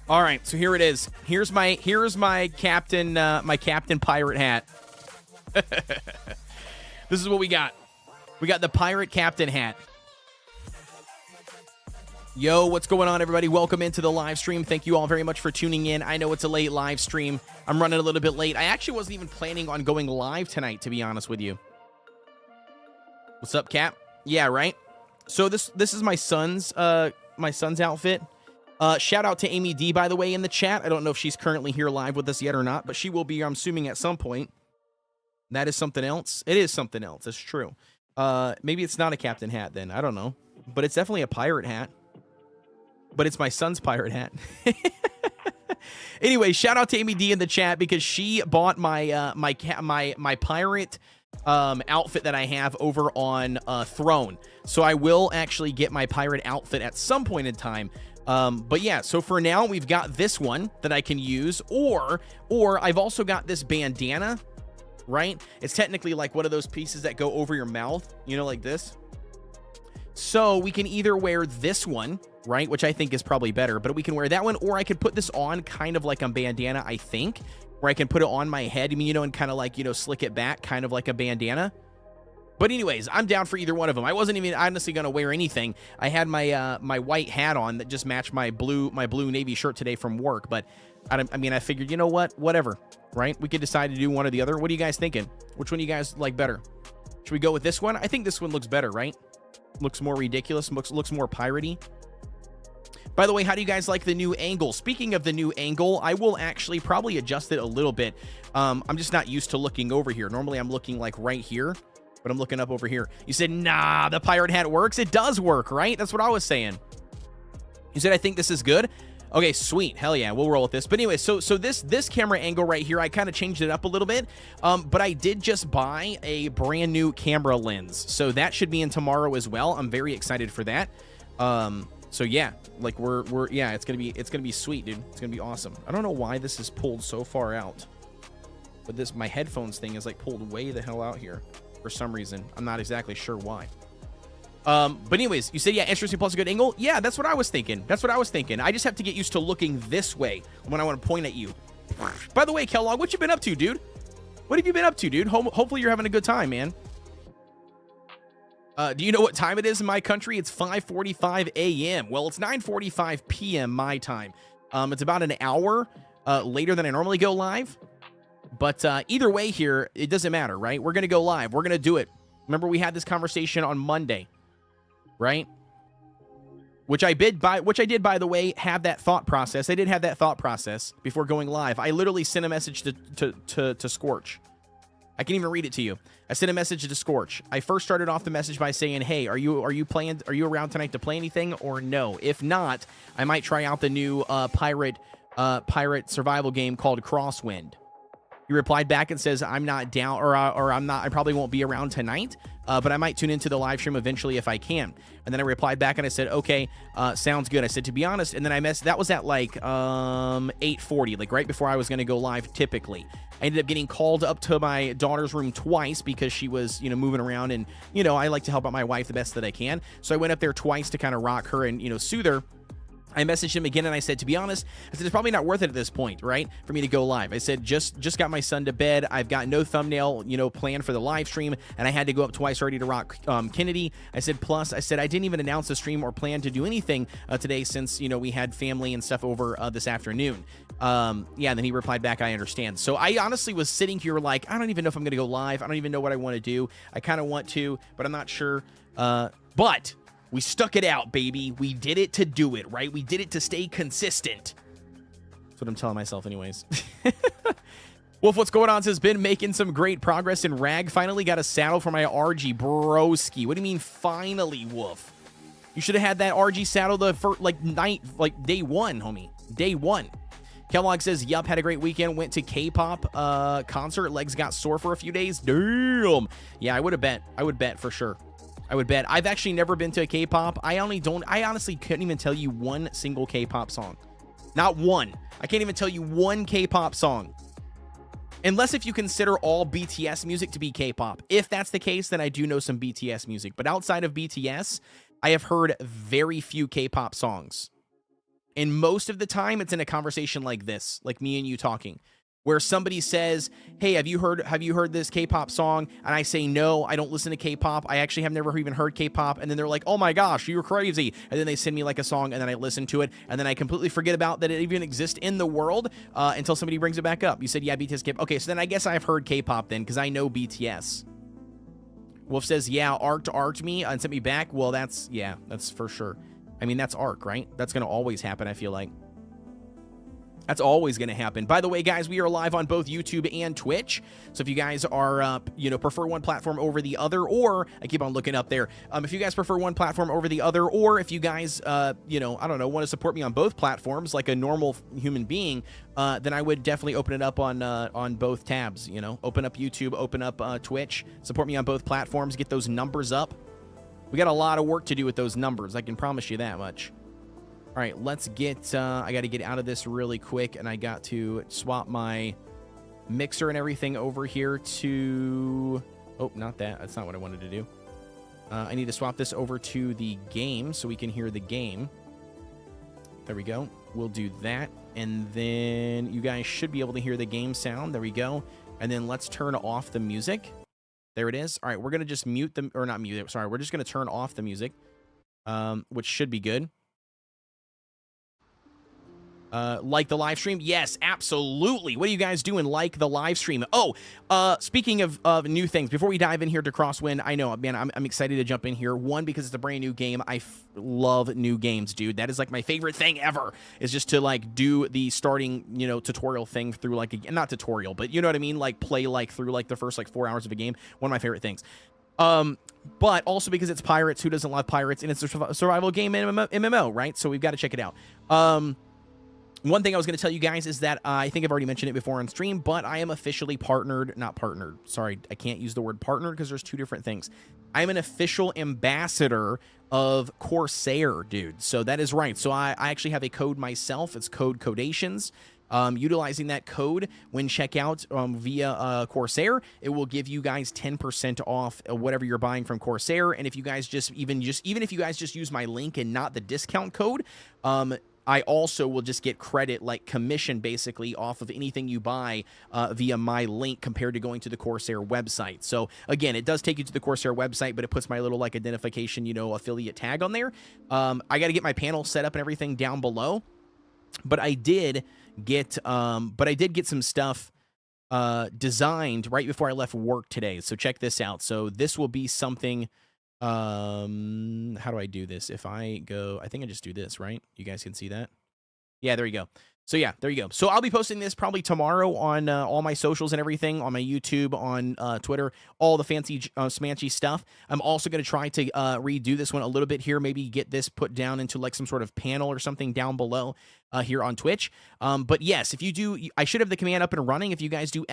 All right, so here it is. Here's my captain pirate hat. This is what we got. We got the pirate captain hat. Yo, what's going on, everybody? Welcome into the live stream. Thank you all very much for tuning in. I know it's a late live stream. I'm running a little bit late. I actually wasn't even planning on going live tonight, to be honest with you. What's up, Cap? Yeah, right. So this is my son's outfit. Shout out to Amy D, by the way, in the chat. I don't know if she's currently here live with us yet or not, but she will be, I'm assuming, at some point. That is something else. It is something else. It's true. Maybe it's not a captain hat then. I don't know. But it's definitely a pirate hat. But it's my son's pirate hat. Anyway, shout out to Amy D in the chat because she bought my my pirate outfit that I have over on Throne. So I will actually get my pirate outfit at some point in time. But yeah, so for now we've got this one that I can use, or I've also got this bandana, right? It's technically like one of those pieces that go over your mouth, you know, like this. So we can either wear this one, right, which I think is probably better, but we can wear that one, or I could put this on kind of like a bandana, I think, where I can put it on my head, I mean, you know, and kind of like, you know, slick it back, kind of like a bandana. But anyways, I'm down for either one of them. I wasn't even honestly going to wear anything. I had my my white hat on that just matched my blue Navy shirt today from work. But I mean, I figured, you know what? Whatever, right? We could decide to do one or the other. What are you guys thinking? Which one do you guys like better? Should we go with this one? I think this one looks better, right? Looks more ridiculous. Looks more piratey. By the way, how do you guys like the new angle? Speaking of the new angle, I will actually probably adjust it a little bit. I'm just not used to looking over here. Normally, I'm looking like right here. But I'm looking up over here. You said, nah, the pirate hat works. It does work, right? That's what I was saying. You said, I think this is good. Okay, sweet. Hell yeah, we'll roll with this. But anyway, so this camera angle right here, I kind of changed it up a little bit. But I did just buy a brand new camera lens. So that should be in tomorrow as well. I'm very excited for that. So yeah, like yeah, it's gonna be sweet, dude. It's gonna be awesome. I don't know why this is pulled so far out. But my headphones thing is like pulled way the hell out here. For some reason. I'm not exactly sure why. But anyways, you said, yeah, interesting plus a good angle. Yeah, that's what I was thinking. I just have to get used to looking this way when I want to point at you. By the way, Kellogg, what you been up to, dude? What have you been up to, dude? Hopefully you're having a good time, man. Do you know what time it is in my country? It's 5:45 a.m. Well, it's 9:45 p.m. my time. It's about an hour later than I normally go live. But either way here, it doesn't matter, right? We're going to go live. We're going to do it. Remember, we had this conversation on Monday, right? Which I did, by the way, have that thought process. I did have that thought process before going live. I literally sent a message to Scorch. I can even read it to you. I sent a message to Scorch. I first started off the message by saying, hey, are you around tonight to play anything or no? If not, I might try out the new pirate survival game called Crosswind. He replied back and says, I'm not down, or I'm not, I probably won't be around tonight, but I might tune into the live stream eventually if I can. And then I replied back and I said, okay, sounds good. I said, to be honest, and then that was at like 8:40, like right before I was going to go live typically. I ended up getting called up to my daughter's room twice because she was, you know, moving around, and, you know, I like to help out my wife the best that I can. So I went up there twice to kind of rock her and, you know, soothe her. I messaged him again and I said, to be honest, I said, it's probably not worth it at this point, right? For me to go live. I said, just got my son to bed. I've got no thumbnail, planned for the live stream. And I had to go up twice already to rock Kennedy. I said, plus, I said, I didn't even announce the stream or plan to do anything today since, we had family and stuff over this afternoon. Yeah, and then he replied back, I understand. So I honestly was sitting here like, I don't even know if I'm going to go live. I don't even know what I want to do. I kind of want to, but I'm not sure. But we stuck it out, baby. We did it to do it, right? We did it to stay consistent. That's what I'm telling myself anyways. Wolf, what's going on? Says, been making some great progress in Rag. Finally got a saddle for my RG broski. What do you mean finally, Wolf? You should have had that RG saddle the first, day one, homie. Day one. Kellogg says, yup, had a great weekend. Went to K-pop concert. Legs got sore for a few days. Damn. Yeah, I would bet. I would bet for sure. I would bet. I've actually never been to a K-pop. I honestly couldn't even tell you one single K-pop song. Not one. I can't even tell you one K-pop song. Unless if you consider all BTS music to be K-pop. If that's the case, then I do know some BTS music. But outside of BTS, I have heard very few K-pop songs. And most of the time, it's in a conversation like this, like me and you talking, where somebody says, hey, have you heard this K-pop song? And I say, no, I don't listen to K-pop. I actually have never even heard K-pop. And then they're like, oh my gosh, you're crazy. And then they send me like a song and then I listen to it. And then I completely forget about that it even exists in the world until somebody brings it back up. You said, yeah, BTS K-pop. Okay, so then I guess I've heard K-pop then because I know BTS. Wolf says, yeah, arced me and sent me back. Well, that's for sure. I mean, that's arc, right? That's going to always happen, I feel like. That's always going to happen. By the way, guys, we are live on both YouTube and Twitch. So if you guys are, prefer one platform over the other, or I keep on looking up there. If you guys prefer one platform over the other, or if you guys, I don't know, want to support me on both platforms like a normal human being, then I would definitely open it up on both tabs. Open up YouTube, open up Twitch, support me on both platforms, get those numbers up. We got a lot of work to do with those numbers. I can promise you that much. All right, let's get, I got to get out of this really quick, and I got to swap my mixer and everything over here to, oh, not that. That's not what I wanted to do. I need to swap this over to the game so we can hear the game. There we go. We'll do that, and then you guys should be able to hear the game sound. There we go. And then let's turn off the music. There it is. All right, we're going to just mute them, or not mute it, sorry. We're just going to turn off the music, which should be good. Like the live stream? Yes, absolutely. What are you guys doing? Like the live stream. Oh, speaking of new things, before we dive in here to Crosswind, I know, man, I'm excited to jump in here. One, because it's a brand new game. I love new games, dude. That is like my favorite thing ever, is just to like do the starting, tutorial thing through like, not tutorial, but you know what I mean? Like play like through like the first like 4 hours of a game. One of my favorite things. But also because it's pirates. Who doesn't love pirates? And it's a survival game MMO, right? So we've got to check it out. One thing I was going to tell you guys is that I think I've already mentioned it before on stream, but I am officially not partnered. Sorry, I can't use the word partnered because there's two different things. I'm an official ambassador of Corsair, dude. So that is right. So I actually have a code myself. It's code Kodeations. Utilizing that code when checkout via Corsair, it will give you guys 10% off whatever you're buying from Corsair. And if you guys even if you guys just use my link and not the discount code, I also will just get credit, like commission, basically, off of anything you buy via my link compared to going to the Corsair website. So, again, it does take you to the Corsair website, but it puts my little, like, identification, affiliate tag on there. I got to get my panel set up and everything down below. But I did get some stuff designed right before I left work today. So check this out. So this will be something... how do I do this? If I go, I think I just do this, right? You guys can see that. Yeah, there you go. So yeah, there you go. So I'll be posting this probably tomorrow on all my socials and everything, on my YouTube, on Twitter, all the fancy smanchy stuff. I'm also going to try to redo this one a little bit here, maybe get this put down into like some sort of panel or something down below here on Twitch. But yes, if you do, I should have the command up and running. If you guys do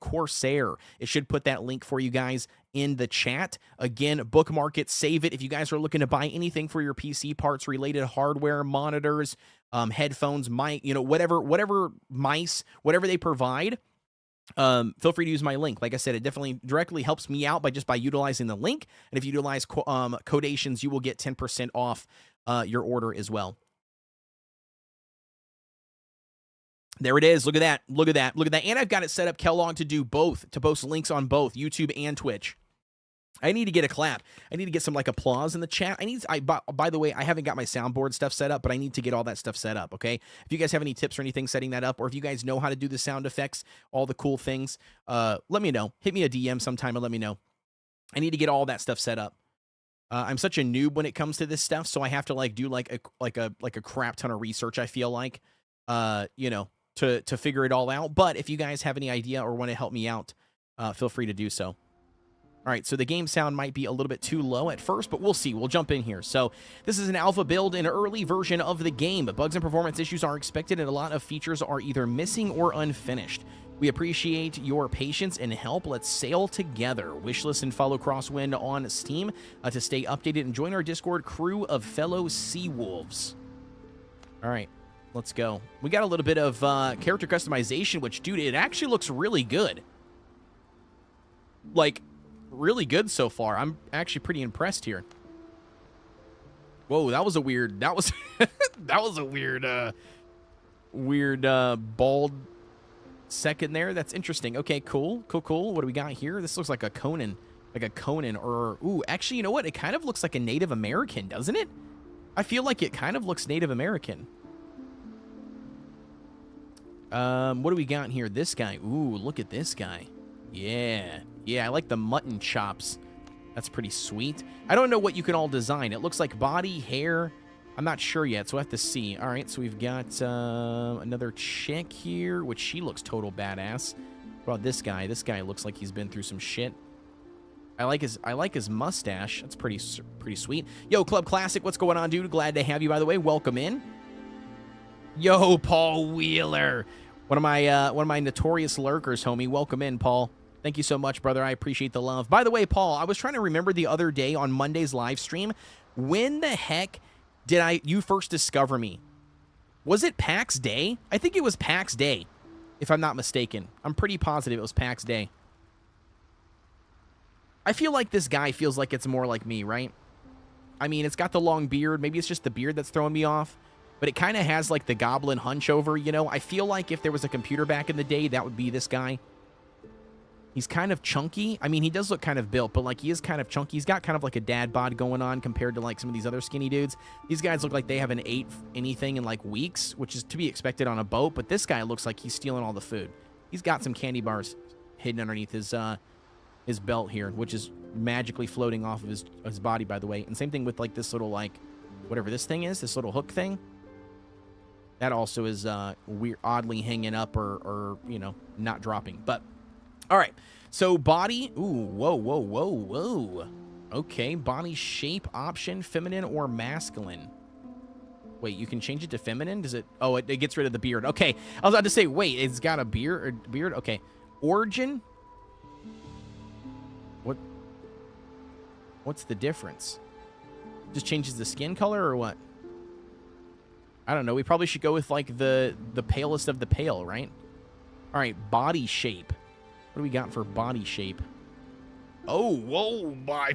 !Corsair, it should put that link for you guys in the chat. Again, bookmark it, save it. If you guys are looking to buy anything for your PC parts related, hardware, monitors, headphones, mic, whatever mice, whatever they provide, feel free to use my link. Like I said, it definitely directly helps me out by utilizing the link. And if you utilize Kodeations, you will get 10% off your order as well. There it is. Look at that. Look at that. Look at that. And I've got it set up, Kellogg, to do both, to post links on both YouTube and Twitch. I need to get a clap. I need to get some like applause in the chat. By the way, I haven't got my soundboard stuff set up, but I need to get all that stuff set up, okay? If you guys have any tips or anything setting that up, or if you guys know how to do the sound effects, all the cool things, let me know. Hit me a DM sometime and let me know. I need to get all that stuff set up. I'm such a noob when it comes to this stuff, so I have to like do like a crap ton of research, I feel like, you know, to figure it all out. But if you guys have any idea or want to help me out, feel free to do so. All right, so the game sound might be a little bit too low at first, but we'll see. We'll jump in here. So this is an alpha build, an early version of the game. Bugs and performance issues are expected, and a lot of features are either missing or unfinished. We appreciate your patience and help. Let's sail together. Wishlist and follow Crosswind on Steam to stay updated, and join our Discord crew of fellow sea wolves. All right, let's go. We got a little bit of character customization, which, dude, it actually looks really good. Like, really good so far. I'm actually pretty impressed here. Whoa, that was a weird, that was a weird bald second there. That's interesting. Okay, cool. What do we got here? This looks like a Conan, or ooh, actually, you know what? It kind of looks like a Native American, doesn't it? I feel like it kind of looks Native American. What do we got here? This guy. Ooh, look at this guy. Yeah, I like the mutton chops. That's pretty sweet. I don't know what you can all design. It looks like body, hair. I'm not sure yet, so I have to see. All right, so we've got another chick here, which she looks total badass. What about this guy? This guy looks like he's been through some shit. I like his mustache. That's pretty sweet. Yo, Club Classic, what's going on, dude? Glad to have you, by the way. Welcome in. Yo, Paul Wheeler, one of my notorious lurkers, homie. Welcome in, Paul. Thank you so much, brother. I appreciate the love. By the way, Paul, I was trying to remember the other day on Monday's live stream, when the heck did you first discover me? Was it PAX Day? I think it was PAX Day, if I'm not mistaken. I'm pretty positive it was PAX Day. I feel like this guy feels like it's more like me, right? I mean, it's got the long beard. Maybe it's just the beard that's throwing me off. But it kind of has like the goblin hunch over, you know? I feel like if there was a computer back in the day, that would be this guy. He's kind of chunky. I mean, he does look kind of built, but like he is kind of chunky. He's got kind of like a dad bod going on compared to like some of these other skinny dudes. These guys look like they haven't ate anything in like weeks, which is to be expected on a boat. But this guy looks like he's stealing all the food. He's got some candy bars hidden underneath his belt here, which is magically floating off of his body, by the way. And same thing with like this little like whatever this thing is, this little hook thing. That also is weird, oddly hanging up or you know, not dropping. But all right, so body. Ooh, whoa. Okay, body shape option, feminine or masculine. Wait, you can change it to feminine? Does it? Oh, it gets rid of the beard. Okay, I was about to say, wait, it's got a beard. Okay, origin. What's the difference? Just changes the skin color or what? I don't know. We probably should go with like the palest of the pale, right? All right, body shape. What do we got for body shape? Oh, whoa, my.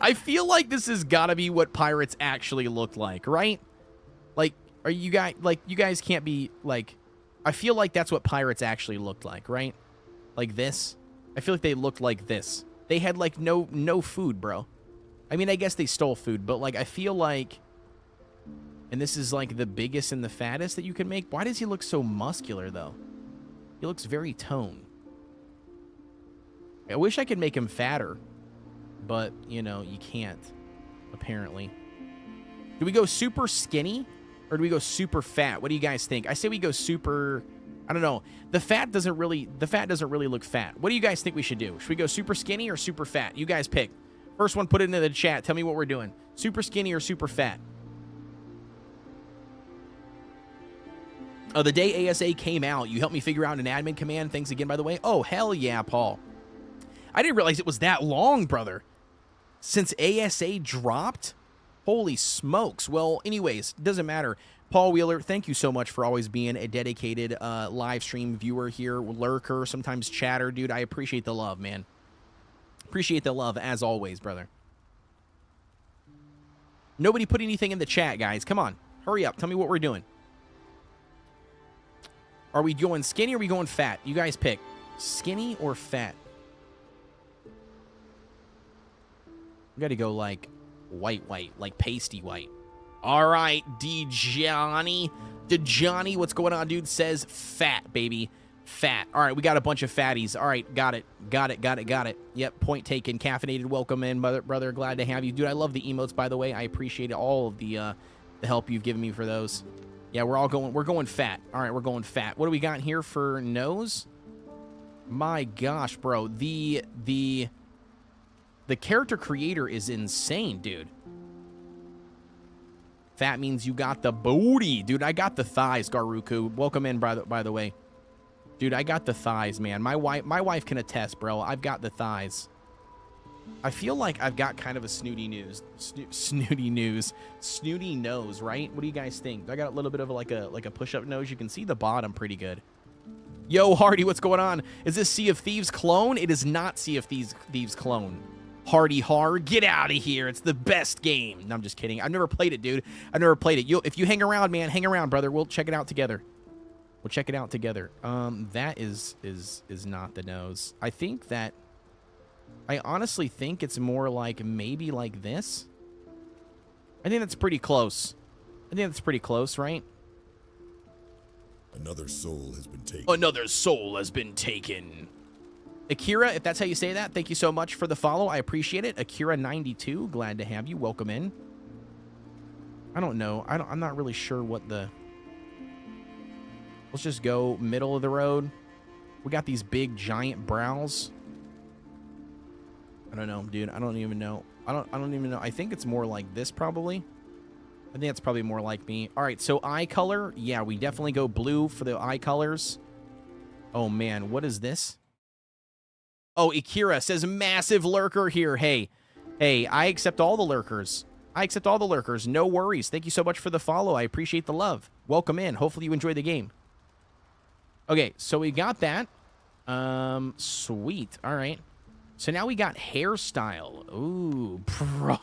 I feel like this has got to be what pirates actually look like, right? Like, you guys can't be like, I feel like that's what pirates actually looked like, right? Like this. I feel like they looked like this. They had like no food, bro. I mean, I guess they stole food, but like I feel like, and this is like the biggest and the fattest that you can make. Why does he look so muscular though? He looks very toned. I wish I could make him fatter, but, you know, you can't, apparently. Do we go super skinny, or do we go super fat? What do you guys think? I say we go super, I don't know. The fat doesn't really look fat. What do you guys think we should do? Should we go super skinny or super fat? You guys pick. First one, put it into the chat. Tell me what we're doing. Super skinny or super fat? Oh, the day ASA came out, you helped me figure out an admin command. Thanks again, by the way. Oh, hell yeah, Paul. I didn't realize it was that long, brother. Since ASA dropped? Holy smokes. Well, anyways, doesn't matter. Paul Wheeler, thank you so much for always being a dedicated live stream viewer here, lurker, sometimes chatter. Dude, I appreciate the love, man. Appreciate the love, as always, brother. Nobody put anything in the chat, guys. Come on. Hurry up. Tell me what we're doing. Are we going skinny or are we going fat? You guys pick. Skinny or fat? We got to go like white, like pasty white. All right, DeJohnny, what's going on, dude? Says fat, baby. Fat. All right, we got a bunch of fatties. All right, got it. Yep, point taken. Caffeinated, welcome in, brother. Glad to have you. Dude, I love the emotes, by the way. I appreciate all of the help you've given me for those. Yeah, we're going fat. All right, we're going fat. What do we got here for nose? My gosh, bro. The character creator is insane, dude. Fat means you got the booty. Dude, I got the thighs, Garuku. Welcome in, by the way. Dude, I got the thighs, man. My wife can attest, bro. I've got the thighs. I feel like I've got kind of a snooty nose, right? What do you guys think? I got a little bit of like a push-up nose. You can see the bottom pretty good. Yo, Hardy, what's going on? Is this Sea of Thieves clone? It is not Sea of Thieves clone. Hardy Har, get out of here. It's the best game. No, I'm just kidding. I've never played it, dude. I've never played it. If you hang around, man, hang around, brother. We'll check it out together. That is not the nose. I honestly think it's more like maybe like this. I think that's pretty close. Right? Another soul has been taken. Akira, if that's how you say that, thank you so much for the follow. I appreciate it. Akira92, glad to have you. Welcome in. I don't know. I'm not really sure what the... Let's just go middle of the road. We got these big, giant brows. I don't know, dude. I don't even know. I don't even know. I think it's more like this, probably. I think that's probably more like me. All right, so eye color. Yeah, we definitely go blue for the eye colors. Oh, man. What is this? Oh, Akira says massive lurker here. Hey, I accept all the lurkers. No worries. Thank you so much for the follow. I appreciate the love. Welcome in. Hopefully you enjoy the game. Okay, so we got that. Sweet. All right. So now we got hairstyle. Ooh, bro.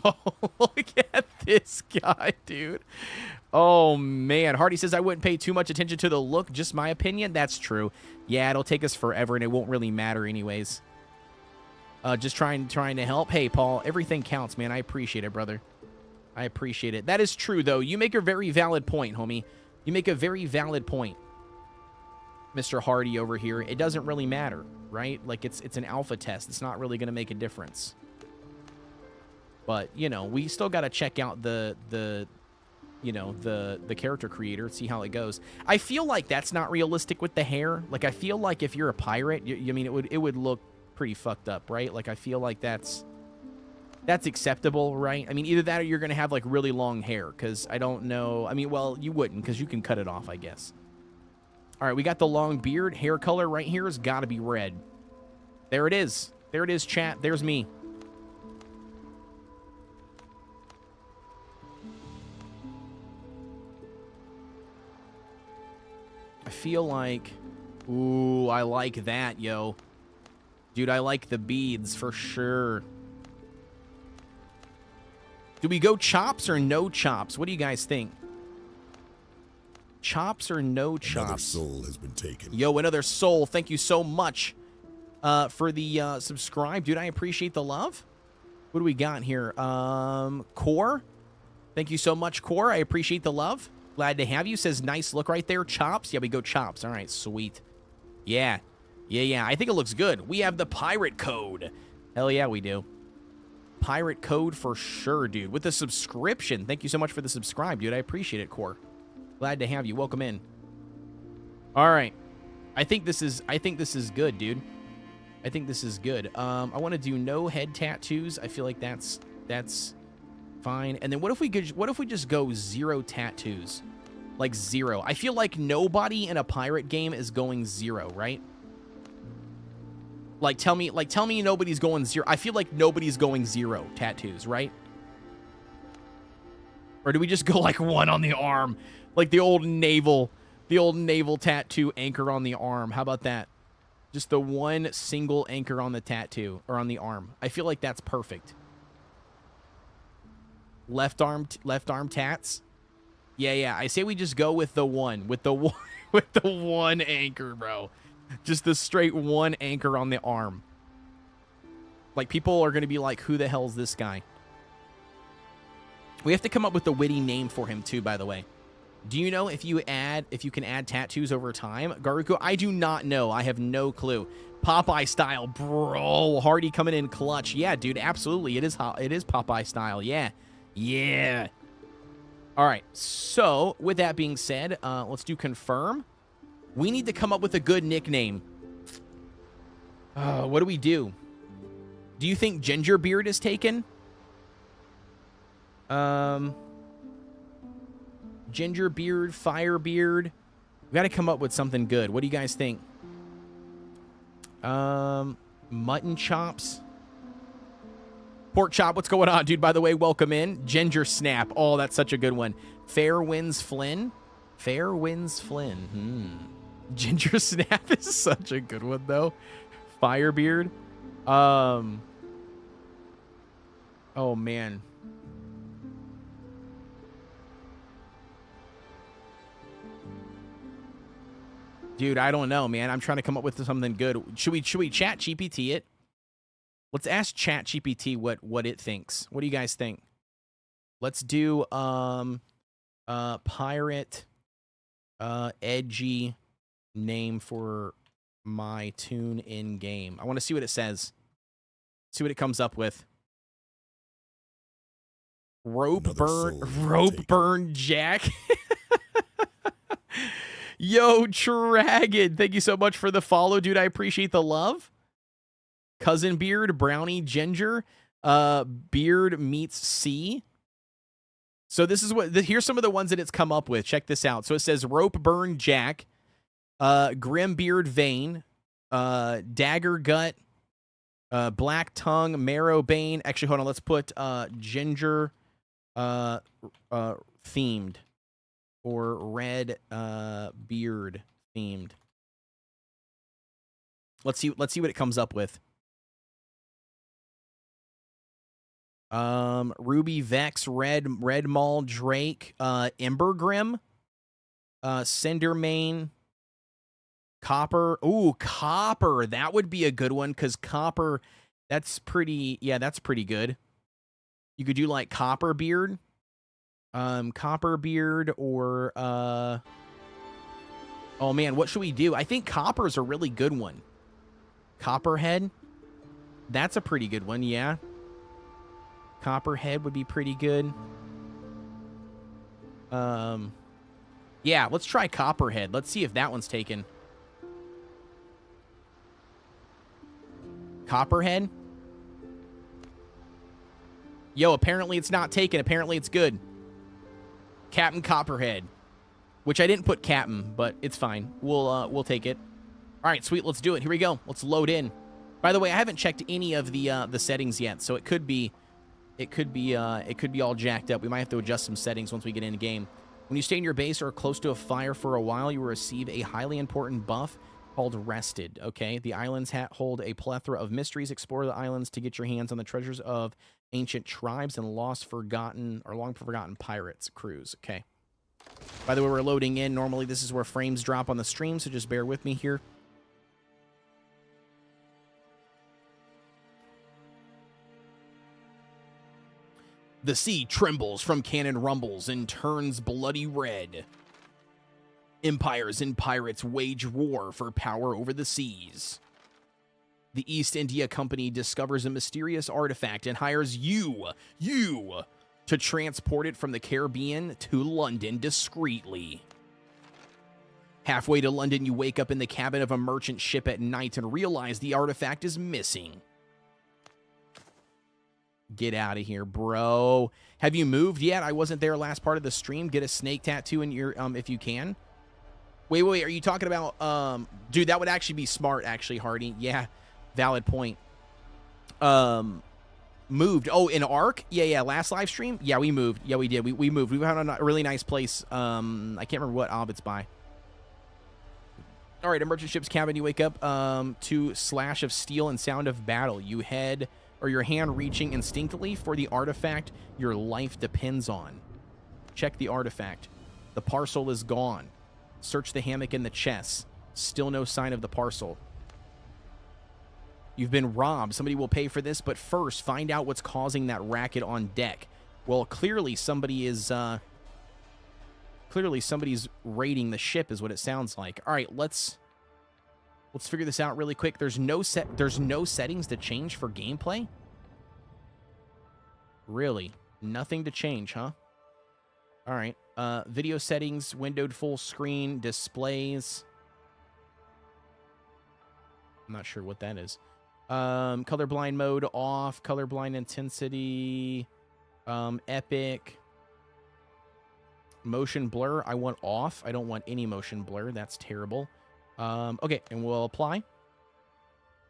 Look at this guy, dude. Oh, man. Hardy says I wouldn't pay too much attention to the look. Just my opinion. That's true. Yeah, it'll take us forever, and it won't really matter anyways. Just trying to help. Hey, Paul, everything counts, man. I appreciate it, brother. I appreciate it. That is true, though. You make a very valid point, homie. You make a very valid point, Mr. Hardy over here. It doesn't really matter, right? Like, it's an alpha test. It's not really going to make a difference. But, you know, we still got to check out the character creator, see how it goes. I feel like that's not realistic with the hair. Like, I feel like if you're a pirate, I mean, it would look pretty fucked up, right? Like, I feel like that's acceptable, right? I mean, either that or you're going to have, like, really long hair, because I don't know. I mean, well, you wouldn't, because you can cut it off, I guess. All right, we got the long beard. Hair color right here has got to be red. There it is. There it is, chat. There's me. I feel like... Ooh, I like that, yo. Dude, I like the beads for sure. Do we go chops or no chops? What do you guys think? Chops or no chops? Another soul has been taken. Yo, another soul. Thank you so much for the subscribe. Dude, I appreciate the love. What do we got here? Core. Thank you so much, Core. I appreciate the love. Glad to have you. Says nice look right there. Chops. Yeah, we go chops. All right, sweet. Yeah. I think it looks good. We have the pirate code. Hell yeah, we do. Pirate code for sure, dude. With the subscription. Thank you so much for the subscribe, dude. I appreciate it, Core. Glad to have you. Welcome in. All right. I think this is good, dude. I think this is good. I want to do no head tattoos. I feel like that's fine. And then what if we just go 0 tattoos? Like 0. I feel like nobody in a pirate game is going 0, right? Like tell me nobody's going 0. I feel like nobody's going 0 tattoos, right? Or do we just go like 1 on the arm? Like the old naval tattoo anchor on the arm. How about that? Just the one single anchor on the tattoo or on the arm. I feel like that's perfect. Left arm tats. Yeah. I say we just go with the one. With the one, with the one anchor, bro. Just the straight one anchor on the arm. Like, people are going to be like, who the hell's this guy? We have to come up with a witty name for him, too, by the way. Do you know if you can add tattoos over time? Garuko, I do not know. I have no clue. Popeye style, bro. Hardy coming in clutch. Yeah, dude, absolutely. It is Popeye style. Yeah. Yeah. All right. So, with that being said, let's do confirm. We need to come up with a good nickname. What do we do? Do you think Gingerbeard is taken? Gingerbeard, Firebeard. We got to come up with something good. What do you guys think? Mutton chops. Pork chop, what's going on, dude? By the way, welcome in. Ginger snap. Oh, that's such a good one. Fair winds Flynn. Fair winds Flynn. Ginger snap is such a good one, though. Firebeard. Oh, man. Dude, I don't know, man. I'm trying to come up with something good. Should we chat GPT it? Let's ask chat GPT what it thinks. What do you guys think? Let's do pirate edgy name for my tune in game. I want to see what it says. See what it comes up with. Rope burn Jack. Yo, Dragon, thank you so much for the follow, dude. I appreciate the love. Cousin Beard, Brownie, Ginger, Beard meets C. So this is here's some of the ones that it's come up with. Check this out. So it says Rope Burn Jack, Grim Beard Vein, Dagger Gut, Black Tongue, Marrow Bane. Actually, hold on. Let's put Ginger themed. Or red beard themed. Let's see what it comes up with. Ruby Vex, Red Maul Drake, Embergrim, Cindermane, Copper. Ooh, Copper. That would be a good one because Copper, that's pretty good. You could do like Copper Beard. Copperbeard or oh man, what should we do? I think Copper's a really good one. Copperhead, that's a pretty good one. Yeah, Copperhead would be pretty good. Yeah, let's try Copperhead. Let's see if that one's taken. Copperhead. Yo, apparently it's not taken. Apparently it's good. Captain Copperhead, which I didn't put Captain, but it's fine. We'll take it. All right, sweet. Let's do it. Here we go. Let's load in. By the way, I haven't checked any of the settings yet, so it could be all jacked up. We might have to adjust some settings once we get in the game. When you stay in your base or close to a fire for a while, you will receive a highly important buff called Rested. Okay, the islands hold a plethora of mysteries. Explore the islands to get your hands on the treasures of ancient tribes and long forgotten pirates crews. Okay. By the way, we're loading in. Normally, this is where frames drop on the stream, so just bear with me here. The sea trembles from cannon rumbles and turns bloody red. Empires and pirates wage war for power over the seas. The East India Company discovers a mysterious artifact and hires you, to transport it from the Caribbean to London discreetly. Halfway to London, you wake up in the cabin of a merchant ship at night and realize the artifact is missing. Get out of here, bro. Have you moved yet? I wasn't there last part of the stream. Get a snake tattoo in your, if you can. Wait, are you talking about, dude, that would actually be smart, actually, Hardy. Yeah, valid point. Moved. Oh, in Ark? Yeah, last live stream? Yeah, we moved. Yeah, we did. We moved. We found a really nice place. I can't remember what ob it's by. All right, a merchant ship's cabin. You wake up to slash of steel and sound of battle. You head, or your hand reaching instinctively for the artifact your life depends on. Check the artifact. The parcel is gone. Search the hammock and the chest. Still no sign of the parcel. You've been robbed. Somebody will pay for this, but first, find out what's causing that racket on deck. Well, clearly somebody is, clearly somebody's raiding the ship is what it sounds like. All right, let's figure this out really quick. There's no settings to change for gameplay? Really? Nothing to change, huh? All right. Video settings, windowed full screen, displays. I'm not sure what that is. Colorblind mode off, colorblind intensity, epic. Motion blur, I want off. I don't want any motion blur. That's terrible. Okay, and we'll apply.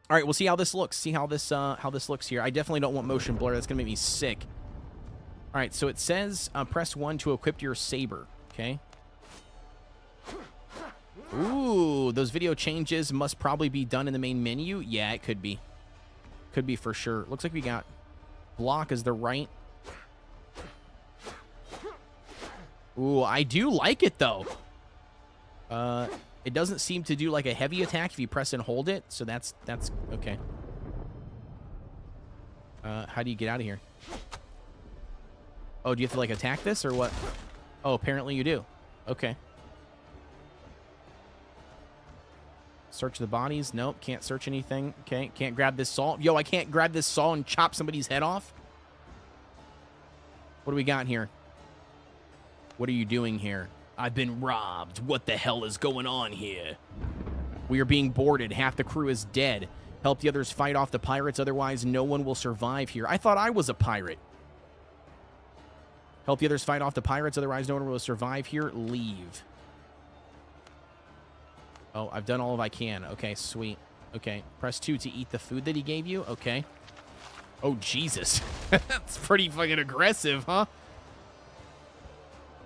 All right, we'll see how this looks. See how this looks here. I definitely don't want motion blur. That's gonna make me sick. All right, so it says press 1 to equip your saber. Okay. Ooh, those video changes must probably be done in the main menu. Yeah, it could be. Could be for sure. Looks like we got block as the right. Ooh, I do like it, though. It doesn't seem to do, like, a heavy attack if you press and hold it, so that's okay. How do you get out of here? Oh, do you have to, like, attack this, or what? Oh, apparently you do. Okay. Search the bodies. Nope, can't search anything. Okay, can't grab this saw. Yo, I can't grab this saw and chop somebody's head off? What do we got here? What are you doing here? I've been robbed. What the hell is going on here? We are being boarded. Half the crew is dead. Help the others fight off the pirates, otherwise no one will survive here. I thought I was a pirate. Help the others fight off the pirates, otherwise no one will survive here. Leave. Oh, I've done all I can. Okay, sweet. Okay, press 2 to eat the food that he gave you. Okay. Oh, Jesus. That's pretty fucking aggressive, huh?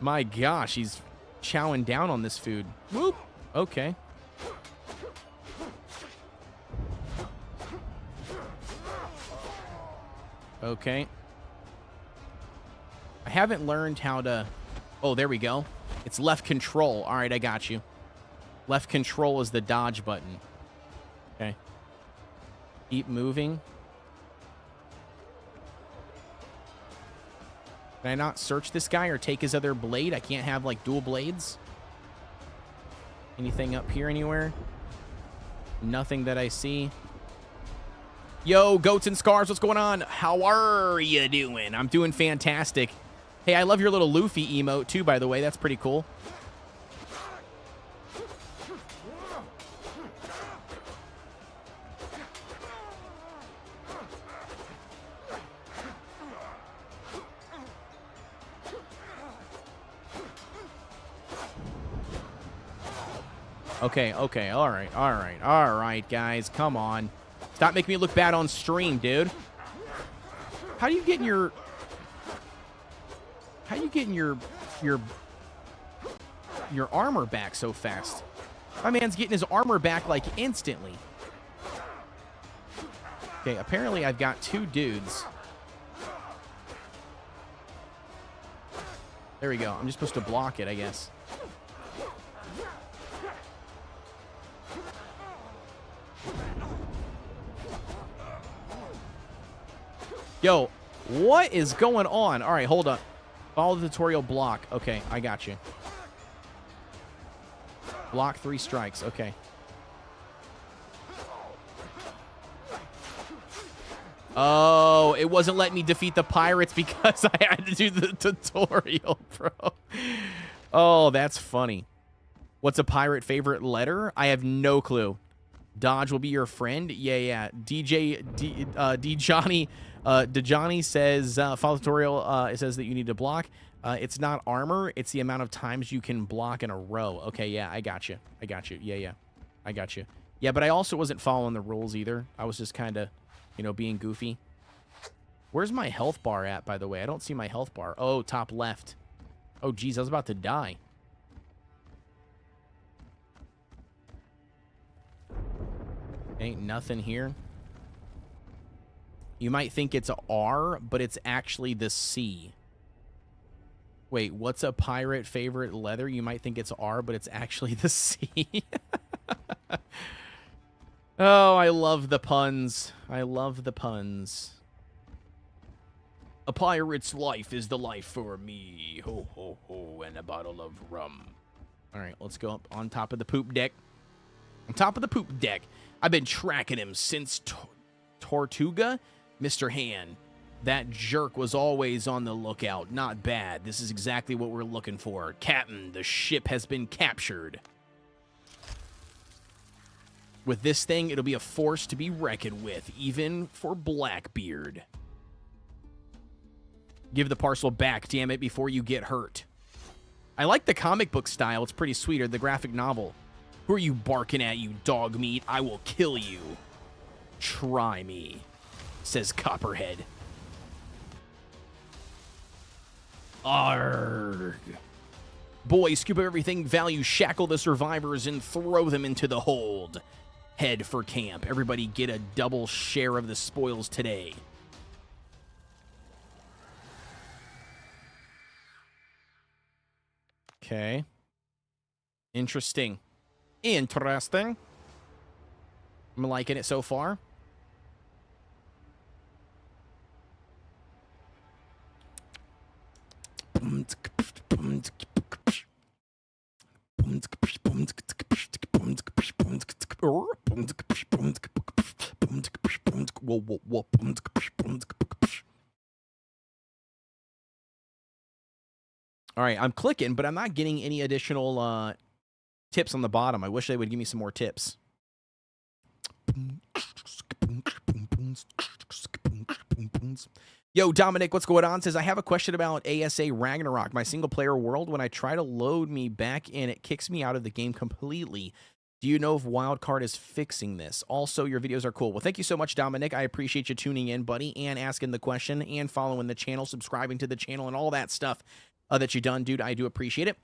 My gosh, he's chowing down on this food. Whoop. Okay. Okay. I haven't learned how to... Oh, there we go. It's left control. All right, I got you. Left control is the dodge button. Okay. Keep moving. Can I not search this guy or take his other blade? I can't have, like, dual blades? Anything up here anywhere? Nothing that I see. Yo, Goats and Scars, what's going on? How are you doing? I'm doing fantastic. Hey, I love your little Luffy emote, too, by the way. That's pretty cool. Okay, okay, all right, guys, come on. Stop making me look bad on stream, dude. How do you get in your... How do you get in your armor back so fast? My man's getting his armor back, like, instantly. Okay, apparently I've got 2 dudes. There we go. I'm just supposed to block it, I guess. Yo, what is going on? All right, hold up. Follow the tutorial, block. Okay, I got you. Block 3 strikes. Okay. Oh, it wasn't letting me defeat the pirates because I had to do the tutorial, bro. Oh, that's funny. What's a pirate favorite letter? I have no clue. Dodge will be your friend. Yeah. Johnny says follow tutorial. It says that you need to block. It's not armor. It's the amount of times you can block in a row. Okay, yeah, I got you. Yeah, I got you. Yeah, but I also wasn't following the rules either. I was just kind of, you know, being goofy. Where's my health bar at, by the way? I don't see my health bar. Oh, top left. Oh, geez, I was about to die. Ain't nothing here. You might think it's a R, but it's actually the C. Wait, what's a pirate favorite leather? You might think it's R, but it's actually the C. Oh, I love the puns. I love the puns. A pirate's life is the life for me. Ho, ho, ho, and a bottle of rum. All right, let's go up on top of the poop deck. On top of the poop deck. I've been tracking him since Tortuga. Mr. Han, that jerk was always on the lookout. Not bad. This is exactly what we're looking for. Captain, the ship has been captured. With this thing, it'll be a force to be reckoned with, even for Blackbeard. Give the parcel back, damn it, before you get hurt. I like the comic book style. It's pretty sweet, or the graphic novel. Who are you barking at, you dog meat? I will kill you. Try me, says Copperhead. Arrgh. Boys, scoop up everything value, shackle the survivors, and throw them into the hold. Head for camp. Everybody get a double share of the spoils today. Okay. Interesting. Interesting. I'm liking it so far. All right, I'm clicking, but I'm not getting any additional tips on the bottom. I wish they would give me some more tips. Yo, Dominic, what's going on? Says, I have a question about ASA Ragnarok, my single-player world. When I try to load me back in, it kicks me out of the game completely. Do you know if Wildcard is fixing this? Also, your videos are cool. Well, thank you so much, Dominic. I appreciate you tuning in, buddy, and asking the question, and following the channel, subscribing to the channel, and all that stuff that you've done, dude. I do appreciate it.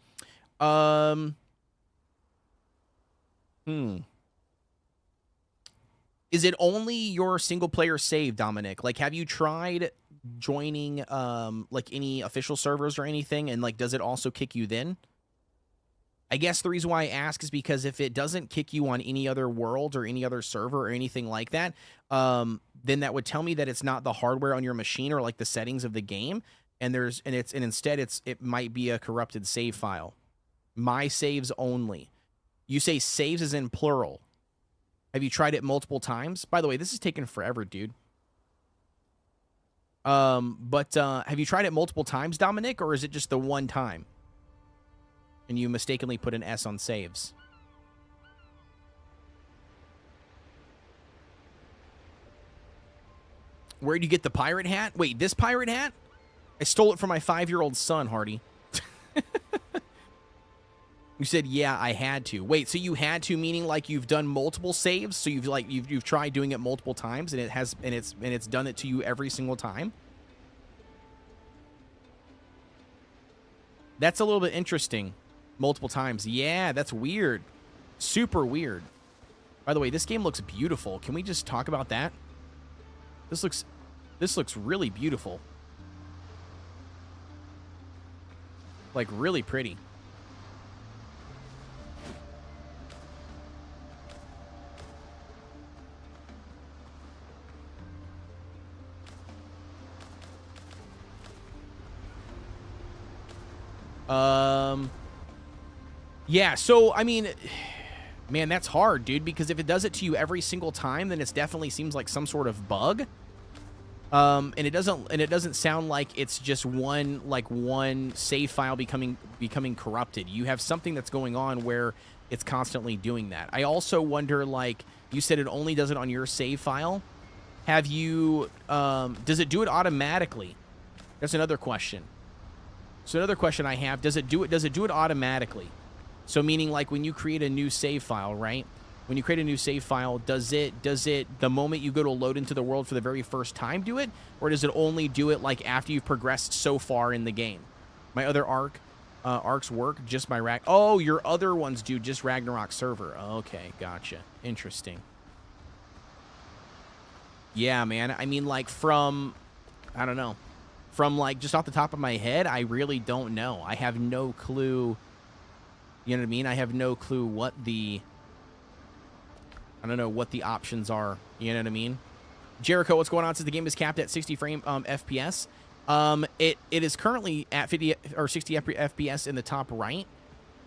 Is it only your single-player save, Dominic? Like, have you tried joining, like, any official servers or anything, and, like, does it also kick you then? I guess the reason why I ask is because if it doesn't kick you on any other world or any other server or anything like that, then that would tell me that it's not the hardware on your machine or, like, the settings of the game, and instead it might be a corrupted save file. My saves only. You say saves is in plural. Have you tried it multiple times? By the way, this is taking forever, dude. Have you tried it multiple times, Dominic, or is it just the one time? And you mistakenly put an S on saves. Where'd you get the pirate hat? Wait, this pirate hat? I stole it from my 5-year-old son, Hardy. You said, yeah, I had to. Wait, so you had to, meaning like you've done multiple saves? So you've tried doing it multiple times, and it's done it to you every single time? That's a little bit interesting. Multiple times. Yeah, that's weird. Super weird. By the way, this game looks beautiful. Can we just talk about that? This looks really beautiful. Like, really pretty. Yeah, so, I mean, man, that's hard, dude, because if it does it to you every single time, then it definitely seems like some sort of bug. And it doesn't sound like it's just one save file becoming corrupted. You have something that's going on where it's constantly doing that. I also wonder, like, you said it only does it on your save file. Have you, does it do it automatically? That's another question. So another question I have, does it do it automatically? So meaning, like, when you create a new save file, right? When you create a new save file, does it the moment you go to load into the world for the very first time do it? Or does it only do it, like, after you've progressed so far in the game? My other arcs work just my oh, your other ones do just Ragnarok server. Okay, gotcha. Interesting. Yeah, man. I mean, like, from, I don't know, from like just off the top of my head, I really don't know. I have no clue. You know what I mean? I have no clue what the, I don't know what the options are. You know what I mean? Jericho, what's going on? Since the game is capped at 60 frame FPS, it is currently at 50 or 60 FPS in the top right.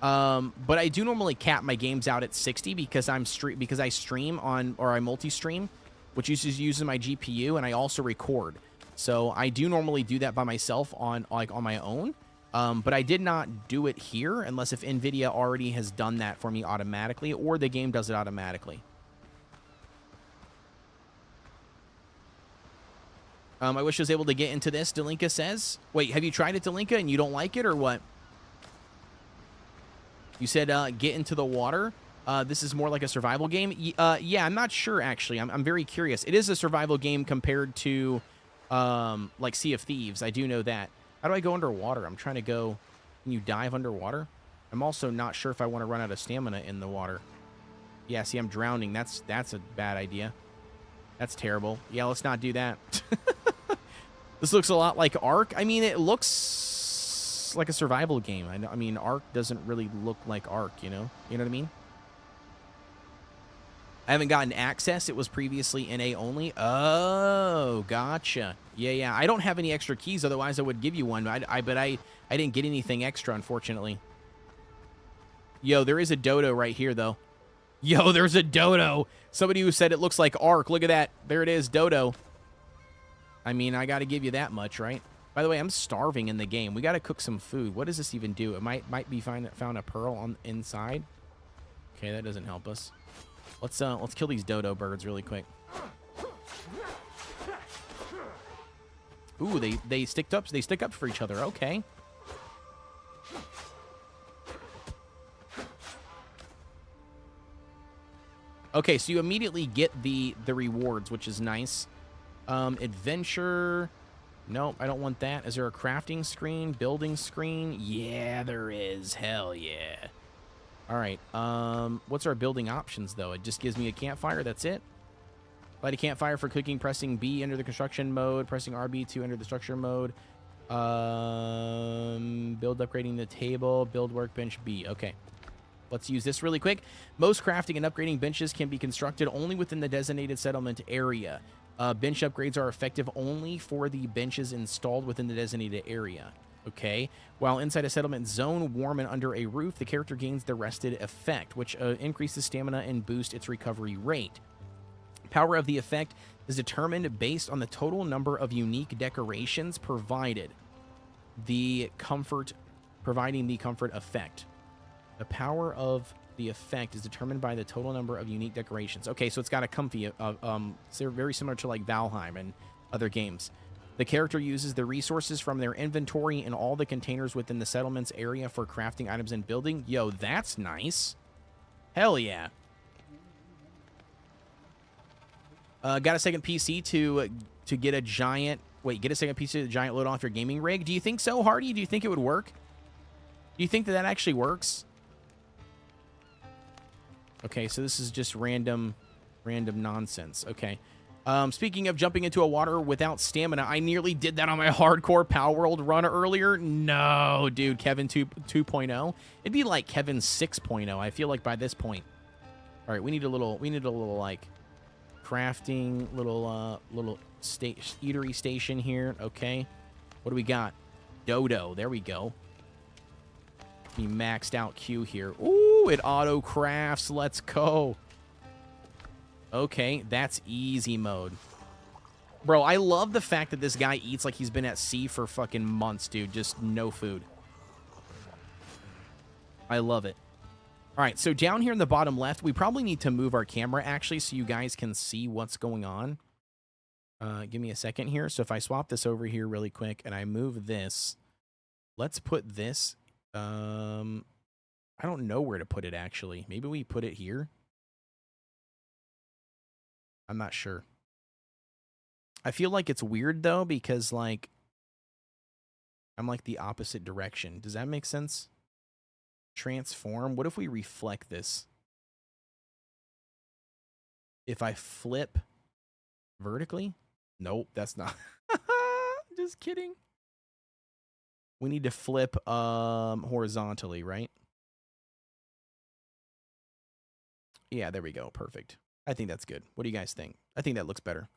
But I do normally cap my games out at 60 because I stream on, or I multi-stream, which uses my GPU, and I also record. So I do normally do that by myself on my own. But I did not do it here unless if NVIDIA already has done that for me automatically, or the game does it automatically. I wish I was able to get into this, Delinka says. Wait, have you tried it, Delinka, and you don't like it, or what? You said get into the water. This is more like a survival game. Yeah, I'm not sure, actually. I'm very curious. It is a survival game compared to like Sea of Thieves. I do know that. How do I go underwater? I'm trying to go... Can you dive underwater? I'm also not sure if I want to run out of stamina in the water. Yeah, see, I'm drowning. That's a bad idea. That's terrible. Yeah, let's not do that. This looks a lot like Ark. I mean, it looks like a survival game. I mean, Ark doesn't really look like Ark, you know? You know what I mean? I haven't gotten access. It was previously NA only. Oh, gotcha. Yeah. I don't have any extra keys. Otherwise, I would give you one. But I didn't get anything extra, unfortunately. Yo, there is a dodo right here, though. Yo, there's a dodo. Somebody who said it looks like Ark. Look at that. There it is, dodo. I mean, I got to give you that much, right? By the way, I'm starving in the game. We got to cook some food. What does this even do? It might be found a pearl on inside. Okay, that doesn't help us. Let's kill these dodo birds really quick. Ooh, they stick up for each other. Okay. Okay, so you immediately get the rewards, which is nice. Adventure. Nope, I don't want that. Is there a crafting screen? Building screen? Yeah, there is. Hell yeah. All right. What's our building options, though? It just gives me a campfire. That's it. Light a campfire for cooking. Pressing B under the construction mode. Pressing RB to enter the structure mode. Build upgrading the table. Build workbench B. Okay. Let's use this really quick. Most crafting and upgrading benches can be constructed only within the designated settlement area. Bench upgrades are effective only for the benches installed within the designated area. Okay. While inside a settlement zone, warm and under a roof, the character gains the rested effect, which increases stamina and boosts its recovery rate. Power of the effect is determined based on the total number of unique decorations providing the comfort effect. The power of the effect is determined by the total number of unique decorations. Okay, so it's got a comfy, so very similar to like Valheim and other games. The character uses the resources from their inventory in all the containers within the settlement's area for crafting items and building. Yo, that's nice. Hell yeah. Got a second PC to get a giant... Wait, get a second PC to giant load off your gaming rig? Do you think so, Hardy? Do you think it would work? Do you think that actually works? Okay, so this is just random nonsense. Okay. Speaking of jumping into a water without stamina, I nearly did that on my hardcore Power World run earlier. No, dude, Kevin 2.0. It'd be like Kevin 6.0. I feel like by this point. All right, we need a little like crafting little eatery station here. Okay. What do we got? Dodo. There we go. We maxed out Q here. Ooh, it auto crafts. Let's go. Okay, that's easy mode. Bro, I love the fact that this guy eats like he's been at sea for fucking months, dude. Just no food. I love it. All right, so down here in the bottom left, we probably need to move our camera, actually, so you guys can see what's going on. Give me a second here. So if I swap this over here really quick and I move this, let's put this... I don't know where to put it, actually. Maybe we put it here? I'm not sure. I feel like it's weird, though, because, like, I'm, like, the opposite direction. Does that make sense? Transform. What if we reflect this? If I flip vertically? Nope, that's not. Just kidding. We need to flip horizontally, right? Yeah, there we go. Perfect. I think that's good. What do you guys think? I think that looks better.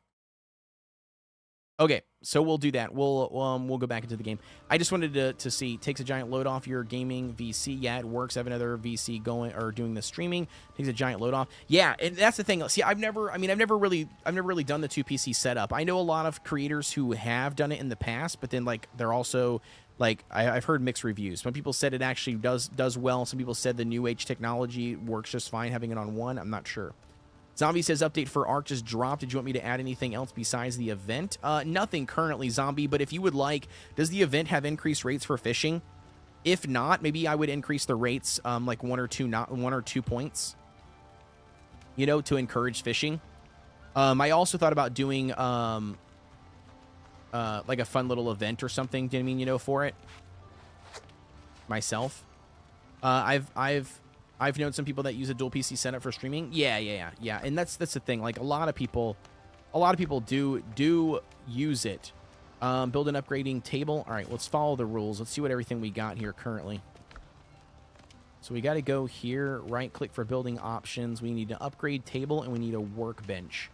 Okay, so we'll do that. We'll go back into the game. I just wanted to see. Takes a giant load off your gaming VC. Yeah, it works. I have another VC going or doing the streaming. Takes a giant load off. Yeah, and that's the thing. See, I've never really done the 2 PC setup. I know a lot of creators who have done it in the past, but then like they're also like I've heard mixed reviews. Some people said it actually does well. Some people said the new age technology works just fine having it on one. I'm not sure. Zombie says update for Ark just dropped. Did you want me to add anything else besides the event? Nothing currently, Zombie, but if you would like, does the event have increased rates for fishing? If not, maybe I would increase the rates like 1 or 2 points, you know, to encourage fishing. I also thought about doing like a fun little event or something, do you know what I mean, you know, for it myself. I've known some people that use a dual PC setup for streaming. Yeah. And that's the thing. Like a lot of people do use it. Build an upgrading table. All right, let's follow the rules. Let's see what everything we got here currently. So we got to go here, right click for building options. We need an upgrade table and we need a workbench.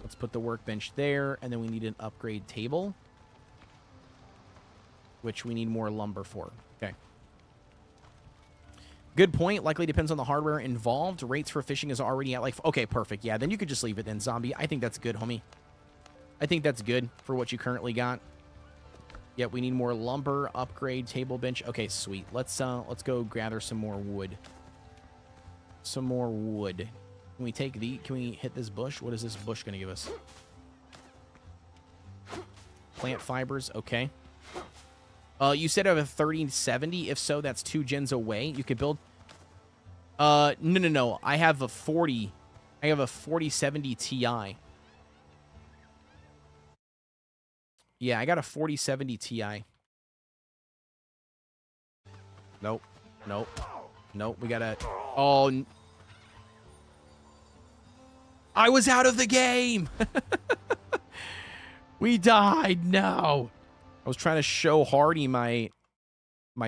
Let's put the workbench there, and then we need an upgrade table, which we need more lumber for. Okay. Good point. Likely depends on the hardware involved. Rates for fishing is already at like... Okay, perfect. Yeah, then you could just leave it then, Zombie. I think that's good, homie. I think that's good for what you currently got. Yep, we need more lumber, upgrade, table bench. Okay, sweet. Let's go gather some more wood. Some more wood. Can we take the... Can we hit this bush? What is this bush going to give us? Plant fibers. Okay. You said I have a 3070. If so, that's 2 gens away. You could build... No. I have a 40... I have a 4070 Ti. Yeah, I got a 4070 Ti. Nope. We gotta... Oh... I was out of the game! We died! No! I was trying to show Hardy my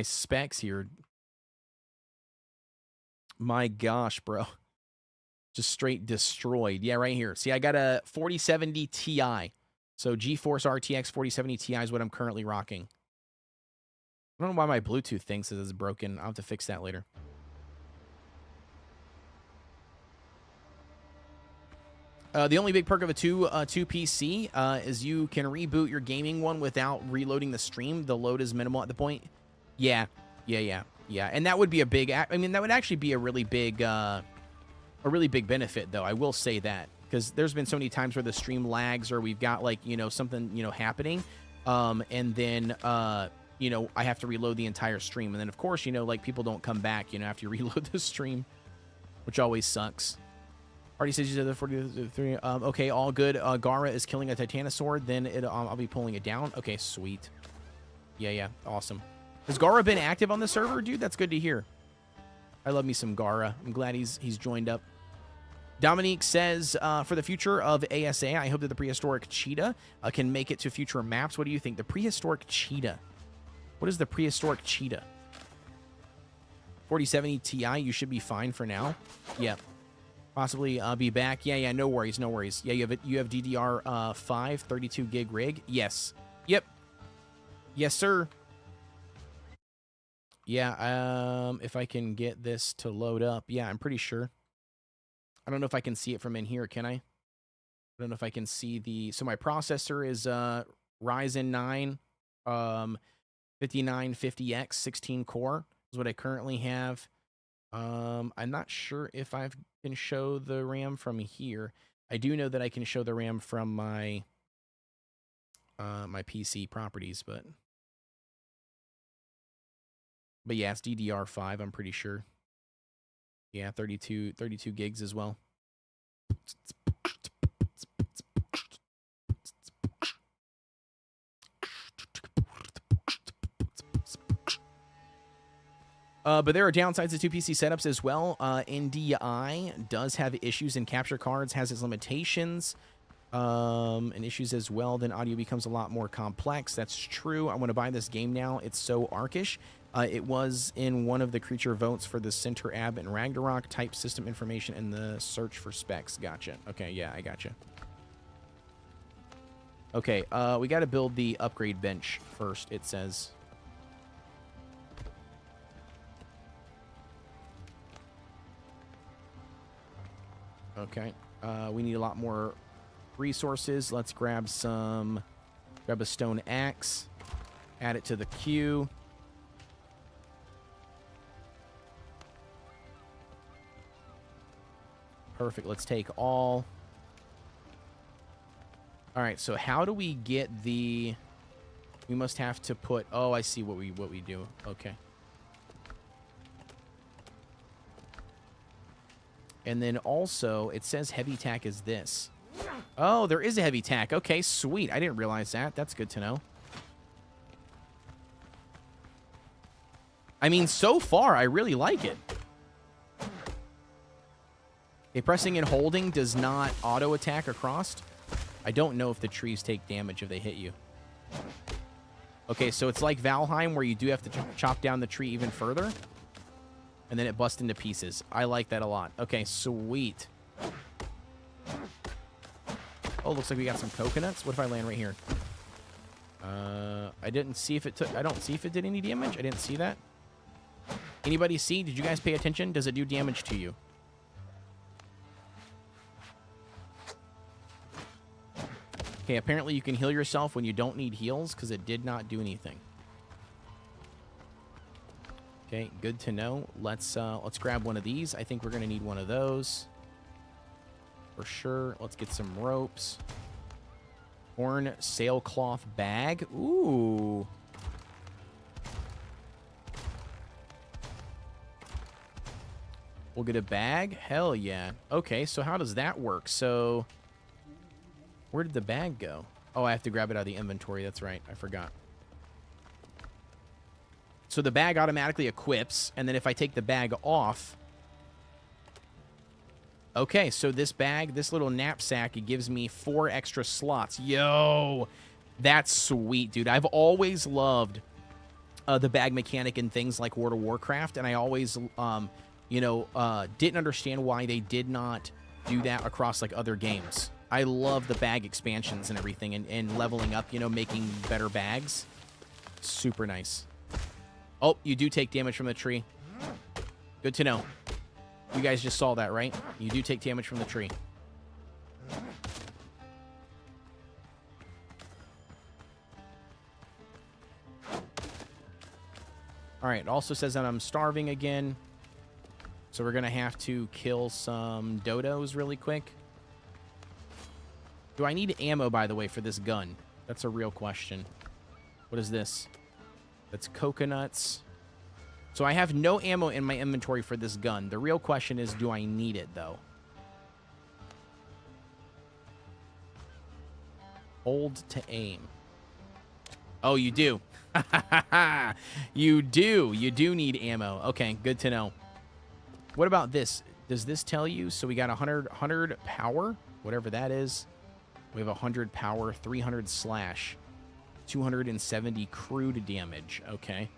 specs here. My gosh, bro. Just straight destroyed. Yeah, right here. See, I got a 4070 Ti. So GeForce RTX 4070 Ti is what I'm currently rocking. I don't know why my Bluetooth thing says it's broken. I'll have to fix that later. The only big perk of a 2 PC is you can reboot your gaming one without reloading the stream. The load is minimal at the point. Yeah. And that would be a big... I mean, that would actually be a really big benefit, though. I will say that. Because there's been so many times where the stream lags or we've got, like, you know, something, you know, happening. And then, you know, I have to reload the entire stream. And then, of course, you know, like, people don't come back, you know, after you reload the stream. Which always sucks. Already says you said the 43. Okay, all good. Gara is killing a Titanosaur. Then I'll be pulling it down. Okay, sweet. Yeah. Awesome. Has Gara been active on the server, dude? That's good to hear. I love me some Gara. I'm glad he's joined up. Dominique says, for the future of ASA, I hope that the prehistoric cheetah can make it to future maps. What do you think? The prehistoric cheetah. What is the prehistoric cheetah? 4070 Ti, you should be fine for now. Yeah. Possibly be back. Yeah, no worries. Yeah, you have DDR5 32 gig rig. Yes. Yep. Yes, sir. Yeah, if I can get this to load up. Yeah, I'm pretty sure. I don't know if I can see it from in here, can I? I don't know if I can see the... So my processor is Ryzen 9 5950X 16 core is what I currently have. I'm not sure if I can show the RAM from here. I do know that I can show the RAM from my my PC properties, but yeah, it's DDR5, I'm pretty sure. Yeah, 32 gigs as well. But there are downsides to 2 PC setups as well. NDI does have issues in capture cards, has its limitations. And issues as well, then audio becomes a lot more complex. That's true. I want to buy this game now. It's so arcish. It was in one of the creature votes for the Center Ab and Ragnarok. Type system information in the search for specs. Gotcha. Okay, yeah, I gotcha. Okay, we got to build the upgrade bench first, it says. Okay, we need a lot more resources. Let's grab a stone axe, add it to the queue. Perfect. Let's take all. All right, so how do we get the... We must have to put... Oh, I see what we do. Okay. And then also, it says heavy tack is this. Oh, there is a heavy tack. Okay, sweet. I didn't realize that. That's good to know. I mean, so far, I really like it. Okay, pressing and holding does not auto-attack across. I don't know if the trees take damage if they hit you. Okay, so it's like Valheim, where you do have to chop down the tree even further. And then it busts into pieces. I like that a lot. Okay, sweet. Oh, looks like we got some coconuts. What if I land right here? I didn't see if it took... I don't see if it did any damage. I didn't see that. Anybody see? Did you guys pay attention? Does it do damage to you? Okay, apparently you can heal yourself when you don't need heals, because it did not do anything. Okay, good to know. Let's grab one of these. I think we're going to need one of those. For sure. Let's get some ropes. Horn sailcloth bag. Ooh. We'll get a bag. Hell yeah. Okay, so how does that work? So... Where did the bag go? Oh, I have to grab it out of the inventory. That's right. I forgot. So the bag automatically equips, and then if I take the bag off... Okay, so this bag, this little knapsack, it gives me 4 extra slots. Yo! That's sweet, dude. I've always loved the bag mechanic in things like World of Warcraft, and I always, didn't understand why they did not do that across, like, other games. I love the bag expansions and everything, and leveling up, making better bags. Super nice. Oh, you do take damage from the tree. Good to know. You guys just saw that, right? You do take damage from the tree. All right, it also says that I'm starving again. So we're going to have to kill some dodos really quick. Do I need ammo, by the way, for this gun? That's a real question. What is this? That's coconuts. So I have no ammo in my inventory for this gun. The real question is, do I need it, though? Hold to aim. Oh, you do. You do. You do need ammo. Okay, good to know. What about this? Does this tell you? So we got 100 power, whatever that is. We have 100 power, 300 slash, 270 crude damage. Okay.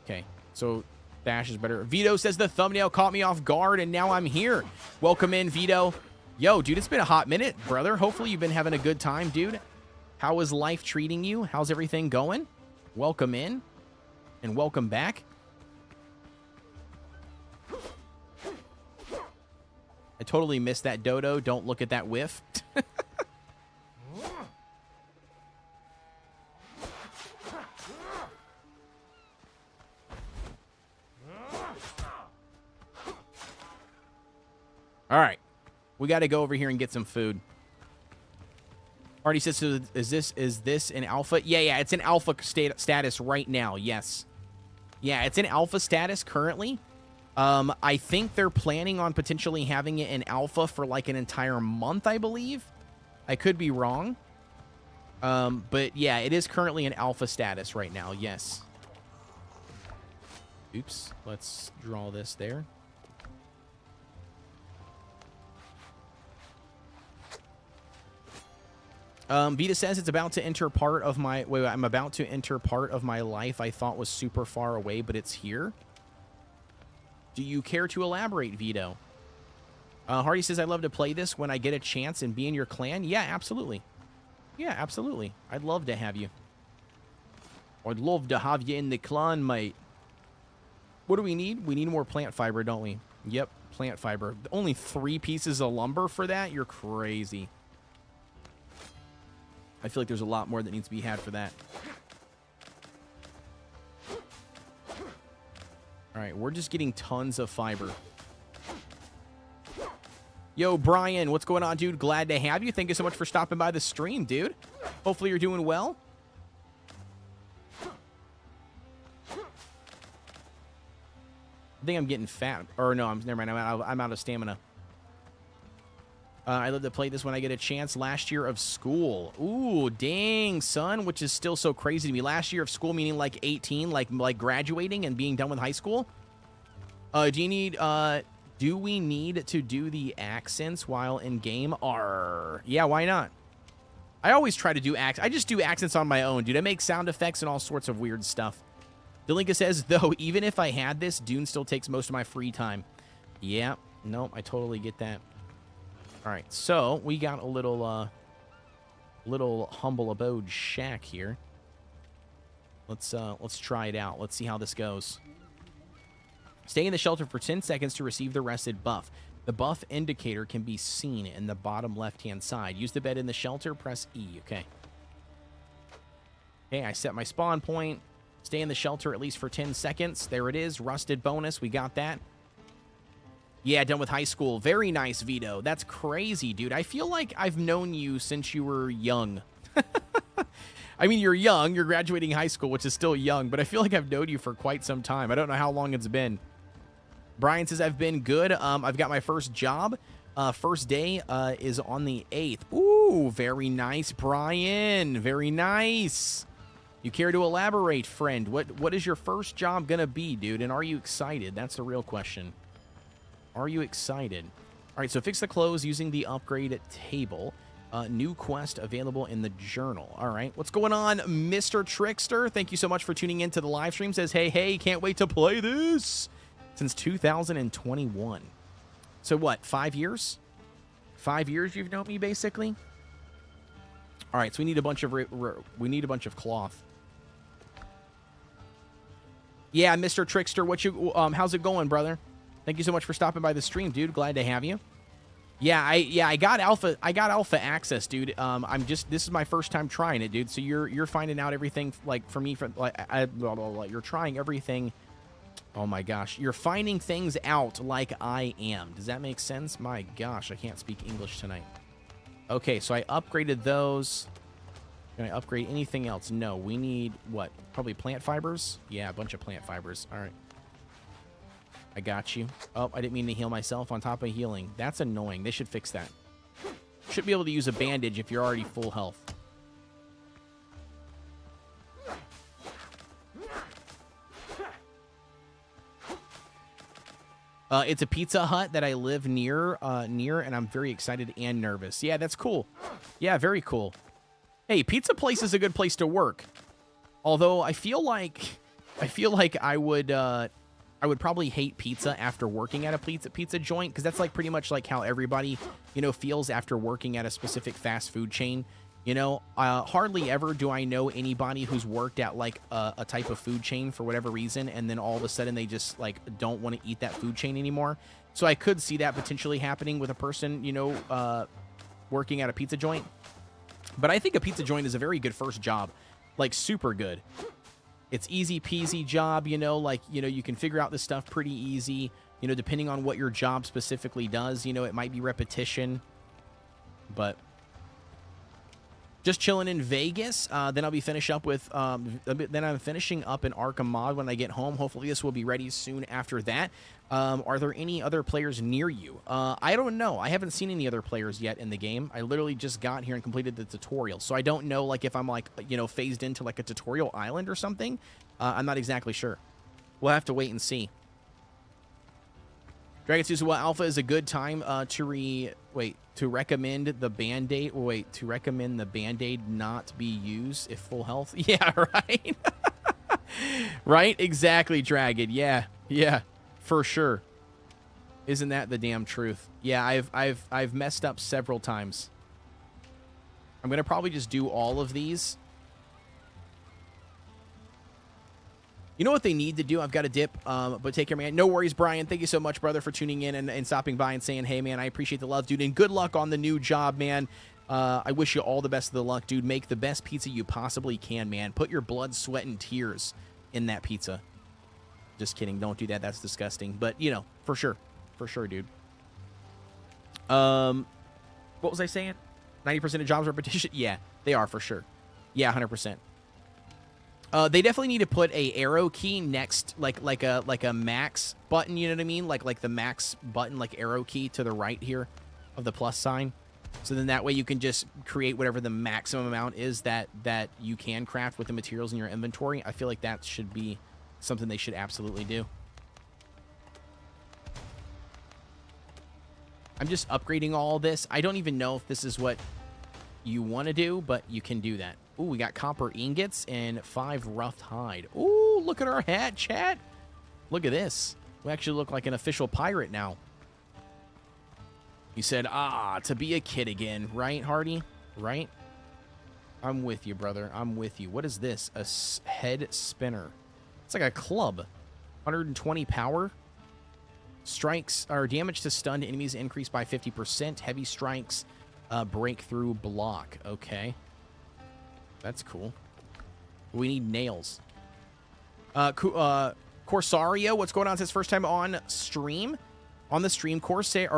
Okay, so Bash is better. Vito says the thumbnail caught me off guard, and now I'm here. Welcome in, Vito. Yo, dude, it's been a hot minute, brother. Hopefully you've been having a good time, dude. How is life treating you? How's everything going? Welcome in, and welcome back. I totally missed that dodo. Don't look at that whiff. All right. We got to go over here and get some food. Artie says, so is this an alpha? Yeah, it's an alpha status right now. Yes. Yeah, it's in alpha status currently. I think they're planning on potentially having it in alpha for like an entire month, I believe. I could be wrong. But yeah, it is currently in alpha status right now. Yes. Oops. Let's draw this there. Vita says it's about to enter part of my... Wait, I'm about to enter part of my life I thought was super far away, but it's here. Do you care to elaborate, Vito? Hardy says, I'd love to play this when I get a chance and be in your clan. Yeah, absolutely. Yeah, absolutely. I'd love to have you. I'd love to have you in the clan, mate. What do we need? We need more plant fiber, don't we? Yep, plant fiber. Only 3 pieces of lumber for that? You're crazy. I feel like there's a lot more that needs to be had for that. All right, we're just getting tons of fiber. Yo, Brian, what's going on, dude? Glad to have you. Thank you so much for stopping by the stream, dude. Hopefully you're doing well. I think I'm getting fat. Or no, never mind. I'm out of stamina. I love to play this when I get a chance. Last year of school. Ooh, dang, son, which is still so crazy to me. Last year of school meaning like 18, like graduating and being done with high school. Do we need to do the accents while in game? Yeah, why not? I always try to do accents. I just do accents on my own, dude. I make sound effects and all sorts of weird stuff. Delinka says, though, even if I had this, Dune still takes most of my free time. Yeah, nope, I totally get that. All right, so we got a little humble abode shack here. Let's try it out. Let's see how this goes. Stay in the shelter for 10 seconds to receive the rested buff. The buff indicator can be seen in the bottom left-hand side. Use the bed in the shelter, press E. Okay. Okay, I set my spawn point. Stay in the shelter at least for 10 seconds. There it is. Rusted bonus. We got that. Yeah, done with high school. Very nice, Vito. That's crazy, dude. I feel like I've known you since you were young. I mean, you're young. You're graduating high school, which is still young, but I feel like I've known you for quite some time. I don't know how long it's been. Brian says, I've been good. I've got my first job. First day is on the 8th. Ooh, very nice, Brian. Very nice. You care to elaborate, friend? What is your first job going to be, dude? And are you excited? That's the real question. Are you excited? All right, so fix the clothes using the upgrade table. New quest available in the journal. All right, what's going on, Mr. Trickster? Thank you so much for tuning into the live stream. Says, hey, can't wait to play this. Since 2021. So what, 5 years? 5 years you've known me, basically? All right, so we need a bunch of cloth. Yeah, Mr. Trickster, how's it going, brother? Thank you so much for stopping by the stream, dude. Glad to have you. Yeah, I got alpha access, dude. This is my first time trying it, dude. So you're finding out everything, like, for me, you're trying everything. Oh my gosh, you're finding things out like I am. Does that make sense? My gosh, I can't speak English tonight. Okay, so I upgraded those. Can I upgrade anything else? No, we need what? Probably plant fibers? Yeah, a bunch of plant fibers. All right. I got you. Oh, I didn't mean to heal myself on top of healing. That's annoying. They should fix that. Should be able to use a bandage if you're already full health. It's a Pizza Hut that I live near, and I'm very excited and nervous. Yeah, that's cool. Yeah, very cool. Hey, pizza place is a good place to work. Although I feel like I would probably hate pizza after working at a pizza joint, because that's like pretty much like how everybody, feels after working at a specific fast food chain. Hardly ever do I know anybody who's worked at like a type of food chain for whatever reason, and then all of a sudden they just like don't want to eat that food chain anymore. So I could see that potentially happening with a person, working at a pizza joint. But I think a pizza joint is a very good first job, like super good. It's easy peasy job, you can figure out this stuff pretty easy, depending on what your job specifically does. It might be repetition, but just chilling in Vegas. Then I'll be finishing up in Arkham Mod when I get home. Hopefully this will be ready soon after that. Are there any other players near you? I don't know. I haven't seen any other players yet in the game. I literally just got here and completed the tutorial. So I don't know like if I'm like, phased into like a tutorial island or something. I'm not exactly sure. We'll have to wait and see. Dragon Susawa Alpha is a good time to recommend the Band-Aid. To recommend the Band-Aid not be used if full health. Yeah, right. Right? Exactly, Dragon. Yeah. Yeah. For sure. Isn't that the damn truth? Yeah, I've messed up several times. I'm gonna probably just do all of these. You know what they need to do? I've got a dip, but take care, man. No worries, Brian. Thank you so much, brother, for tuning in and stopping by and saying, hey, man, I appreciate the love, dude. And good luck on the new job, man. I wish you all the best of the luck, dude. Make the best pizza you possibly can, man. Put your blood, sweat, and tears in that pizza. Just kidding. Don't do that. That's disgusting. But, you know, for sure. For sure, dude. What was I saying? 90% of jobs are repetition? Yeah, they are for sure. Yeah, 100%. They definitely need to put a arrow key next, like a max button. You know what I mean? Like the max button, like arrow key to the right here of the plus sign. So then that way you can just create whatever the maximum amount is that you can craft with the materials in your inventory. I feel like that should be something they should absolutely do. I'm just upgrading all this. I don't even know if this is what you want to do, but you can do that. Ooh, we got copper ingots and 5 rough hide. Ooh, look at our hat, chat. Look at this. We actually look like an official pirate now. He said, to be a kid again. Right, Hardy? Right? I'm with you, brother. I'm with you. What is this? A head spinner. It's like a club. 120 power. Strikes or damage to stunned enemies increase by 50%. Heavy strikes breakthrough block. Okay. That's cool. We need nails. Corsario, what's going on? It's his first time on stream. On the stream, Crosswind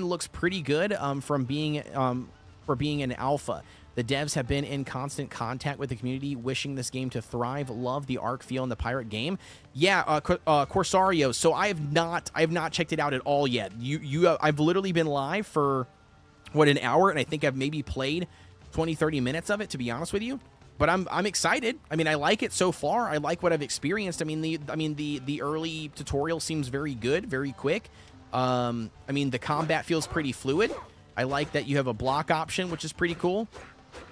looks pretty good for being an alpha. The devs have been in constant contact with the community, wishing this game to thrive. Love the arc feel in the pirate game. Yeah, Corsario. So I have not checked it out at all yet. I've literally been live for what, an hour, and I think I've maybe played 20-30 minutes of it, to be honest with you. But I'm excited. I mean, I like it so far. I like what I've experienced. I mean, the early tutorial seems very good, very quick. I mean, the combat feels pretty fluid. I like that you have a block option, which is pretty cool.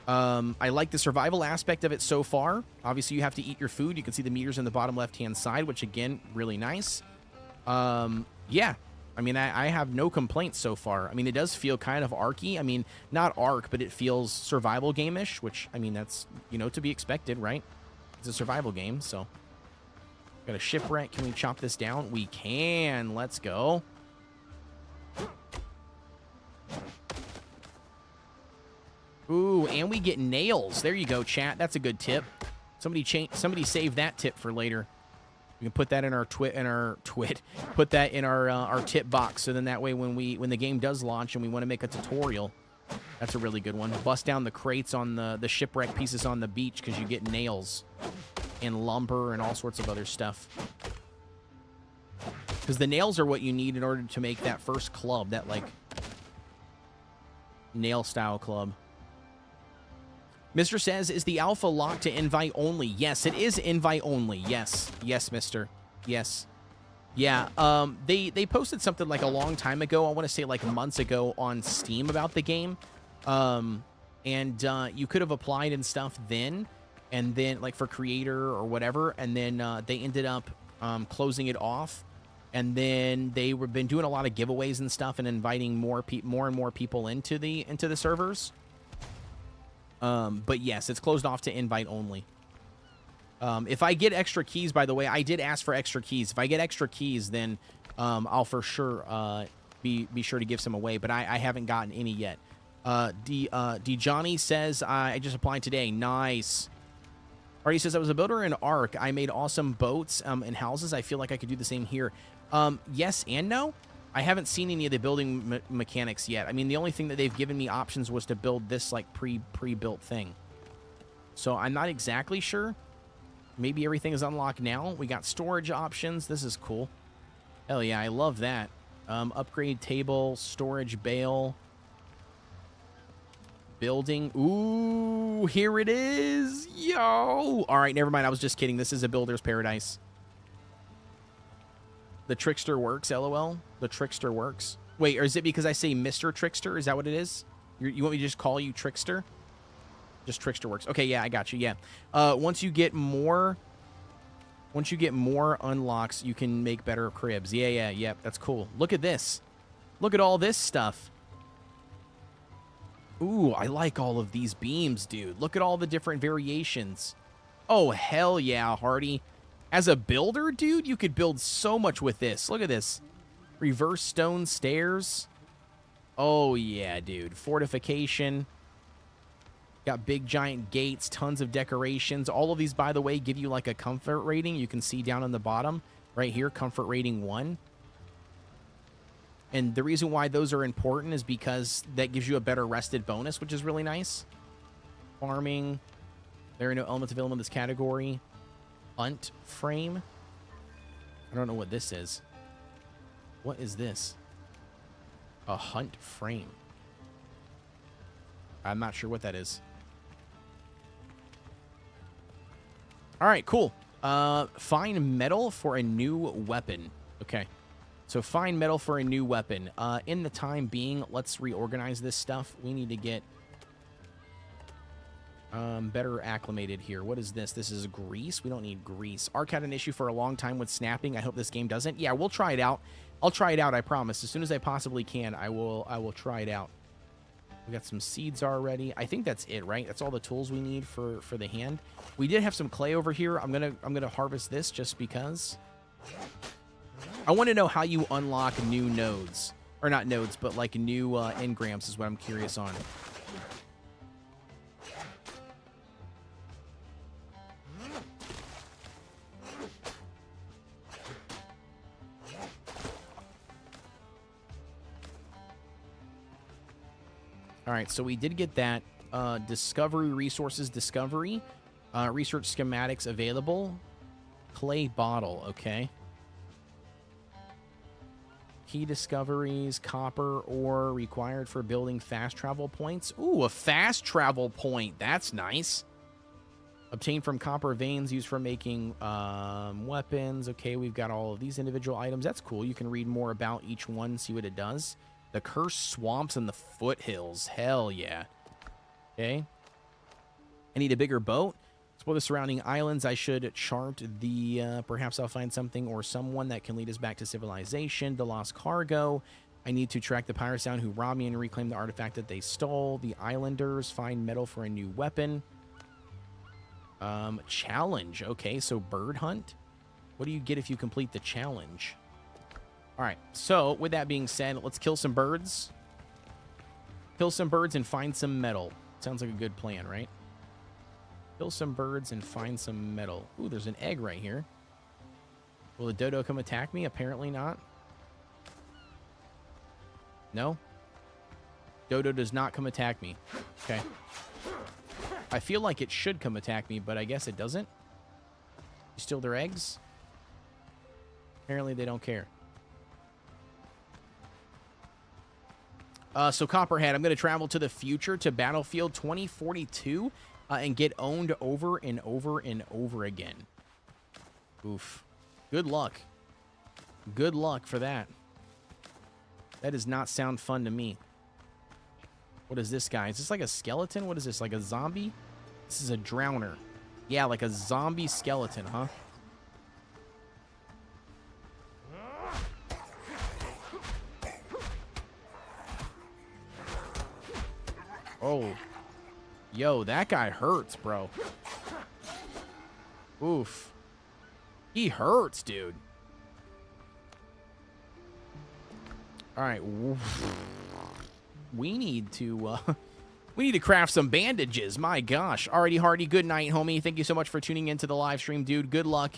I like the survival aspect of it so far. Obviously, you have to eat your food. You can see the meters in the bottom left-hand side, which, again, really nice. Yeah. I mean, I have no complaints so far. I mean, it does feel kind of arky. I mean, not arc, but it feels survival game-ish, which, I mean, that's, you know, to be expected, right? It's a survival game, so. Got a shipwreck. Can we chop this down? We can. Let's go. Ooh, and we get nails. There you go, chat. That's a good tip. Somebody save that tip for later. We can put that in our put that in our tip box, so then that way when the game does launch and we want to make a tutorial, that's a really good one. Bust down the crates on the shipwreck pieces on the beach, because you get nails and lumber and all sorts of other stuff. Because the nails are what you need in order to make that first club, that like nail style club. Mr. says, is the alpha locked to invite only? Yes, it is invite only. Yes. Yes, mister. Yes. Yeah, they posted something like a long time ago, I want to say like months ago, on Steam about the game. And you could have applied and stuff then, and then like for creator or whatever, and then they ended up closing it off. And then they were been doing a lot of giveaways and stuff and inviting more and more people into the servers. But yes, it's closed off to invite only. If I get extra keys, by the way, I did ask for extra keys. If I get extra keys, then I'll for sure be sure to give some away, but I haven't gotten any yet. D Johnny says, I just applied today. Nice. Artie says, I was a builder in Ark. I made awesome boats and houses. I feel like I could do the same here. Yes and no. I haven't seen any of the building mechanics yet. I mean, the only thing that they've given me options was to build this like pre-built thing. So I'm not exactly sure. Maybe everything is unlocked now. We got storage options. This is cool. Hell yeah, I love that. Upgrade table, storage bale, building. Ooh, here it is. Yo. All right, never mind. I was just kidding. This is a builder's paradise. The trickster works, LOL. The trickster works. Wait, or is it because I say Mr. Trickster? Is that what it is? You want me to just call you Trickster? Just Trickster works. Okay, yeah, I got you. Yeah. Once you get more unlocks, you can make better cribs. Yeah. That's cool. Look at this. Look at all this stuff. Ooh, I like all of these beams, dude. Look at all the different variations. Oh, hell yeah, Hardy. As a builder, dude, you could build so much with this. Look at this. Reverse stone stairs. Oh, yeah, dude. Fortification. Got big, giant gates, tons of decorations. All of these, by the way, give you like a comfort rating. You can see down on the bottom right here, comfort rating 1. And the reason why those are important is because that gives you a better rested bonus, which is really nice. Farming. There are no elements available in this category. Hunt frame. I don't know what this is. What is this? A hunt frame. I'm not sure what that is. All right, cool. Find metal for a new weapon. Okay. So find metal for a new weapon. In the time being, let's reorganize this stuff. We need to get better acclimated here. What is this? This is grease. We don't need grease. Arc had an issue for a long time with snapping. I hope this game doesn't. Yeah, we'll try it out. I'll try it out, I promise. As soon as I possibly can, I will try it out. We got some seeds already. I think that's it, right? That's all the tools we need for the hand. We did have some clay over here. I'm gonna harvest this just because. I want to know how you unlock new nodes. Or not nodes, but like new engrams is what I'm curious on. All right, so we did get that. Discovery resources, discovery. Research schematics available. Clay bottle, okay. Key discoveries, copper ore required for building fast travel points. Ooh, a fast travel point. That's nice. Obtained from copper veins used for making weapons. Okay, we've got all of these individual items. That's cool. You can read more about each one, see what it does. The cursed swamps and the foothills. Hell yeah. Okay. I need a bigger boat. Explore the surrounding islands. I should chart the... perhaps I'll find something or someone that can lead us back to civilization. The lost cargo. I need to track the pirates down who robbed me and reclaim the artifact that they stole. The islanders. Find metal for a new weapon. Challenge. Okay, so bird hunt. What do you get if you complete the challenge? All right, so with that being said, let's kill some birds. Kill some birds and find some metal. Sounds like a good plan, right? Kill some birds and find some metal. Ooh, there's an egg right here. Will the dodo come attack me? Apparently not. No? Dodo does not come attack me. Okay. I feel like it should come attack me, but I guess it doesn't. You steal their eggs? Apparently they don't care. So Copperhead, I'm going to travel to the future to Battlefield 2042 and get owned over and over and over again. Oof. Good luck. Good luck for that. That does not sound fun to me. What is this guy? Is this like a skeleton? What is this, like a zombie? This is a drowner. Yeah, like a zombie skeleton, huh? Oh. Yo, that guy hurts, bro. Oof. He hurts, dude. All right. We need to craft some bandages. My gosh. Alrighty, Hardy. Good night, homie. Thank you so much for tuning into the live stream, dude. Good luck.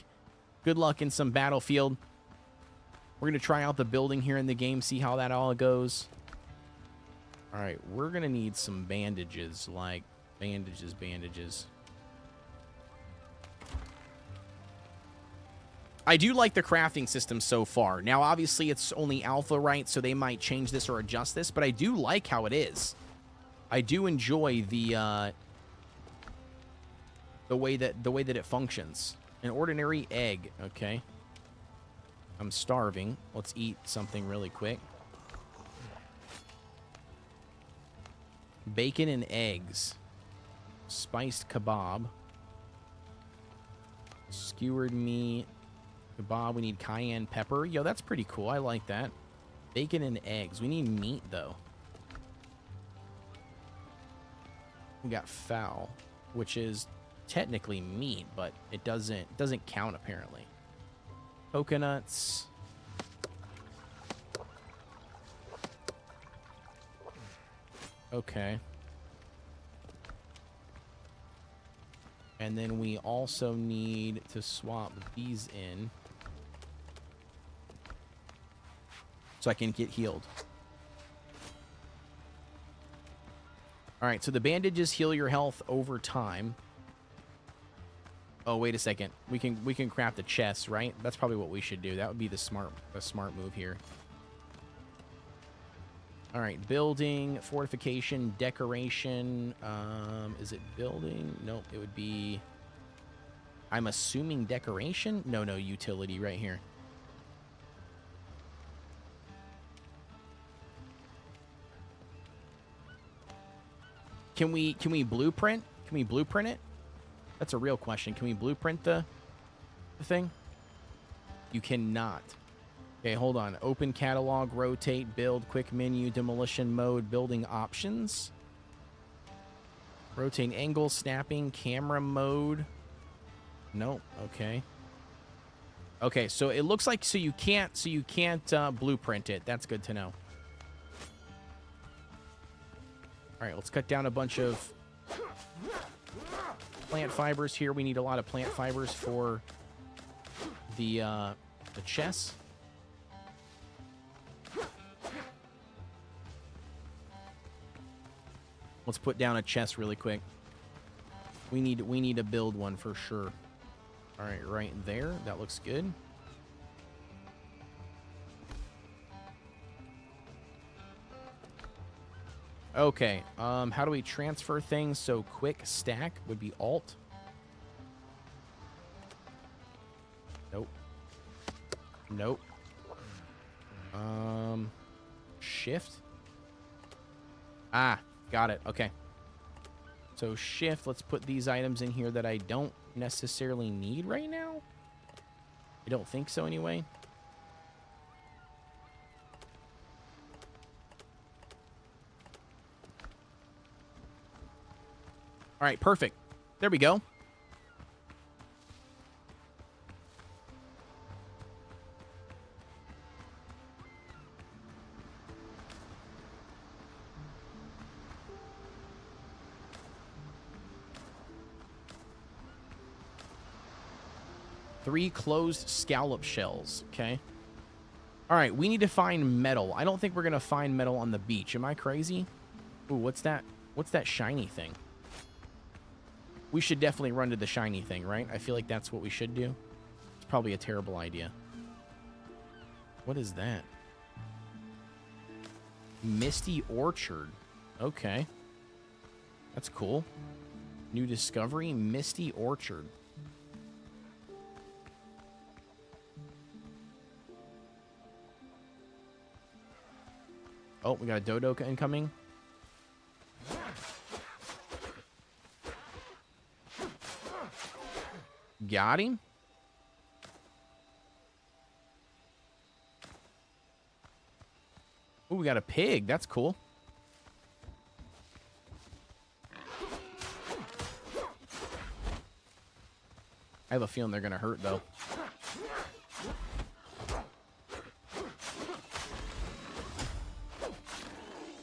Good luck in some Battlefield. We're going to try out the building here in the game, see how that all goes. All right, we're going to need some bandages, like bandages. I do like the crafting system so far. Now, obviously, it's only alpha, right? So they might change this or adjust this, but I do like how it is. I do enjoy the way that it functions. An ordinary egg, okay. I'm starving. Let's eat something really quick. Bacon and eggs. Spiced kebab. Skewered meat. Kebab. We need cayenne pepper. Yo, that's pretty cool. I like that. Bacon and eggs. We need meat, though. We got fowl, which is technically meat, but it doesn't count, apparently. Coconuts. Okay. And then we also need to swap these in so I can get healed. All right, so the bandages heal your health over time. Oh, wait a second. We can craft a chest, right? That's probably what we should do. That would be the smart move here. All right, building, fortification, decoration. Is it building? Nope, it would be... I'm assuming decoration? No, utility right here. Can we blueprint? Can we blueprint it? That's a real question. Can we blueprint the thing? You cannot. Okay, hold on. Open catalog, rotate, build, quick menu, demolition mode, building options. Rotate angle, snapping, camera mode. Nope. Okay. Okay, so it looks like you can't blueprint it. That's good to know. All right, let's cut down a bunch of plant fibers here. We need a lot of plant fibers for the chest. Let's put down a chest really quick. We need to build one for sure. All right, right there. That looks good. Okay, how do we transfer things? So quick stack would be Alt. Nope. Nope. Shift. Ah, got it. Okay. So shift, let's put these items in here that I don't necessarily need right now. I don't think so anyway. All right, perfect. There we go. Three closed scallop shells. Okay. All right, we need to find metal. I don't think we're going to find metal on the beach. Am I crazy? Ooh, what's that? What's that shiny thing? We should definitely run to the shiny thing, right? I feel like that's what we should do. It's probably a terrible idea. What is that? Misty Orchard. Okay. That's cool. New discovery, Misty Orchard. Oh, we got a dodo incoming. Got him. Ooh, we got a pig. That's cool. I have a feeling they're going to hurt, though.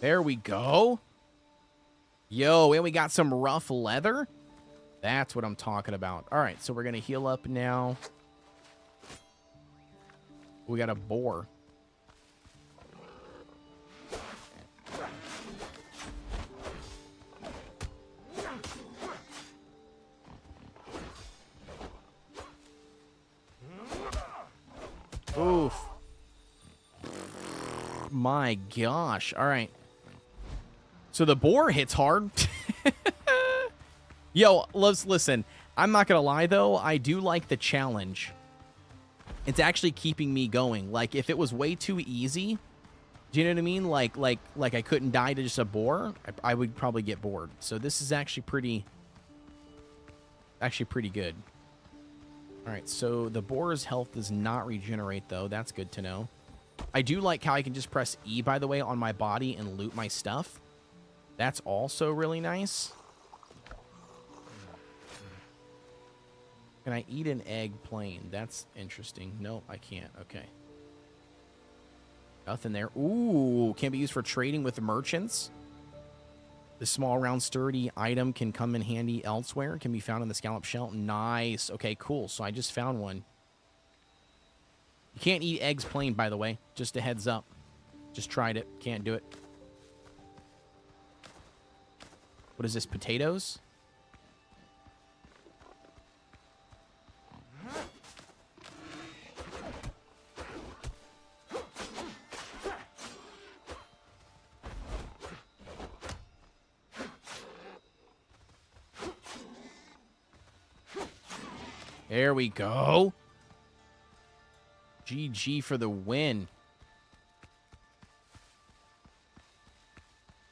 There we go. Yo, and we got some rough leather. That's what I'm talking about. All right, so we're going to heal up now. We got a boar. Oof. My gosh. All right. So the boar hits hard. Yo, listen. I'm not going to lie, though. I do like the challenge It's actually keeping me going. Like, if it was way too easy, do you know what I mean? Like I couldn't die to just a boar, I would probably get bored. So this is actually pretty good. All right, so the boar's health does not regenerate, though. That's good to know. I do like how I can just press E, by the way, on my body and loot my stuff. That's also really nice. Can I eat an egg plain? That's interesting. No, I can't. Okay. Nothing there. Ooh, can be used for trading with merchants. The small, round, sturdy item can come in handy elsewhere. Can be found in the scallop shell. Nice. Okay, cool. So I just found one. You can't eat eggs plain, by the way. Just a heads up. Just tried it. Can't do it. What is this? Potatoes? There we go. GG for the win.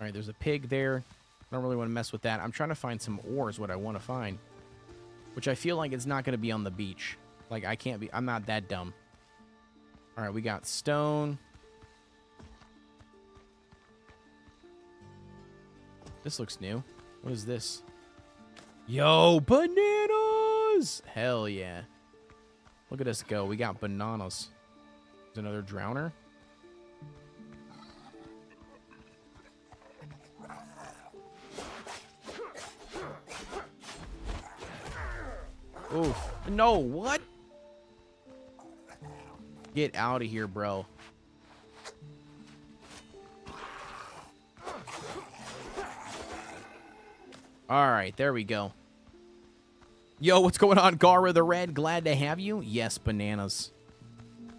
All right, there's a pig there. I don't really want to mess with that. I'm trying to find some ore is what I want to find. Which I feel like it's not going to be on the beach. Like, I can't be... I'm not that dumb. All right, we got stone. This looks new. What is this? Yo, bananas! Hell yeah. Look at us go. We got bananas. There's another drowner. Oof. No, what? Get out of here, bro. All right, there we go. Yo, what's going on, Gara the Red? Glad to have you. Yes, bananas.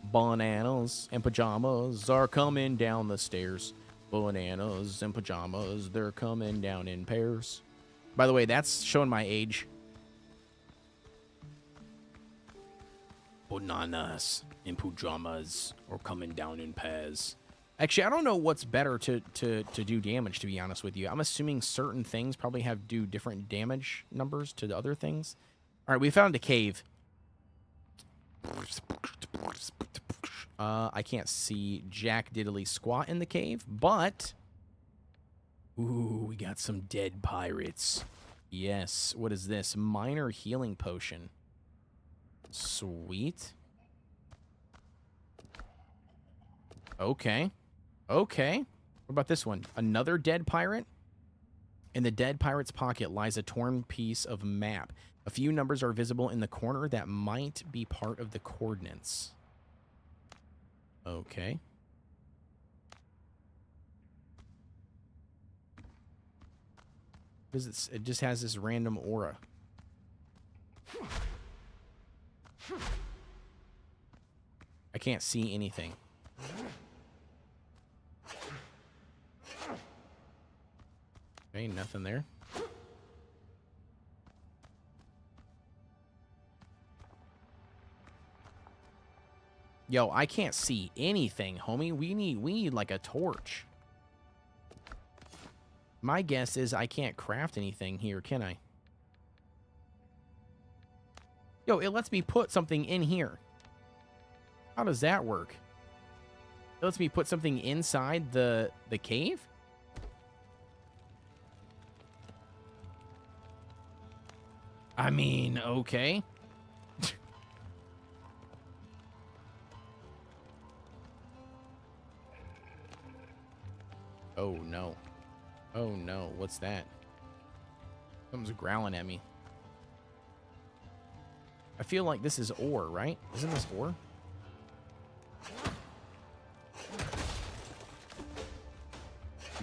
Bananas and pajamas are coming down the stairs. Bananas and pajamas, they're coming down in pairs. By the way, that's showing my age. Bananas and pajamas are coming down in pairs. Actually, I don't know what's better to do damage, to be honest with you. I'm assuming certain things probably do different damage numbers to the other things. All right, we found a cave. I can't see jack diddly squat in the cave, but... Ooh, we got some dead pirates. Yes. What is this? Minor healing potion. Sweet. Okay. Okay. What about this one? Another dead pirate? In the dead pirate's pocket lies a torn piece of map. A few numbers are visible in the corner that might be part of the coordinates. Okay. It just has this random aura. I can't see anything. Okay, nothing there. Yo, I can't see anything, homie. We need like a torch. My guess is I can't craft anything here, can I? Yo, it lets me put something in here. How does that work? It lets me put something inside the cave? I mean, okay. Oh, no. Oh, no. What's that? Something's growling at me. I feel like this is ore, right? Isn't this ore?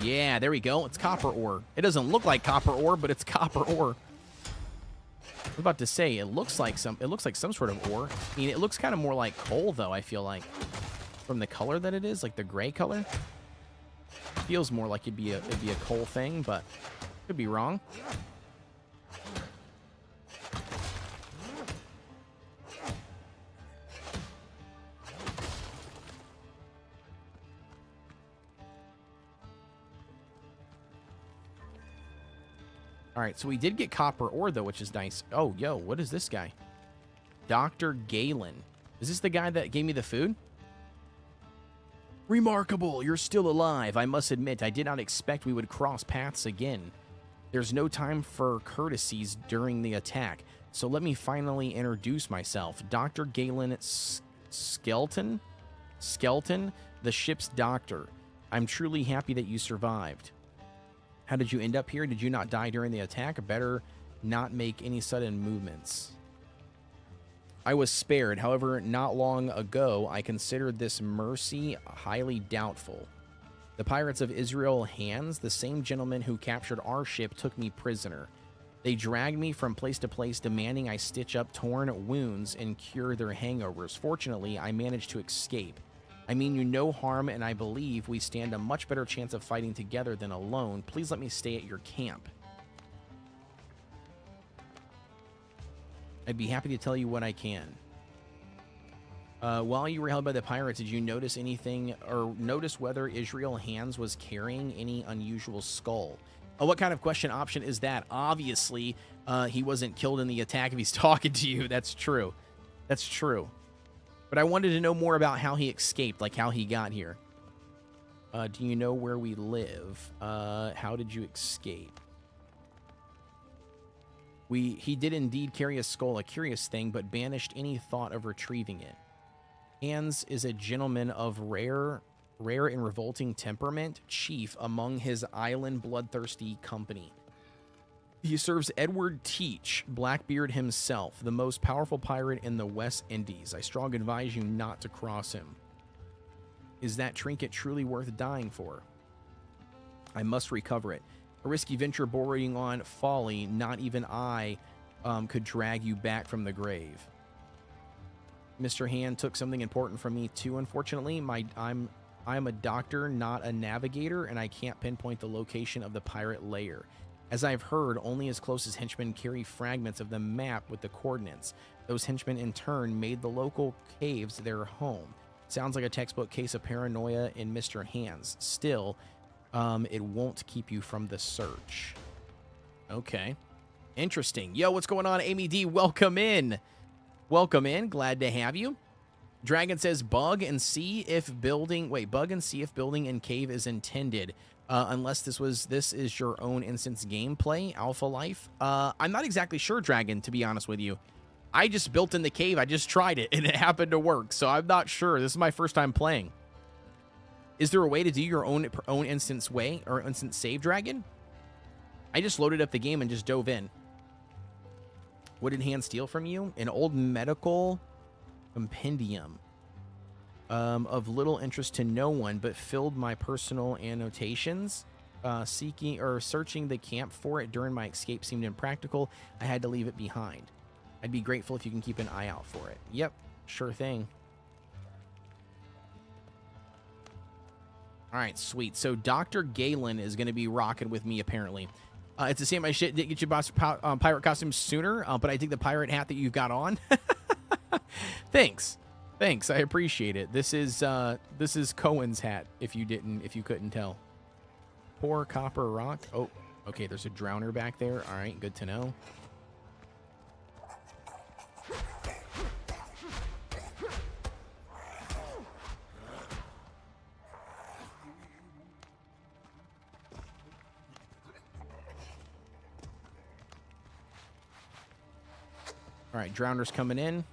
Yeah, there we go. It's copper ore. It doesn't look like copper ore, but it's copper ore. I was about to say it looks like some sort of ore. I mean, it looks kind of more like coal, though. I feel like from the color that it is, like the gray color. Feels more like it'd be a coal thing, but could be wrong. All right, so we did get copper ore, though, which is nice. Oh, yo, what is this guy? Dr. Galen. Is this the guy that gave me the food? Remarkable, you're still alive. I must admit, I did not expect we would cross paths again. There's no time for courtesies during the attack, so let me finally introduce myself. Dr. Galen Skelton, the ship's doctor. I'm truly happy that you survived. How did you end up here? Did you not die during the attack? Better not make any sudden movements. I was spared. However, not long ago, I considered this mercy highly doubtful. The pirates of Israel Hands, the same gentlemen who captured our ship, took me prisoner. They dragged me from place to place, demanding I stitch up torn wounds and cure their hangovers. Fortunately, I managed to escape. I mean you no harm, and I believe we stand a much better chance of fighting together than alone. Please let me stay at your camp. I'd be happy to tell you what I can. While you were held by the pirates, did you notice anything, or notice whether Israel Hands was carrying any unusual skull? What kind of question option is that? Obviously, he wasn't killed in the attack if he's talking to you. That's true. That's true. But I wanted to know more about how he escaped, like how he got here. Do you know where we live? How did you escape? He did indeed carry a skull, a curious thing, but banished any thought of retrieving it. Hands is a gentleman of rare and revolting temperament, chief among his island bloodthirsty company. He serves Edward Teach, Blackbeard himself, the most powerful pirate in the West Indies. I strongly advise you not to cross him. Is that trinket truly worth dying for? I must recover it. A risky venture bordering on folly. Not even I could drag you back from the grave. Mr. Hand took something important from me too, unfortunately. I'm a doctor, not a navigator, and I can't pinpoint the location of the pirate lair. As I've heard, only as close as henchmen carry fragments of the map with the coordinates. Those henchmen, in turn, made the local caves their home. Sounds like a textbook case of paranoia in Mr. Hands. Still, it won't keep you from the search. Okay. Interesting. Yo, what's going on, Amy D? Welcome in. Welcome in. Glad to have you. Dragon says bug and see if building and cave is intended. Unless this is your own instance gameplay, Alpha Life. I'm not exactly sure, Dragon, to be honest with you. I just built in the cave. I just tried it, and it happened to work. So I'm not sure. This is my first time playing. Is there a way to do your own instance way or instance save, Dragon? I just loaded up the game and just dove in. What did Hand steal from you? An old medical compendium. Of little interest to no one, but filled my personal annotations. Searching the camp for it during my escape seemed impractical. I had to leave it behind. I'd be grateful if you can keep an eye out for it. Yep, sure thing. All right, sweet. So Dr. Galen is going to be rocking with me, apparently. It's the same. I didn't get you pirate costume sooner, but I think the pirate hat that you've got on. Thanks. Thanks, I appreciate it. This is Cohen's hat. If you couldn't tell. Poor copper rock. Oh, okay. There's a drowner back there. All right, good to know. All right, drowner's coming in.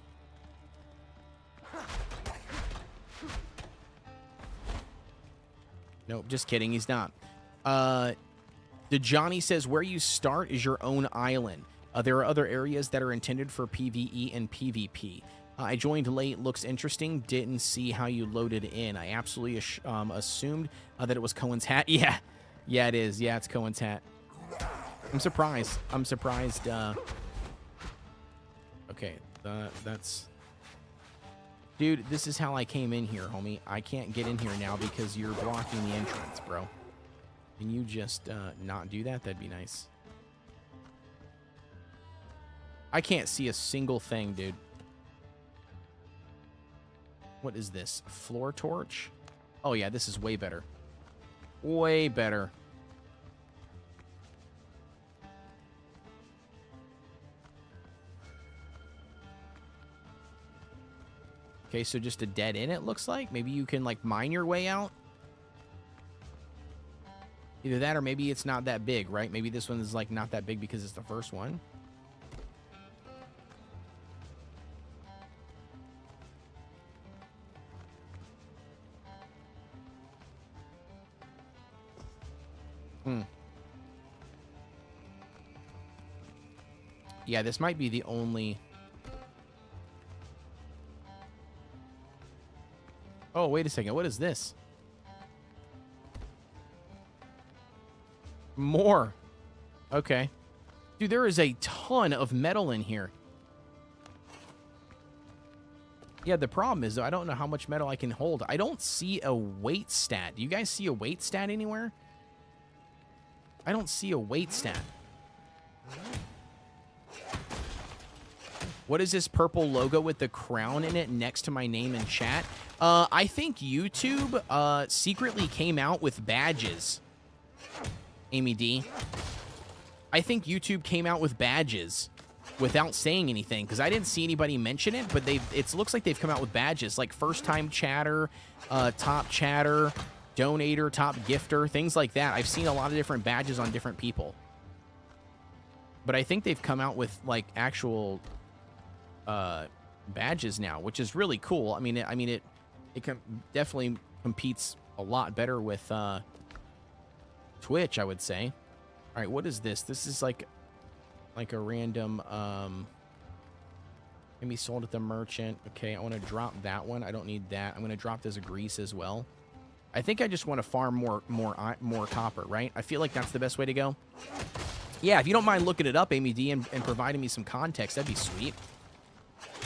Nope, just kidding. He's not. Johnny says, where you start is your own island. There are other areas that are intended for PvE and PvP. I joined late. Looks interesting. Didn't see how you loaded in. I absolutely assumed that it was Cohen's hat. Yeah, it is. Yeah, it's Cohen's hat. I'm surprised. Okay, that's... Dude, this is how I came in here, homie. I can't get in here now because you're blocking the entrance, bro. Can you just not do that? That'd be nice. I can't see a single thing, dude. What is this? Floor torch? Oh, yeah, this is way better. Way better. Okay, so just a dead end, it looks like. Maybe you can, like, mine your way out. Either that or maybe it's not that big, right? Maybe this one is, like, not that big because it's the first one. Yeah, this might be the only... Oh, wait a second. What is this? More. Okay. Dude, there is a ton of metal in here. Yeah, the problem is, though, I don't know how much metal I can hold. I don't see a weight stat. Do you guys see a weight stat anywhere? I don't see a weight stat. What is this purple logo with the crown in it next to my name in chat? I think YouTube secretly came out with badges. Amy D. I think YouTube came out with badges without saying anything, because I didn't see anybody mention it, but it looks like they've come out with badges, like first-time chatter, top chatter, donator, top gifter, things like that. I've seen a lot of different badges on different people. But I think they've come out with, like, actual... badges now, which is really cool. I mean, it definitely competes a lot better with Twitch, I would say. All right, what is this? This is like a random maybe sold at the merchant. Okay, I want to drop that one. I don't need that. I'm going to drop this grease as well. I think I just want to farm more copper, right? I feel like that's the best way to go. Yeah, if you don't mind looking it up, Amy D, and providing me some context, that'd be sweet.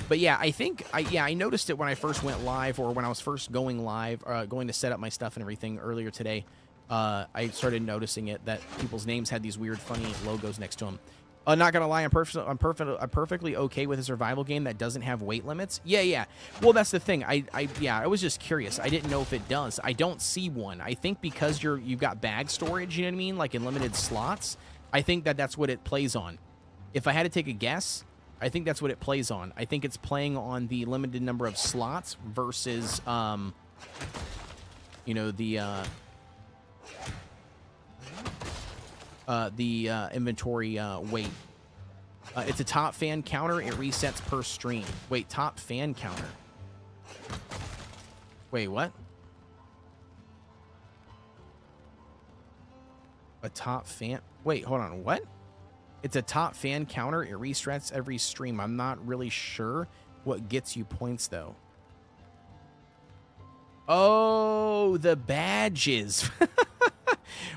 But yeah, I think I noticed it when I first went live, or when I was first going live, going to set up my stuff and everything earlier today. I started noticing it, that people's names had these weird, funny logos next to them. Not gonna lie, I'm perfectly okay with a survival game that doesn't have weight limits. Yeah. Well, that's the thing. I was just curious. I didn't know if it does. I don't see one. I think because you've got bag storage, you know what I mean, like in limited slots. I think that's what it plays on. If I had to take a guess, I think that's what it plays on. I think it's playing on the limited number of slots versus, you know, the inventory weight. It's a top fan counter. It resets per stream. Wait, top fan counter. Wait, what? A top fan... Wait, hold on. What? It's a top fan counter. It resets every stream. I'm not really sure what gets you points, though. Oh, the badges.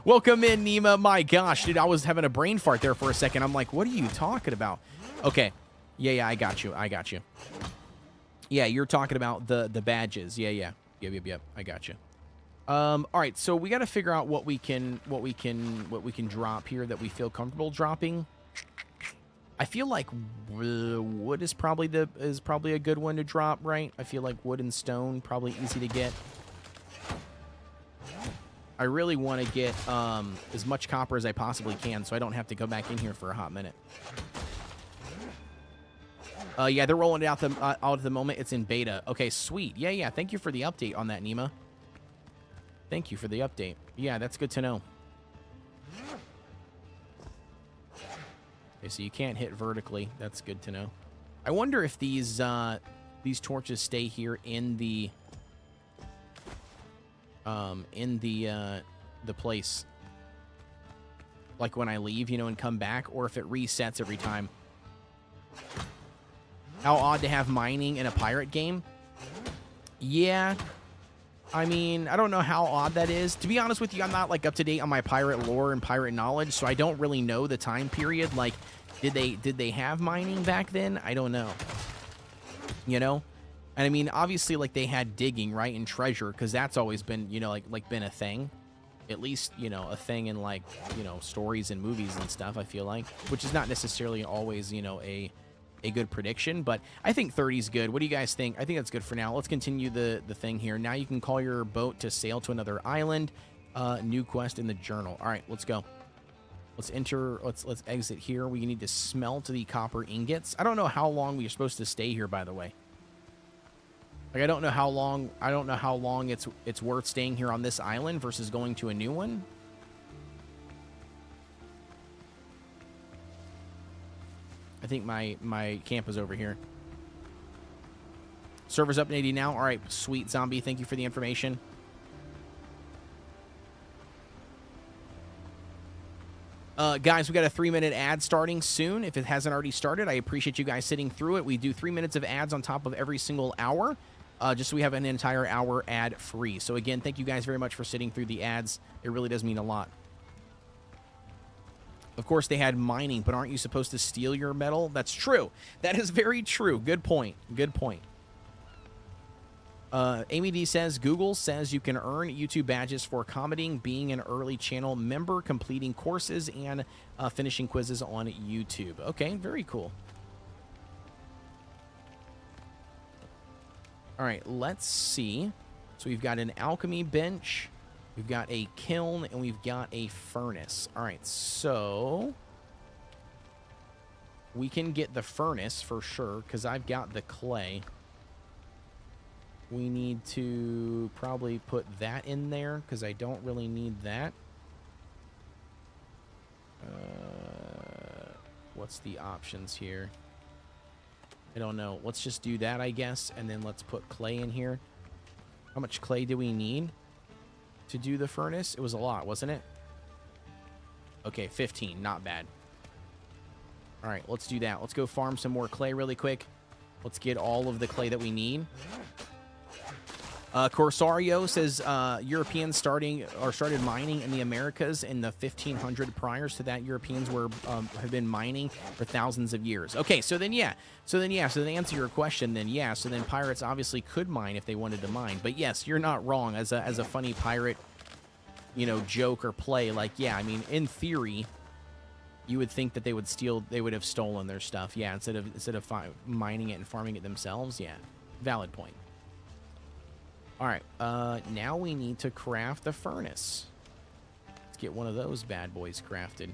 Welcome in, Nima. My gosh, dude, I was having a brain fart there for a second. I'm like, what are you talking about? Okay. Yeah, I got you. Yeah, you're talking about the badges. Yeah. Yep. I got you. All right, so we got to figure out what we can drop here that we feel comfortable dropping. I feel like wood is probably a good one to drop, right? I feel like wood and stone probably easy to get. I really want to get as much copper as I possibly can, so I don't have to go back in here for a hot minute. Yeah, they're rolling it out at the moment. It's in beta. Okay, sweet. Yeah. Thank you for the update on that, Nima. Thank you for the update. Yeah, that's good to know. Okay, so you can't hit vertically. That's good to know. I wonder if these torches stay here in the place, like when I leave, you know, and come back, or if it resets every time. How odd to have mining in a pirate game. Yeah. I mean, I don't know how odd that is. To be honest with you, I'm not, like, up to date on my pirate lore and pirate knowledge, so I don't really know the time period. Like, did they have mining back then? I don't know. You know? And I mean, obviously, like, they had digging, right, and treasure, because that's always been, you know, like been a thing. At least, you know, a thing in, like, you know, stories and movies and stuff, I feel like. Which is not necessarily always, you know, a good prediction, but I think 30 is good. What do you guys think? I think that's good for now. Let's continue the thing here. Now you can call your boat to sail to another island. New quest in the journal. All right, let's go. Let's enter. Let's exit here. We need to smelt the copper ingots. I don't know how long we're supposed to stay here, by the way. Like, I don't know how long it's worth staying here on this island versus going to a new one. I think my camp is over here. Server's updating now. All right, sweet zombie. Thank you for the information. Guys, we got a 3-minute ad starting soon. If it hasn't already started, I appreciate you guys sitting through it. We do 3 minutes of ads on top of every single hour, just so we have an entire hour ad free. So again, thank you guys very much for sitting through the ads. It really does mean a lot. Of course, they had mining, but aren't you supposed to steal your metal? That's true. That is very true. Good point. Good point. Amy D says, Google says you can earn YouTube badges for commenting, being an early channel member, completing courses, and finishing quizzes on YouTube. Okay, very cool. All right, let's see. So we've got an alchemy bench, we've got a kiln, and we've got a furnace. All right, so we can get the furnace for sure because I've got the clay. We need to probably put that in there because I don't really need that. What's the options here? I don't know. Let's just do that, I guess, and then let's put clay in here. How much clay do we need to do the furnace? It was a lot, wasn't it? Okay, 15. Not bad. All right, let's do that. Let's go farm some more clay really quick. Let's get all of the clay that we need. Corsario says Europeans started mining in the Americas in the 1500. Prior to that, Europeans have been mining for thousands of years. Okay, so then to answer your question, then yeah, so then pirates obviously could mine if they wanted to mine. But yes, you're not wrong. As a funny pirate, joke or play, like yeah, I mean in theory, you would think that they would have stolen their stuff. Yeah, instead of mining it and farming it themselves. Yeah, valid point. All right, now we need to craft the furnace. Let's get one of those bad boys crafted.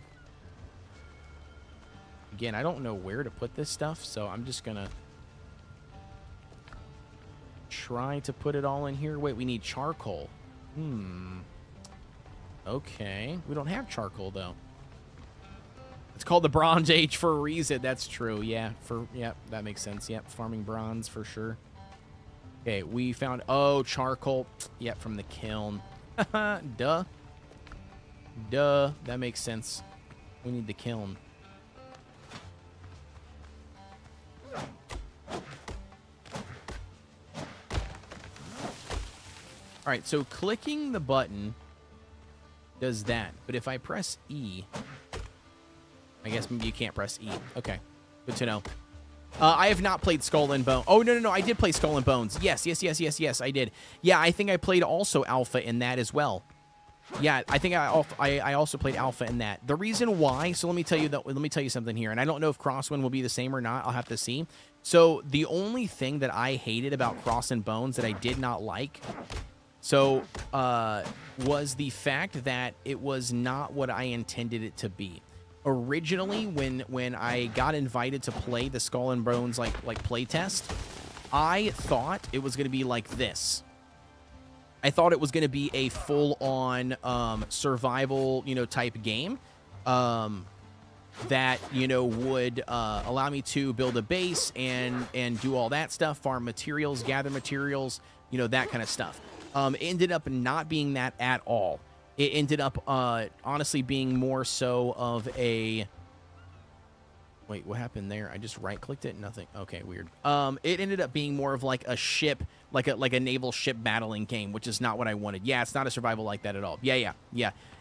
Again, I don't know where to put this stuff, so I'm just gonna try to put it all in here. Wait, we need charcoal. Okay, we don't have charcoal though. It's called the Bronze Age for a reason. That's true. Yeah, that makes sense. Yep, farming bronze for sure. Okay, we found, charcoal. Yep, from the kiln. Duh. That makes sense. We need the kiln. All right, so clicking the button does that. But if I press E, I guess maybe you can't press E. Okay, good to know. I have not played Skull and Bones. Oh, no. I did play Skull and Bones. Yes, I did. Yeah, I think I played also Alpha in that as well. Yeah, I think I also played Alpha in that. The reason why, so let me tell you something here, and I don't know if Crosswind will be the same or not. I'll have to see. So the only thing that I hated about Cross and Bones that I did not like, was the fact that it was not what I intended it to be. Originally, when I got invited to play the Skull and Bones like play test, I thought it was going to be like this. I thought it was going to be a full-on survival, type game that would allow me to build a base and do all that stuff, farm materials, gather materials, that kind of stuff. It ended up not being that at all. It ended up, honestly, being more so of a... Wait, what happened there? I just right-clicked it? Nothing. Okay, weird. It ended up being more of like a ship, like a naval ship battling game, which is not what I wanted. Yeah, it's not a survival like that at all. Yeah,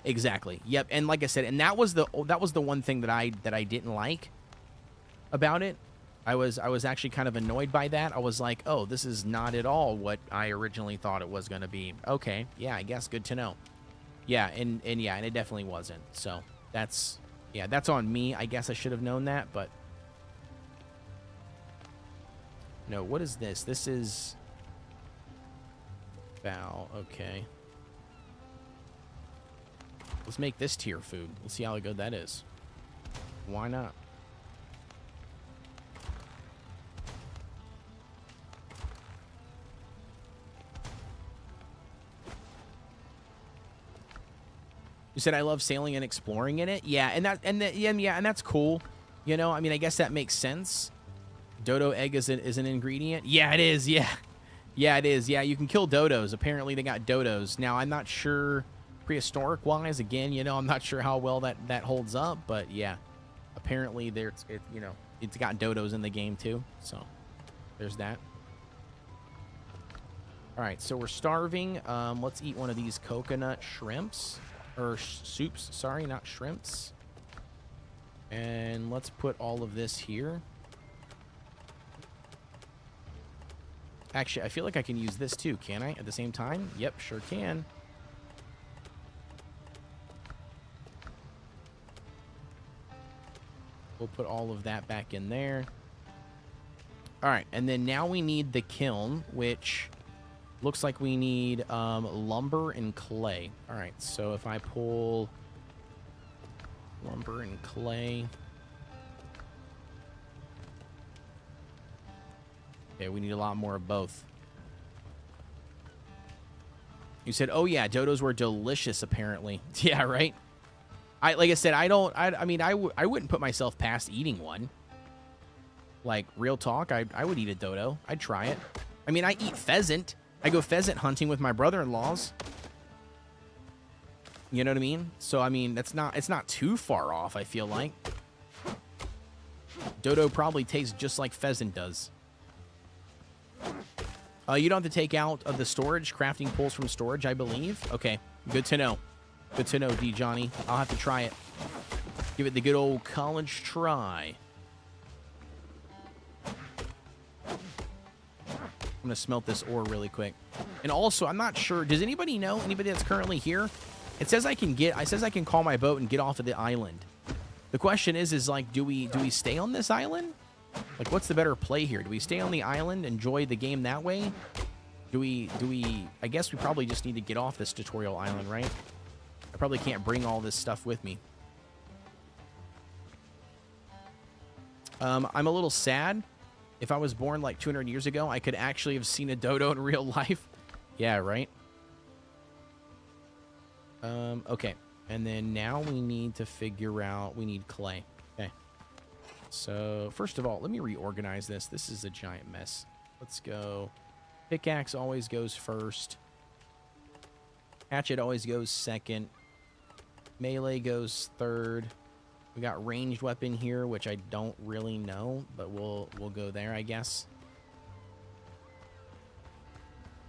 exactly. Yep, and like I said, and that was the one thing that I didn't like about it. I was actually kind of annoyed by that. I was like, oh, this is not at all what I originally thought it was going to be. Okay, yeah, I guess good to know. Yeah, and it definitely wasn't. So that's on me. I guess I should have known that, but no. What is this? This is bow. Okay, let's make this tier food. Let's see how good that is. Why not? You said I love sailing and exploring in it. Yeah, and that's cool. You know, I mean, I guess that makes sense. Dodo egg is an ingredient. Yeah, it is. Yeah. Yeah, it is. Yeah, you can kill dodos. Apparently, they got dodos. Now, I'm not sure prehistoric-wise. Again, you know, I'm not sure how well that holds up. But, yeah, apparently, it's got dodos in the game, too. So, there's that. All right, so we're starving. Let's eat one of these coconut shrimps. Or soups. Sorry, not shrimps. And let's put all of this here. Actually, I feel like I can use this too, can I? At the same time? Yep, sure can. We'll put all of that back in there. All right, and then now we need the kiln, which looks like we need lumber and clay. All right, so if I pull lumber and clay... Okay, we need a lot more of both. You said, oh yeah, dodos were delicious, apparently. Yeah, right? Like I said, I mean, I wouldn't put myself past eating one. Like, real talk, I would eat a dodo. I'd try it. I mean, I eat pheasant. I go pheasant hunting with my brother-in-laws. You know what I mean? So, I mean, it's not too far off, I feel like. Dodo probably tastes just like pheasant does. You don't have to take out the storage, crafting pulls from storage, I believe. Okay, good to know. Good to know, D. Johnny. I'll have to try it. Give it the good old college try. I'm going to smelt this ore really quick. And also, I'm not sure. Does anybody know? Anybody that's currently here? It says I can call my boat and get off of the island. The question is like, do we stay on this island? Like, what's the better play here? Do we stay on the island, enjoy the game that way? Do we, I guess we probably just need to get off this tutorial island, right? I probably can't bring all this stuff with me. I'm a little sad. If I was born like 200 years ago, I could actually have seen a dodo in real life. Yeah, right? Okay. And then now we need to figure out, we need clay. Okay. So, first of all, let me reorganize this. This is a giant mess. Let's go. Pickaxe always goes first. Hatchet always goes second. Melee goes third. We got ranged weapon here, which I don't really know, but we'll go there, I guess.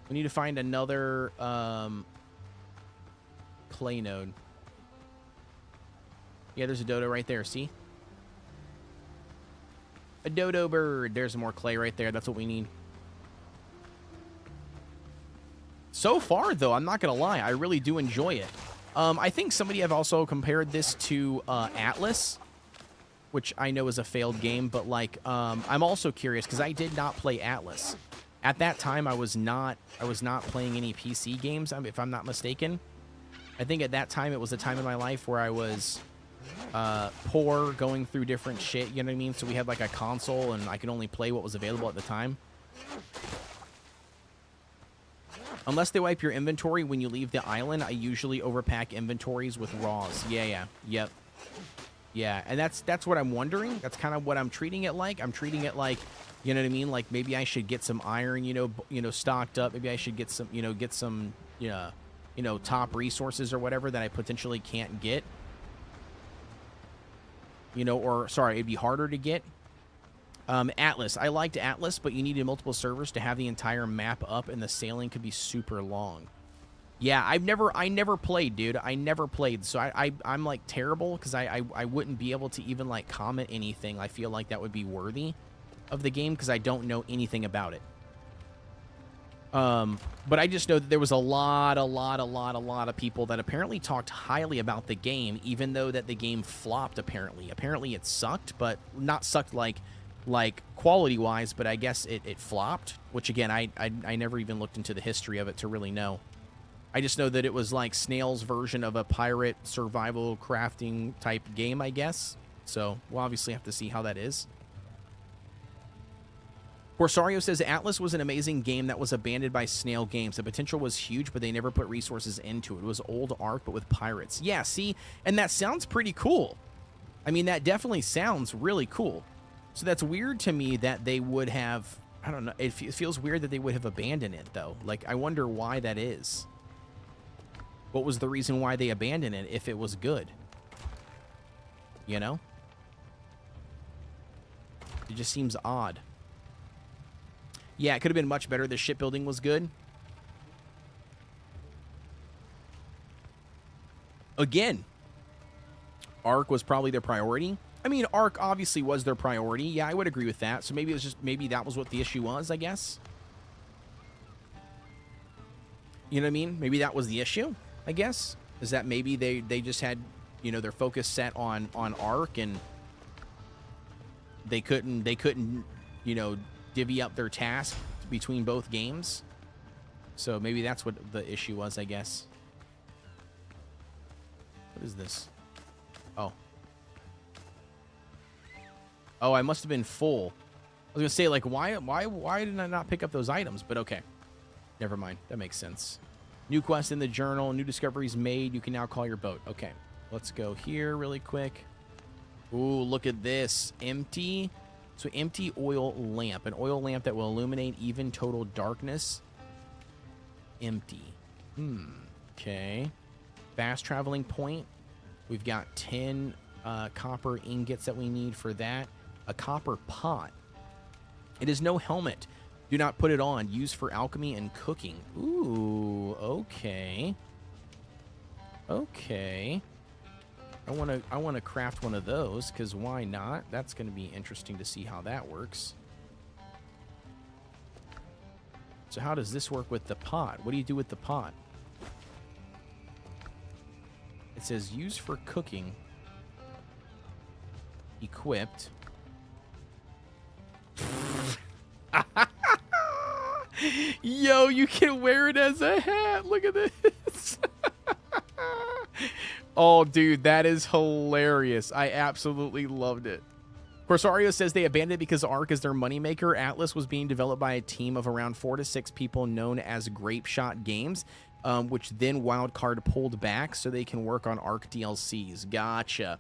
We need to find another clay node. Yeah, there's a dodo right there, see? A dodo bird. There's more clay right there. That's what we need. So far, though, I'm not going to lie. I really do enjoy it. I think somebody have also compared this to Atlas, which I know is a failed game, but like I'm also curious because I did not play Atlas. At that time, I was not playing any PC games, if I'm not mistaken. I think at that time it was a time in my life where I was poor, going through different shit, you know what I mean? So we had like a console and I could only play what was available at the time. Unless they wipe your inventory when you leave the island, I usually overpack inventories with raws. Yeah, yep. Yeah, and that's what I'm wondering. That's kind of what I'm treating it like. I'm treating it like, you know what I mean? Like maybe I should get some iron, you know, stocked up. Maybe I should get some, top resources or whatever that I potentially can't get. You know, or sorry, it'd be harder to get. Atlas. I liked Atlas, but you needed multiple servers to have the entire map up, and the sailing could be super long. Yeah, I never played, dude. I never played, so I'm like terrible because I wouldn't be able to even like comment anything. I feel like that would be worthy of the game because I don't know anything about it. But I just know that there was a lot of people that apparently talked highly about the game, even though that the game flopped. Apparently it sucked, but not sucked like quality-wise, but I guess it flopped, which, again, I never even looked into the history of it to really know. I just know that it was like Snail's version of a pirate survival crafting type game, I guess. So we'll obviously have to see how that is. Corsario says Atlas was an amazing game that was abandoned by Snail Games. The potential was huge, but they never put resources into it. It was old Ark, but with pirates. Yeah, see? And that sounds pretty cool. I mean, that definitely sounds really cool. So that's weird to me that they would have... I don't know. It feels weird that they would have abandoned it, though. Like, I wonder why that is. What was the reason why they abandoned it if it was good? You know? It just seems odd. Yeah, it could have been much better. The shipbuilding was good. Again, Ark was probably their priority. I mean, Ark obviously was their priority. Yeah, I would agree with that. So maybe it was just, maybe that was what the issue was, I guess. You know what I mean? Maybe that was the issue, I guess. Is that maybe they just had, you know, their focus set on Ark, and they couldn't, you know, divvy up their task between both games. So maybe that's what the issue was, I guess. What is this? Oh. Oh, I must have been full. I was going to say, like, why did I not pick up those items? But okay. Never mind. That makes sense. New quest in the journal. New discoveries made. You can now call your boat. Okay. Let's go here really quick. Ooh, look at this. Empty. So empty oil lamp. An oil lamp that will illuminate even total darkness. Empty. Okay. Fast traveling point. We've got 10 copper ingots that we need for that. A copper pot. It is no helmet. Do not put it on. Used for alchemy and cooking. Ooh, okay. Okay. I want to craft one of those, because why not? That's going to be interesting to see how that works. So how does this work with the pot? What do you do with the pot? It says used for cooking. Equipped. Yo, you can wear it as a hat. Look at this. Oh, dude, that is hilarious. I absolutely loved it. Corsario says they abandoned it because Ark is their moneymaker. Atlas was being developed by a team of around 4 to 6 people known as Grape Shot Games, which then Wildcard pulled back so they can work on Ark DLCs. Gotcha.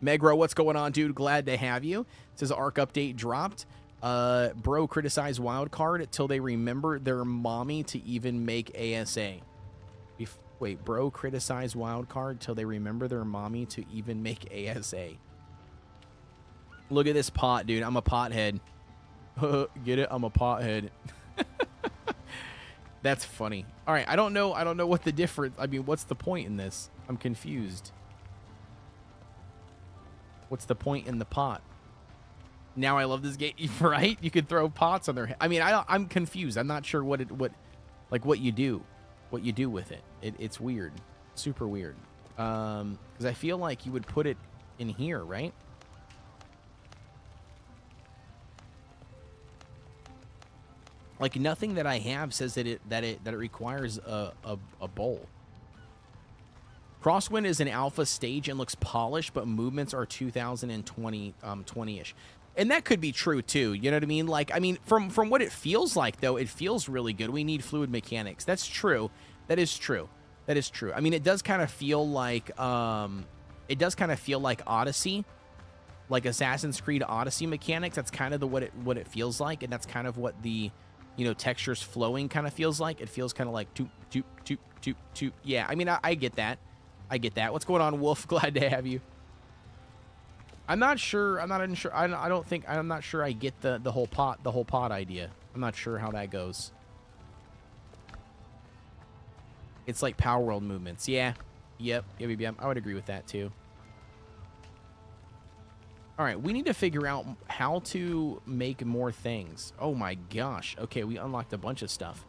Megro, what's going on, dude? Glad to have you. It says Ark update dropped. Bro criticized Wildcard until they remember their mommy to even make ASA. Wait, bro criticized Wildcard till they remember their mommy to even make ASA. Look at this pot, dude. I'm a pothead. Get it? I'm a pothead. That's funny. All right, I don't know what the difference. I mean, what's the point in this? I'm confused. What's the point in the pot? Now I love this game, right? You could throw pots on their head. I mean, I'm confused. I'm not sure what you do. What you do with it. It's weird. Super weird. Because I feel like you would put it in here, right? Like, nothing that I have says that it requires a bowl. Crosswind is an alpha stage and looks polished, but movements are 2020 20-ish. And that could be true too. You know what I mean? Like, I mean, from what it feels like, though, it feels really good. We need fluid mechanics. That's true. That is true. That is true. I mean, it does kind of feel like Odyssey, like Assassin's Creed Odyssey mechanics. That's kind of what it feels like, and that's kind of what the, you know, textures flowing kind of feels like. It feels kind of like toop toop toop toop toop. Yeah, I mean, I get that. I get that. What's going on, Wolf? Glad to have you. I'm not sure. I'm not even sure. I'm not sure I get the whole pot idea. I'm not sure how that goes. It's like Power World movements. Yeah. Yep. I would agree with that too. All right. We need to figure out how to make more things. Oh my gosh. Okay. We unlocked a bunch of stuff.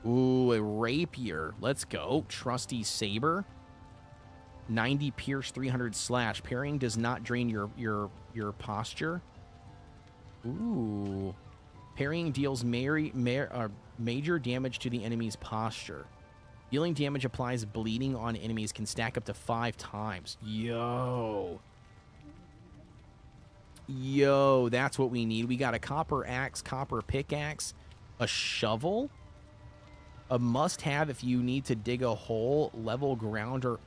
Ooh, a rapier. Let's go. Trusty saber. 90 pierce, 300 slash. Parrying does not drain your posture. Ooh. Parrying deals major damage to the enemy's posture. Dealing damage applies bleeding on enemies, can stack up to 5 times. Yo. Yo, that's what we need. We got a copper axe, copper pickaxe, a shovel, a must-have if you need to dig a hole, level grounder.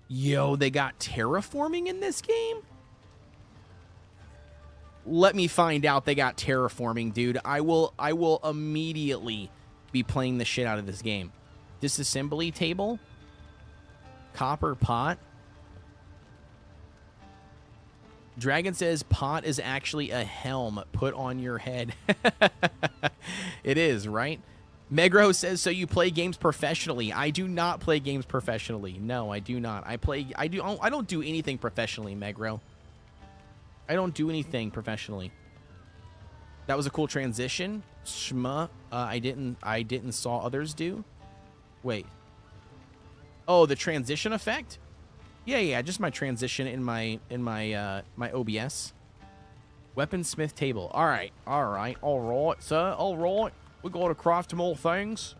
Yo, they got terraforming in this game? Let me find out they got terraforming, dude. I will immediately be playing the shit out of this game. Disassembly table, copper pot. Dragon says pot is actually a helm put on your head. It is, right? Megro says, so you play games professionally. I do not play games professionally. No, I do not. I don't do anything professionally, Megro. I don't do anything professionally. That was a cool transition. Shma. I didn't saw others do. Wait. Oh, the transition effect? Yeah, just my transition in my my OBS. Weaponsmith table. All right, sir. All right. We got to craft more things.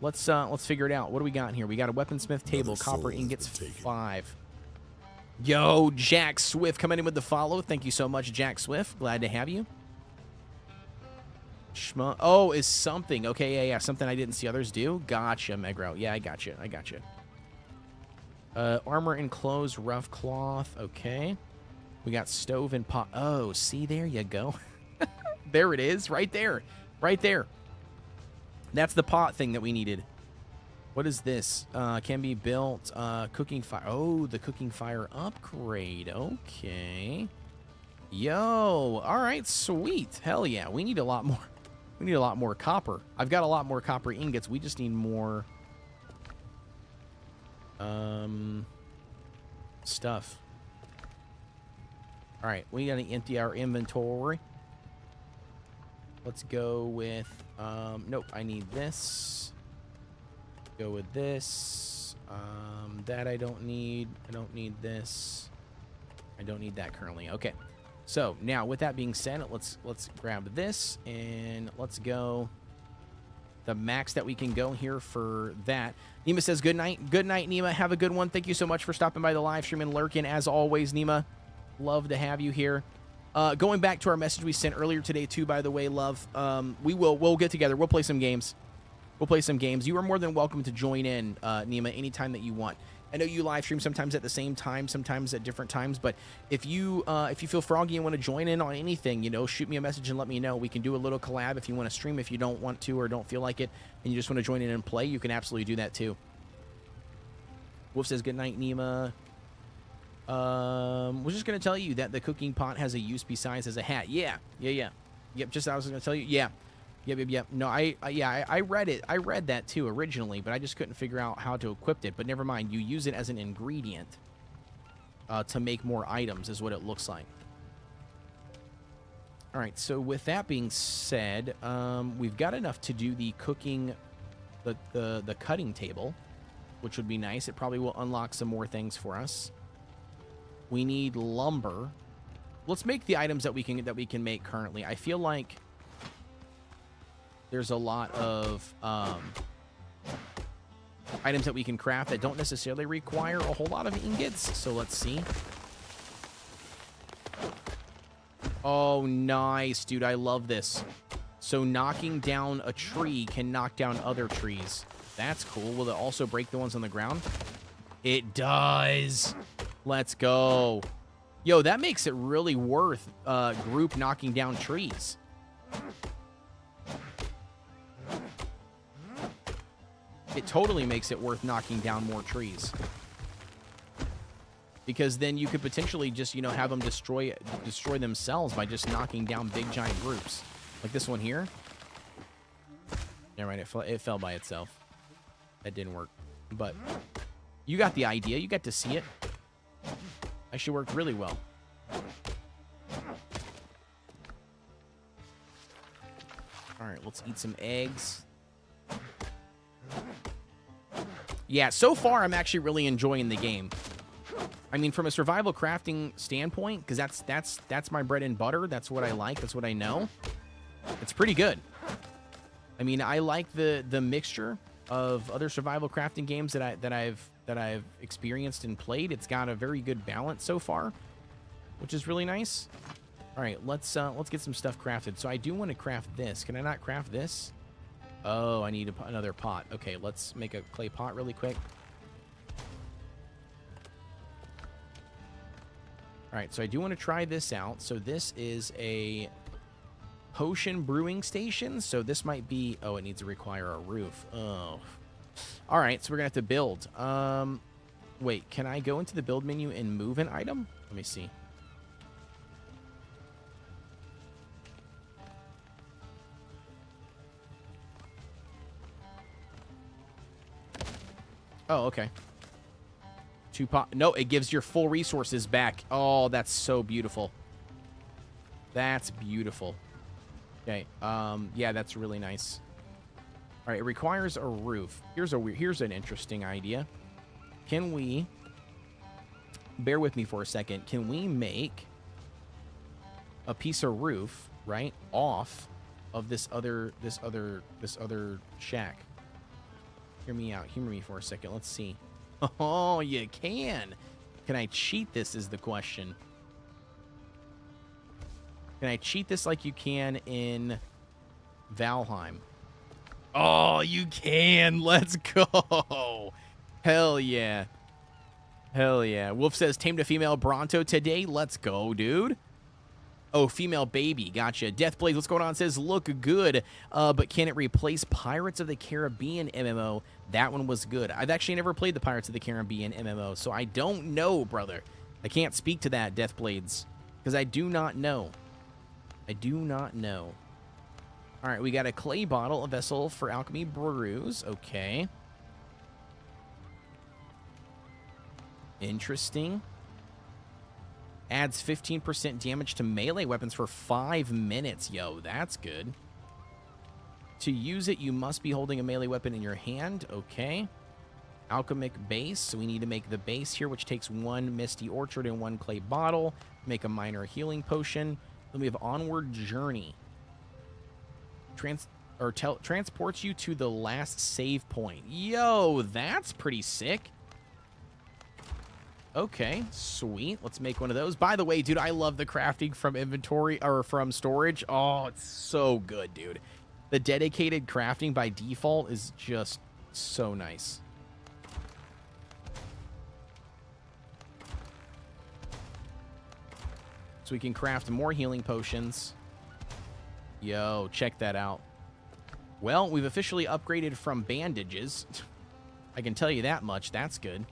Let's figure it out. What do we got here? We got a weaponsmith table. Copper ingots 5. Yo, Jack Swift coming in with the follow. Thank you so much, Jack Swift. Glad to have you. Shma. Oh, is something. Okay, yeah. Something I didn't see others do. Gotcha, Megro. Yeah, I gotcha. Armor and clothes, rough cloth. Okay. We got stove and pot. Oh, see, there you go. There it is. Right there. Right there. That's the pot thing that we needed. What is this? Can be built. Cooking fire. Oh, the cooking fire upgrade. Okay. Yo. All right. Sweet. Hell yeah. We need a lot more. We need a lot more copper. I've got a lot more copper ingots. We just need more stuff. All right. We got to empty our inventory. Let's go with nope, I need this. Go with this. That I don't need. I don't need this. I don't need that currently. Okay. So now with that being said, let's grab this and let's go the max that we can go here for that. Nima says good night. Good night, Nima. Have a good one. Thank you so much for stopping by the live stream and lurking as always, Nima. Love to have you here. Going back to our message we sent earlier today too, by the way, love. We'll get together. We'll play some games. You are more than welcome to join in, Nima, anytime that you want. I know you live stream sometimes at the same time, sometimes at different times, but if you feel froggy and want to join in on anything, you know, shoot me a message and let me know. We can do a little collab if you want to stream. If you don't want to or don't feel like it and you just want to join in and play, you can absolutely do that too. Wolf says good night, Nima. Was just gonna tell you that the cooking pot has a use besides as a hat. Yeah. Yep. Just I was gonna tell you. Yeah. Yep. No, I read it. I read that too originally, but I just couldn't figure out how to equip it. But never mind. You use it as an ingredient to make more items, is what it looks like. All right. So with that being said, we've got enough to do the cooking, the cutting table, which would be nice. It probably will unlock some more things for us. We need lumber. Let's make the items that we can make currently. I feel like there's a lot of items that we can craft that don't necessarily require a whole lot of ingots. So let's see. Oh, nice, dude. I love this. So knocking down a tree can knock down other trees. That's cool. Will it also break the ones on the ground? It does. Let's go. Yo, that makes it really worth group knocking down trees. It totally makes it worth knocking down more trees. Because then you could potentially just, you know, have them destroy themselves by just knocking down big giant groups. Like this one here. Yeah, right, it fell by itself. That didn't work. But you got the idea. You got to see it. Actually worked really well. All right, let's eat some eggs. Yeah, so far I'm actually really enjoying the game. I mean, from a survival crafting standpoint, because that's my bread and butter. That's what I like. That's what I know. It's pretty good. I mean, I like the mixture of other survival crafting games that I've experienced and played. It's got a very good balance so far, which is really nice. All right, let's get some stuff crafted. So I do want to craft this. Can I not craft this? Oh, I need another pot. Okay, let's make a clay pot really quick. All right, so I do want to try this out. So this is a potion brewing station. So this might be... Oh, it needs to require a roof. Oh. All right, so we're going to have to build. Wait, can I go into the build menu and move an item? Let me see. Oh, okay. No, it gives your full resources back. Oh, that's so beautiful. That's beautiful. Okay. Yeah, that's really nice. All right, it requires a roof. Here's an interesting idea. Can we... Bear with me for a second. Can we make a piece of roof, right, off of this other shack? Hear me out. Humor me for a second. Let's see. Oh, you can. Can I cheat this is the question. Can I cheat this like you can in Valheim? Oh, you can. Let's go. Hell yeah. Hell yeah. Wolf says, tamed a female Bronto today. Let's go, dude. Oh, female baby. Gotcha. Deathblaze, what's going on? Says, look good, but can it replace Pirates of the Caribbean MMO? That one was good. I've actually never played the Pirates of the Caribbean MMO, so I don't know, brother. I can't speak to that, Deathblades, because I do not know. I do not know. All right, we got a clay bottle, a vessel for alchemy brews. Okay. Interesting. Adds 15% damage to melee weapons for 5 minutes. Yo, that's good. To use it, you must be holding a melee weapon in your hand. Okay. Alchemic base. So we need to make the base here, which takes 1 Misty Orchard and 1 clay bottle. Make a minor healing potion. Then we have Onward Journey. Transports you to the last save point. Yo, that's pretty sick. Okay, sweet. Let's make one of those. By the way, dude, I love the crafting from inventory or from storage. Oh, it's so good, dude. The dedicated crafting by default is just so nice. So we can craft more healing potions. Yo, check that out. Well, we've officially upgraded from bandages. I can tell you that much. That's good.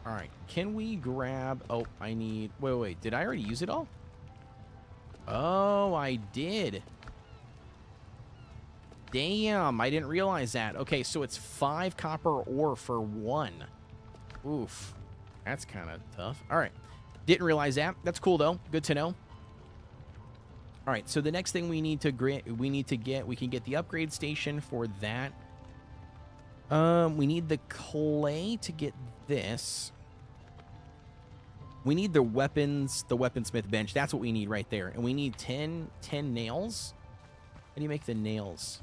All right, can we grab... Oh, I need... Wait. Did I already use it all? Oh, I did. Damn, I didn't realize that. Okay, so it's 5 copper ore for 1. Oof. That's kind of tough. All right. Didn't realize that. That's cool, though. Good to know. All right, so the next thing we can get the upgrade station for that. We need the clay to get this. We need the weaponsmith bench. That's what we need right there. And we need 10 nails. How do you make the nails?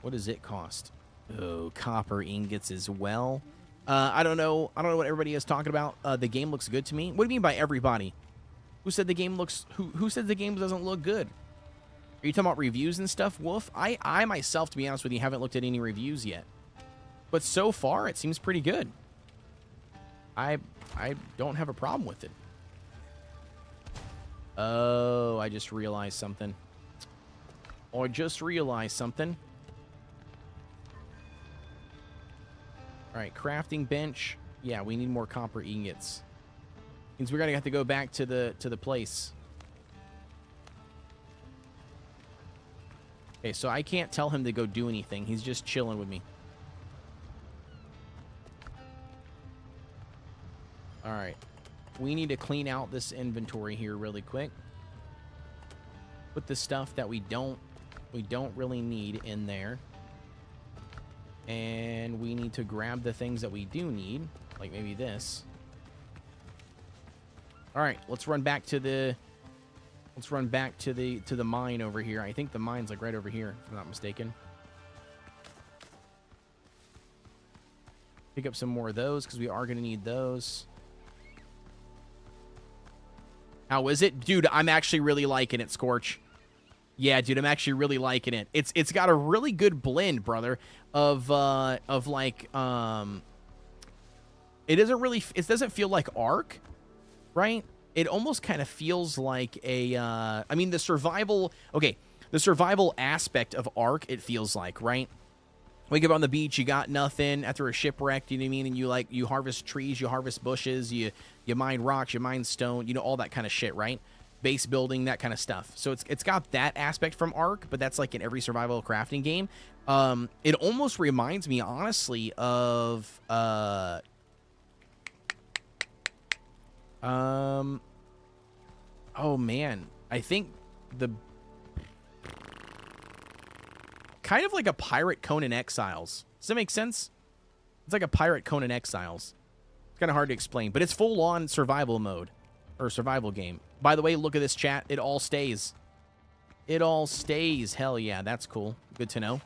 What does it cost? Oh, copper ingots as well. I don't know what everybody is talking about. The game looks good to me. What do you mean by everybody? Who said the game looks... Who said the game doesn't look good? Are you talking about reviews and stuff, Wolf? I myself, to be honest with you, haven't looked at any reviews yet. But so far, it seems pretty good. I don't have a problem with it. Oh, I just realized something. All right, crafting bench. Yeah, we need more copper ingots. Means we're gonna have to go back to the place. Okay, so I can't tell him to go do anything. He's just chilling with me. All right. We need to clean out this inventory here really quick. Put the stuff that we don't really need in there. And we need to grab the things that we do need, like maybe this. All right, let's run back to the Let's run back to the mine over here. I think the mine's like right over here, if I'm not mistaken. Pick up some more of those because we are going to need those. How is it? Dude, I'm actually really liking it, Scorch. Yeah, dude, I'm actually really liking it. It's got a really good blend, brother, of like it doesn't feel like Ark, right? It almost kind of feels like a I mean the survival aspect of Ark, it feels like, right? Wake up on the beach, you got nothing after a shipwreck, you know what I mean? And you harvest trees, you harvest bushes, you mine rocks, you mine stone, you know, all that kind of shit, right? Base building, that kind of stuff. So it's got that aspect from Ark, but that's like in every survival crafting game. It almost reminds me, honestly, of oh man, I think kind of like a Pirate Conan Exiles. Does that make sense? It's like a Pirate Conan Exiles. It's kind of hard to explain, but it's full-on survival mode or survival game. By the way, look at this chat. It all stays. It all stays. Hell yeah, that's cool. Good to know.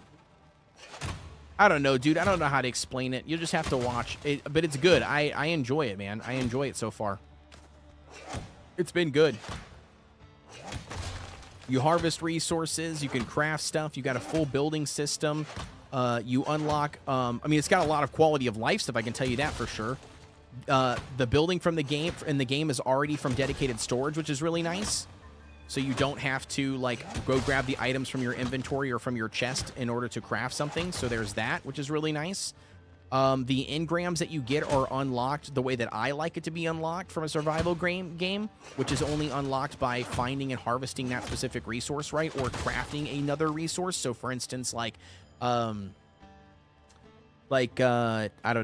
I don't know, dude. I don't know how to explain it. You'll just have to watch it, but it's good. I enjoy it, man. I enjoy it so far. It's been good. You harvest resources, you can craft stuff, you got a full building system, you unlock, I mean, it's got a lot of quality of life stuff, I can tell you that for sure. The building from the game, is already from dedicated storage, which is really nice. So you don't have to, like, go grab the items from your inventory or from your chest in order to craft something, so there's that, which is really nice. The engrams that you get are unlocked the way that I like it to be unlocked from a survival game, which is only unlocked by finding and harvesting that specific resource, right? Or crafting another resource. So, for instance, I don't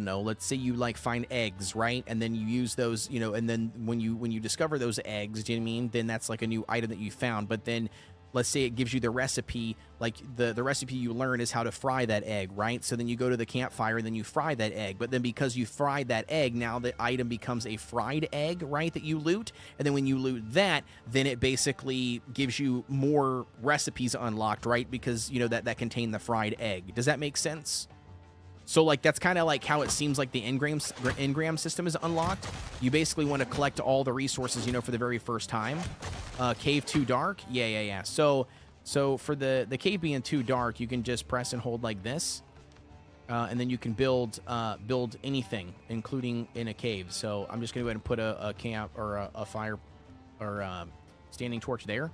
know, let's say you, like, find eggs, right? And then you use those, you know, and then when you discover those eggs, do you know what I mean? Then that's, like, a new item that you found. But then let's say it gives you the recipe, like the recipe you learn is how to fry that egg, right? So then you go to the campfire and then you fry that egg. But then because you fried that egg, now the item becomes a fried egg, right, that you loot. And then when you loot that, then it basically gives you more recipes unlocked, right? Because, you know, that contain the fried egg. Does that make sense? So, like, that's kind of like how it seems like the engram system is unlocked. You basically want to collect all the resources, you know, for the very first time. Cave too dark? Yeah. So for the cave being too dark, you can just press and hold like this. And then you can build anything, including in a cave. So I'm just going to go ahead and put a camp or a fire or standing torch there.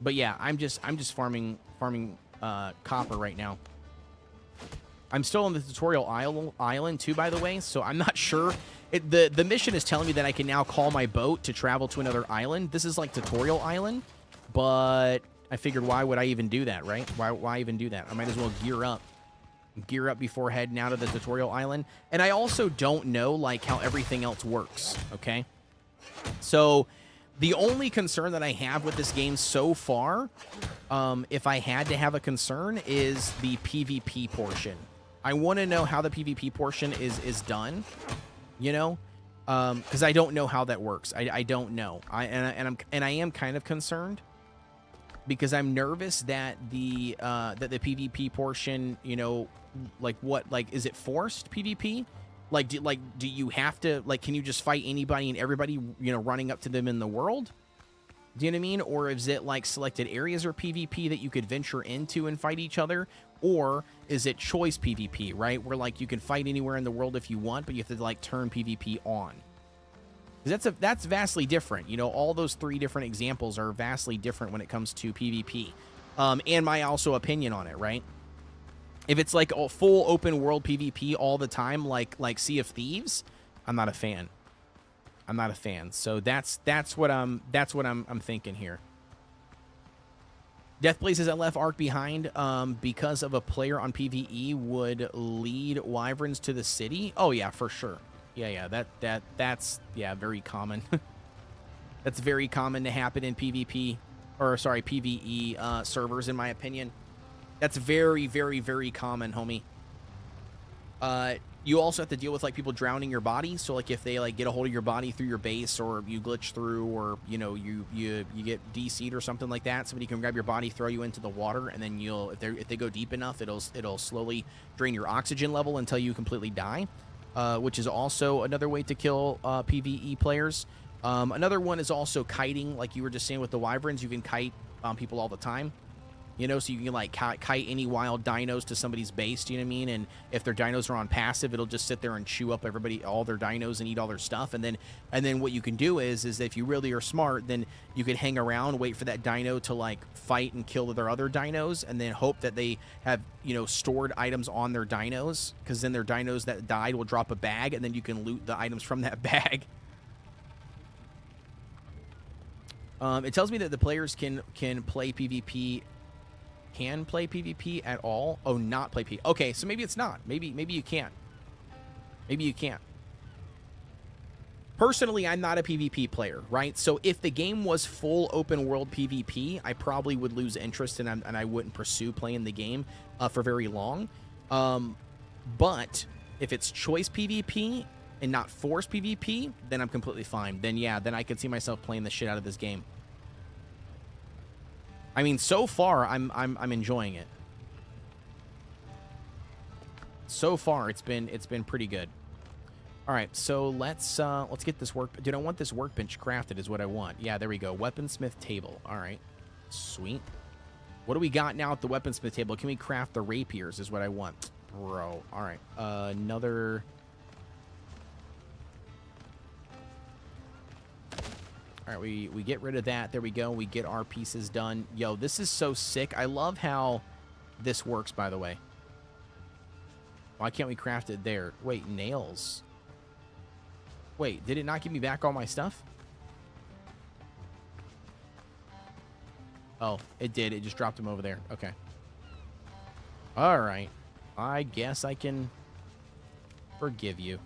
But yeah, I'm just farming copper right now. I'm still on the tutorial island too, by the way, so I'm not sure. The mission is telling me that I can now call my boat to travel to another island. This is like tutorial island, but I figured why would I even do that, right? Why even do that? I might as well gear up before heading out of the tutorial island. And I also don't know, like, how everything else works, okay? So the only concern that I have with this game so far, if I had to have a concern, is the PvP portion. I want to know how the PvP portion is done, you know, because I don't know how that works. I don't know. I am kind of concerned because I'm nervous that the PvP portion, you know, like is it forced PvP? Do you have to, like, can you just fight anybody and everybody, you know, running up to them in the world? Do you know what I mean? Or is it like selected areas or PvP that you could venture into and fight each other? Or is it choice PvP, right? Where, like, you can fight anywhere in the world if you want, but you have to, like, turn PvP on. Because that's vastly different. You know, all those three different examples are vastly different when it comes to PvP. And my also opinion on it, right? If it's like a full open world PvP all the time, like Sea of Thieves, I'm not a fan. I'm not a fan. So that's what I'm thinking here. Deathblaze says I left Ark behind because of a player on PvE would lead wyverns to the city. Oh yeah, for sure. Yeah, that's very common. That's very common to happen in PvP, or sorry, PvE servers, in my opinion. That's very, very, very common, homie. You also have to deal with like people drowning your body. So like if they like get a hold of your body through your base, or you glitch through, or you know you get DC'd or something like that, somebody can grab your body, throw you into the water, and then you'll if they go deep enough, it'll slowly drain your oxygen level until you completely die, which is also another way to kill PvE players. Another one is also kiting, like you were just saying with the wyverns. You can kite people all the time. You know, so you can like kite any wild dinos to somebody's base, do you know what I mean? And if their dinos are on passive, it'll just sit there and chew up all their dinos and eat all their stuff. And then what you can do is if you really are smart, then you could hang around, wait for that dino to like fight and kill their other dinos, and then hope that they have, you know, stored items on their dinos, because then their dinos that died will drop a bag, and then you can loot the items from that bag. It tells me that the players can play PvP. Can play PvP at all? Oh, not play PvP. Okay, so maybe it's not. Maybe you can't. Maybe you can't. Personally, I'm not a PvP player, right? So if the game was full open world PvP, I probably would lose interest and I wouldn't pursue playing the game for very long. But if it's choice PvP and not forced PvP, then I'm completely fine. Then yeah, then I could see myself playing the shit out of this game. I mean, so far I'm enjoying it. So far it's been pretty good. All right, so let's get this work. Dude, I want this workbench crafted is what I want. Yeah, there we go. Weaponsmith table. All right, sweet. What do we got now at the weaponsmith table? Can we craft the rapiers is what I want, bro. All right, another. All right, we get rid of that. There we go. We get our pieces done. Yo, this is so sick. I love how this works, by the way. Why can't we craft it there? Wait, nails. Wait, did it not give me back all my stuff? Oh, it did. It just dropped them over there. Okay. All right. I guess I can forgive you.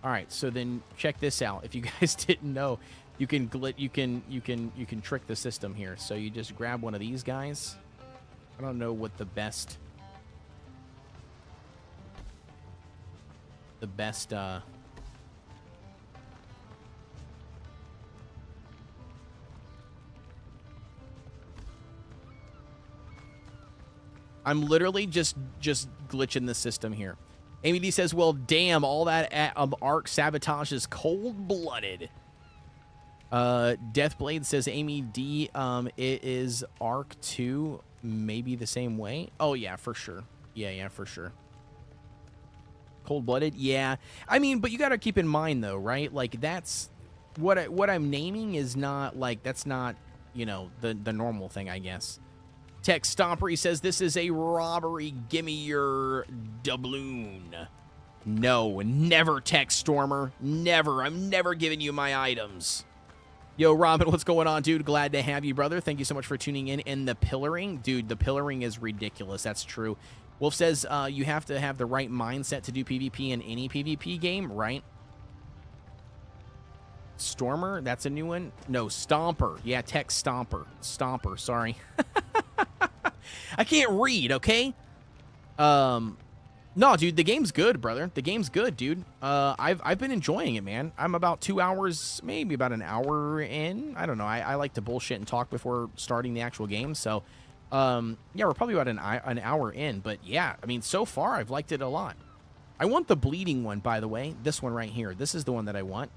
All right, so then check this out. If you guys didn't know, you can trick the system here. So you just grab one of these guys. I don't know what the best I'm literally just glitching the system here. Amy D says, well, damn, all that arc sabotage is cold-blooded. Deathblade says, Amy D, it is arc 2, maybe the same way. Oh, yeah, for sure. Yeah, for sure. Cold-blooded? Yeah. I mean, but you got to keep in mind, though, right? Like, that's... What I'm naming is not, like, that's not, you know, the normal thing, I guess. Tech Stomper, he says, this is a robbery. Gimme your doubloon. No, never, Tech Stormer. Never. I'm never giving you my items. Yo, Robin, what's going on, dude? Glad to have you, brother. Thank you so much for tuning in. And the pillaring, dude, the pillaring is ridiculous. That's true. Wolf says you have to have the right mindset to do PvP in any PvP game, right? Stormer, that's a new one. No, Stomper. Yeah, Tech Stomper. Stomper, sorry. I can't read, okay? No, dude, the game's good, brother. The game's good, dude. I've been enjoying it, man. I'm about 2 hours, maybe about an hour in. I don't know. I like to bullshit and talk before starting the actual game. So, yeah, we're probably about an hour in. But, yeah, I mean, so far, I've liked it a lot. I want the bleeding one, by the way. This one right here. This is the one that I want.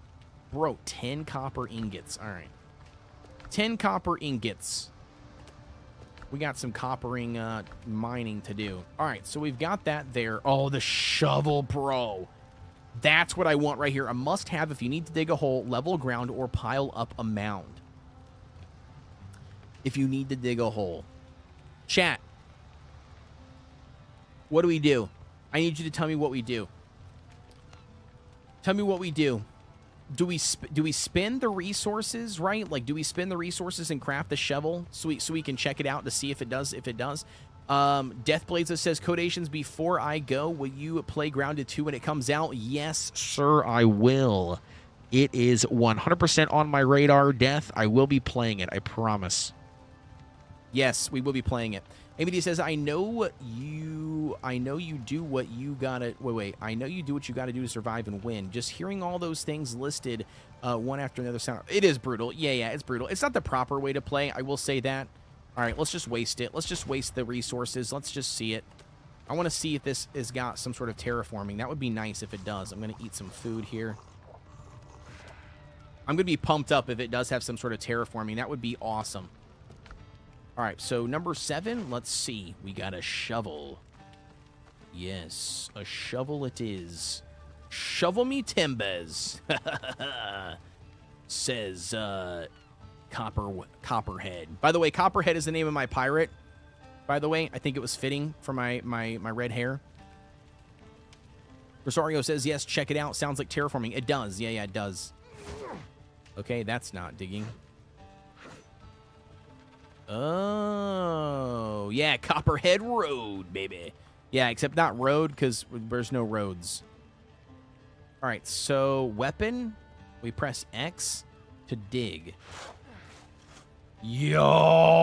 Bro, 10 copper ingots. All right. 10 copper ingots. We got some coppering mining to do. All right, so we've got that there. Oh, the shovel, bro. That's what I want right here. A must-have if you need to dig a hole, level ground, or pile up a mound. If you need to dig a hole. Chat. What do we do? I need you to tell me what we do. Tell me what we do. Do we spend the resources, right? Like, do we spend the resources and craft the shovel so we can check it out to see if it does? Deathblades says, Kodeations, before I go, will you play Grounded 2 when it comes out? Yes, sir, I will. It is 100% on my radar, Death. I will be playing it, I promise. Yes, we will be playing it. ABD says, I know you do what you gotta, I know you do what you gotta do to survive and win. Just hearing all those things listed one after another sound, it is brutal. Yeah, it's brutal. It's not the proper way to play, I will say that. All right, let's just waste it. Let's just waste the resources. Let's just see it. I want to see if this has got some sort of terraforming. That would be nice if it does. I'm going to eat some food here. I'm going to be pumped up if it does have some sort of terraforming. That would be awesome. All right, so number 7, let's see. We got a shovel. Yes, a shovel it is. Shovel me timbers. Says, Copperhead. By the way, Copperhead is the name of my pirate. By the way, I think it was fitting for my red hair. Rosario says, yes, check it out. Sounds like terraforming. It does. Yeah, it does. Okay, that's not digging. Oh, yeah, Copperhead Road, baby. Yeah, except not road because there's no roads. All right, so weapon. We press X to dig. Yo!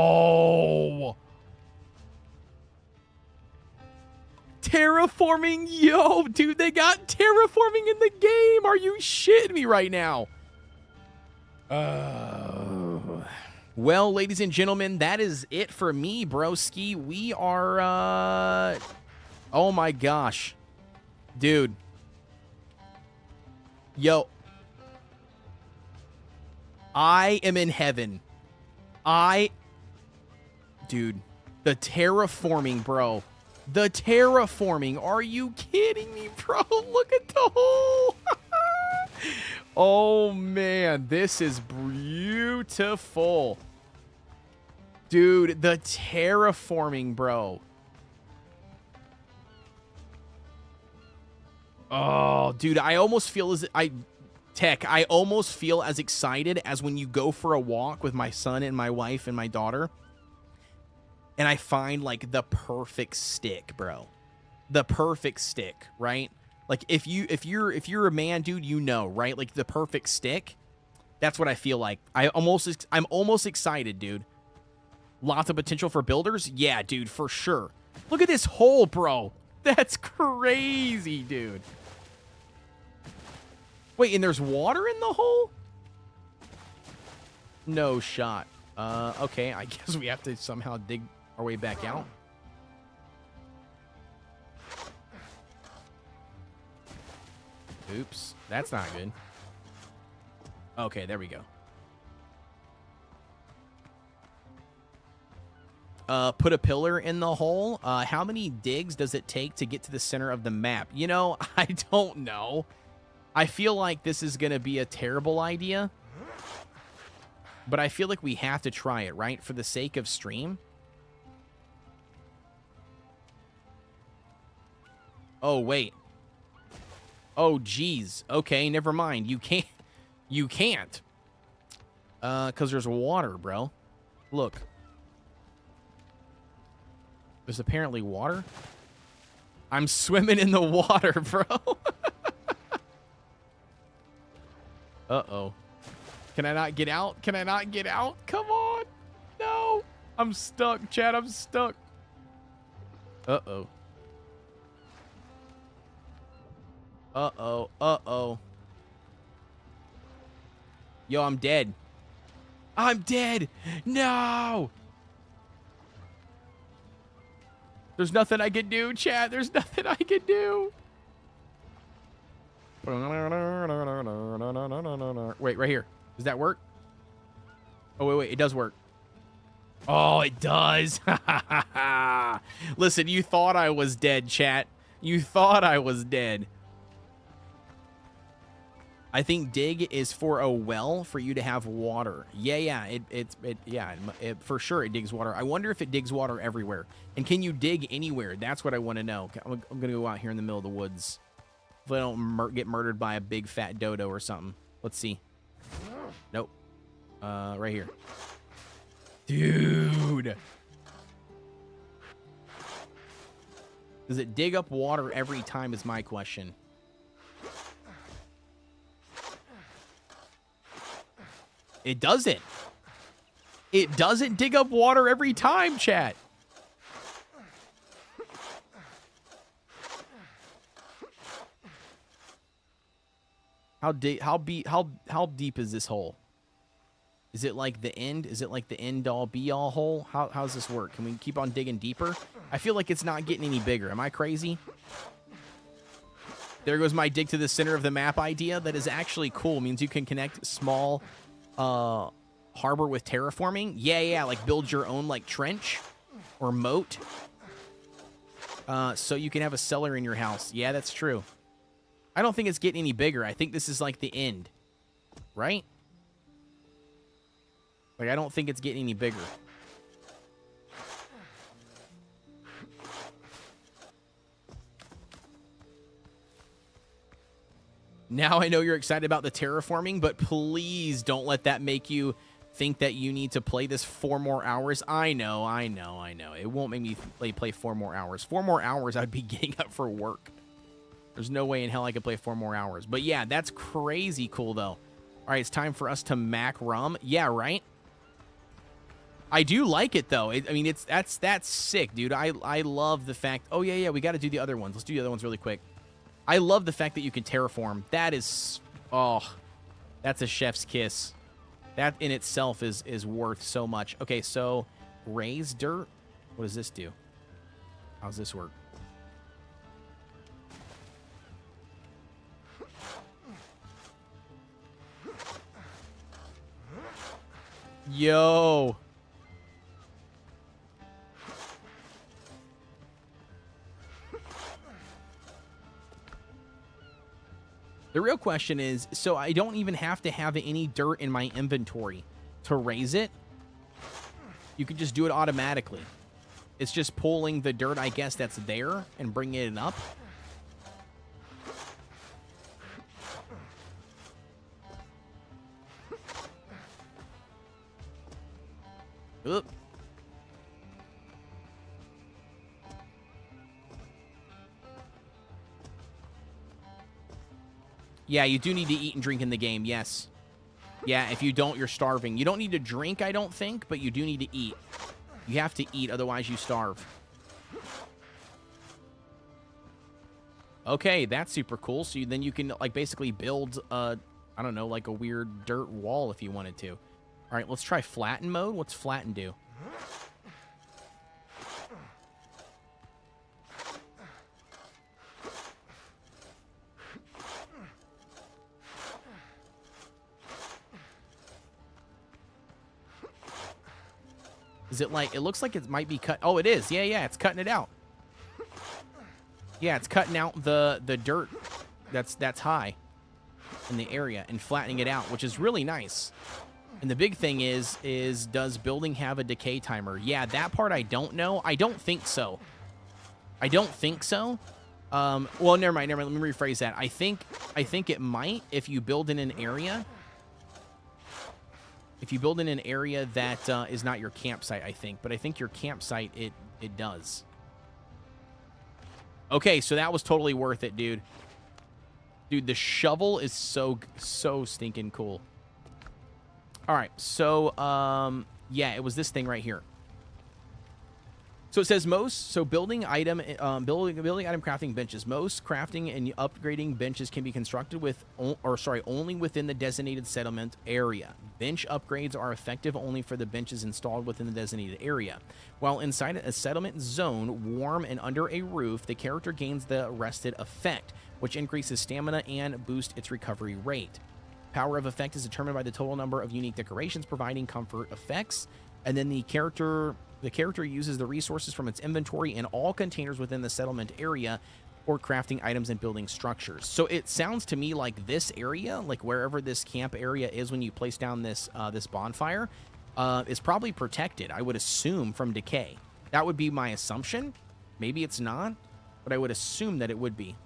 Terraforming, yo, dude, they got terraforming in the game. Are you shitting me right now? Well, ladies and gentlemen, that is it for me, broski. We are, oh my gosh. Dude. Yo. I am in heaven. Dude, the terraforming, bro. The terraforming. Are you kidding me, bro? Look at the hole. Oh, man. This is beautiful. Dude, the terraforming, bro. Oh, dude, I almost feel as I almost feel as excited as when you go for a walk with my son and my wife and my daughter, and I find like the perfect stick, bro. The perfect stick, right? Like if you're a man, dude, you know, right? Like the perfect stick. That's what I feel like. I'm almost excited, dude. Lots of potential for builders. Yeah, dude, for sure. Look at this hole, bro. That's crazy, dude. Wait, and there's water in the hole? No shot. Okay, I guess we have to somehow dig our way back out. Oops, that's not good. Okay, there we go. Put a pillar in the hole. How many digs does it take to get to the center of the map? You know, I don't know. I feel like this is going to be a terrible idea. But I feel like we have to try it, right? For the sake of stream. Oh, wait. Oh, geez. Okay, never mind. You can't. You can't. Because there's water, bro. Look. There's apparently water. I'm swimming in the water, bro. Uh-oh. Can I not get out? Can I not get out? Come on. No. I'm stuck, Chad. I'm stuck. Uh-oh. Uh-oh. Uh-oh. Yo, I'm dead. I'm dead. No. There's nothing I can do, Chad. There's nothing I can do. Wait, right here. Does that work? Oh, wait. It does work. Oh, it does. Listen, you thought I was dead, chat. You thought I was dead. I think dig is for a well for you to have water. Yeah. For sure it digs water. I wonder if it digs water everywhere. And can you dig anywhere? That's what I want to know. I'm going to go out here in the middle of the woods. If I don't get murdered by a big fat dodo or something. Let's see. Nope. Right here. Dude. Does it dig up water every time is my question. It doesn't. It doesn't dig up water every time, chat. How deep? How deep is this hole? Is it like the end? Is it like the end all be all hole? How's this work? Can we keep on digging deeper? I feel like it's not getting any bigger. Am I crazy? There goes my dig to the center of the map idea. That is actually cool. It means you can connect small harbor with terraforming. Yeah, like build your own like trench or moat. So you can have a cellar in your house. Yeah, that's true. I don't think it's getting any bigger. I think this is like the end. Right? Like, I don't think it's getting any bigger. Now I know you're excited about the terraforming, but please don't let that make you think that you need to play this 4 more hours. I know. It won't make me play 4 more hours. 4 more hours, I'd be getting up for work. There's no way in hell I could play 4 more hours. But yeah, that's crazy cool, though. All right, it's time for us to mac rum. Yeah, right? I do like it, though. I mean, that's sick, dude. I love the fact... Oh, yeah, we got to do the other ones. Let's do the other ones really quick. I love the fact that you can terraform. That is... Oh, that's a chef's kiss. That in itself is worth so much. Okay, so raise dirt. What does this do? How's this work? Yo. The real question is, so I don't even have to have any dirt in my inventory to raise it. You can just do it automatically. It's just pulling the dirt, I guess, that's there and bringing it up. Oop. Yeah, you do need to eat and drink in the game, yes. Yeah, if you don't, you're starving. You don't need to drink, I don't think, but you do need to eat. You have to eat, otherwise you starve. Okay, that's super cool. So then you can, like, basically build, I don't know, like a weird dirt wall if you wanted to. All right, let's try flatten mode. What's flatten do? Is it like, it looks like it might be cut. Oh, it is. Yeah, it's cutting it out. Yeah, it's cutting out the dirt that's high in the area and flattening it out, which is really nice. And the big thing is does building have a decay timer? Yeah, that part I don't know. I don't think so. Well, never mind. Let me rephrase that. I think it might if you build in an area. If you build in an area that is not your campsite, I think. But I think your campsite, it does. Okay, so that was totally worth it, dude. Dude, the shovel is so stinking cool. All right, so, yeah, it was this thing right here. So it says building item crafting benches. Most crafting and upgrading benches can be constructed only within the designated settlement area. Bench upgrades are effective only for the benches installed within the designated area. While inside a settlement zone, warm and under a roof, the character gains the rested effect, which increases stamina and boosts its recovery rate. Power of effect is determined by the total number of unique decorations providing comfort effects, and then the character uses the resources from its inventory in all containers within the settlement area for crafting items and building structures. So it sounds to me like this area, like wherever this camp area is when you place down this this bonfire, is probably protected, I would assume, from decay. That would be my assumption. Maybe it's not, but I would assume that it would be.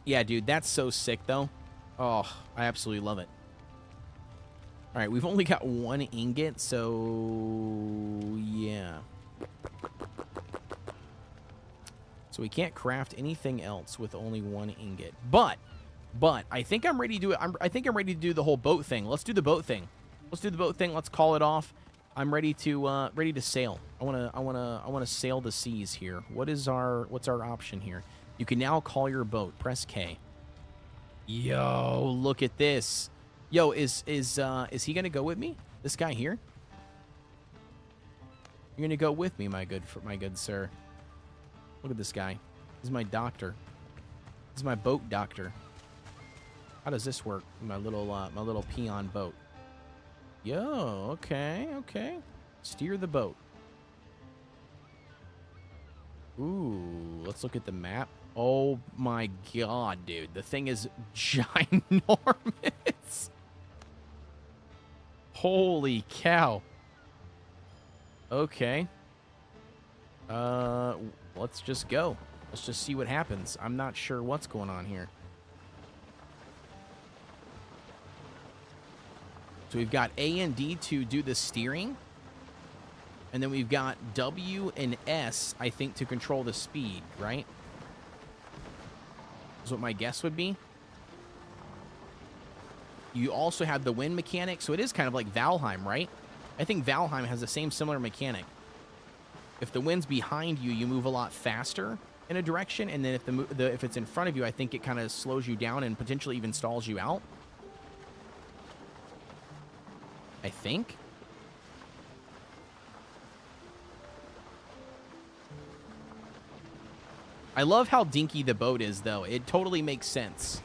Yeah, dude, that's so sick, though. Oh, I absolutely love it. All right, we've only got 1 ingot, so yeah. So we can't craft anything else with only 1 ingot. But I think I'm ready to do it. I think I'm ready to do the whole boat thing. Let's do the boat thing. Let's call it off. I'm ready to sail. I wanna sail the seas here. What's our option here? You can now call your boat. Press K. Yo, look at this. Yo, is he gonna go with me? This guy here? You're gonna go with me, my good sir. Look at this guy. He's my doctor. He's my boat doctor. How does this work? My little peon boat. Yo, okay. Steer the boat. Ooh, let's look at the map. Oh my god, dude. The thing is ginormous. Holy cow. Okay. Let's just go. Let's just see what happens. I'm not sure what's going on here. So we've got A and D to do the steering. And then we've got W and S, I think, to control the speed, right? Is what my guess would be. You also have the wind mechanic, so it is kind of like Valheim, right? I think Valheim has the same similar mechanic. If the wind's behind you, you move a lot faster in a direction, and then if it's in front of you, I think it kind of slows you down and potentially even stalls you out. I think. I love how dinky the boat is, though. It totally makes sense.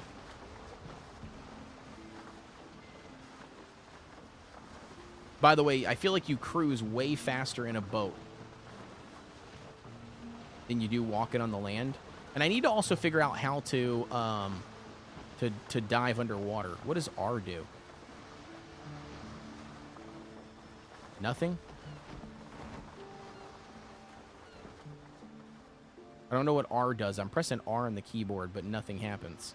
By the way, I feel like you cruise way faster in a boat than you do walking on the land. And I need to also figure out how to dive underwater. What does R do? Nothing? I don't know what R does. I'm pressing R on the keyboard, but nothing happens.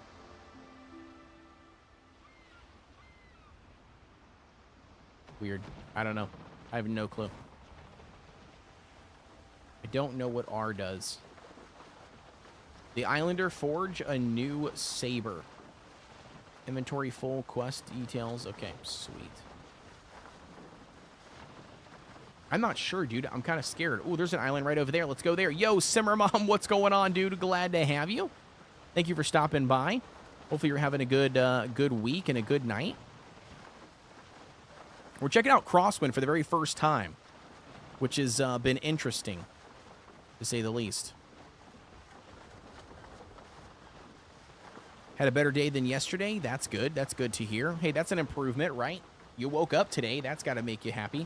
Weird. I don't know. I have no clue. I don't know what R does. The Islander forge a new saber. Inventory full, quest details. Okay, sweet. I'm not sure, dude. I'm kind of scared. Oh, there's an island right over there. Let's go there. Yo, Simmer Mom, what's going on, dude? Glad to have you. Thank you for stopping by. Hopefully you're having a good week and a good night. We're checking out Crosswind for the very first time, which has been interesting, to say the least. Had a better day than yesterday. That's good. That's good to hear. Hey, that's an improvement, right? You woke up today. That's got to make you happy.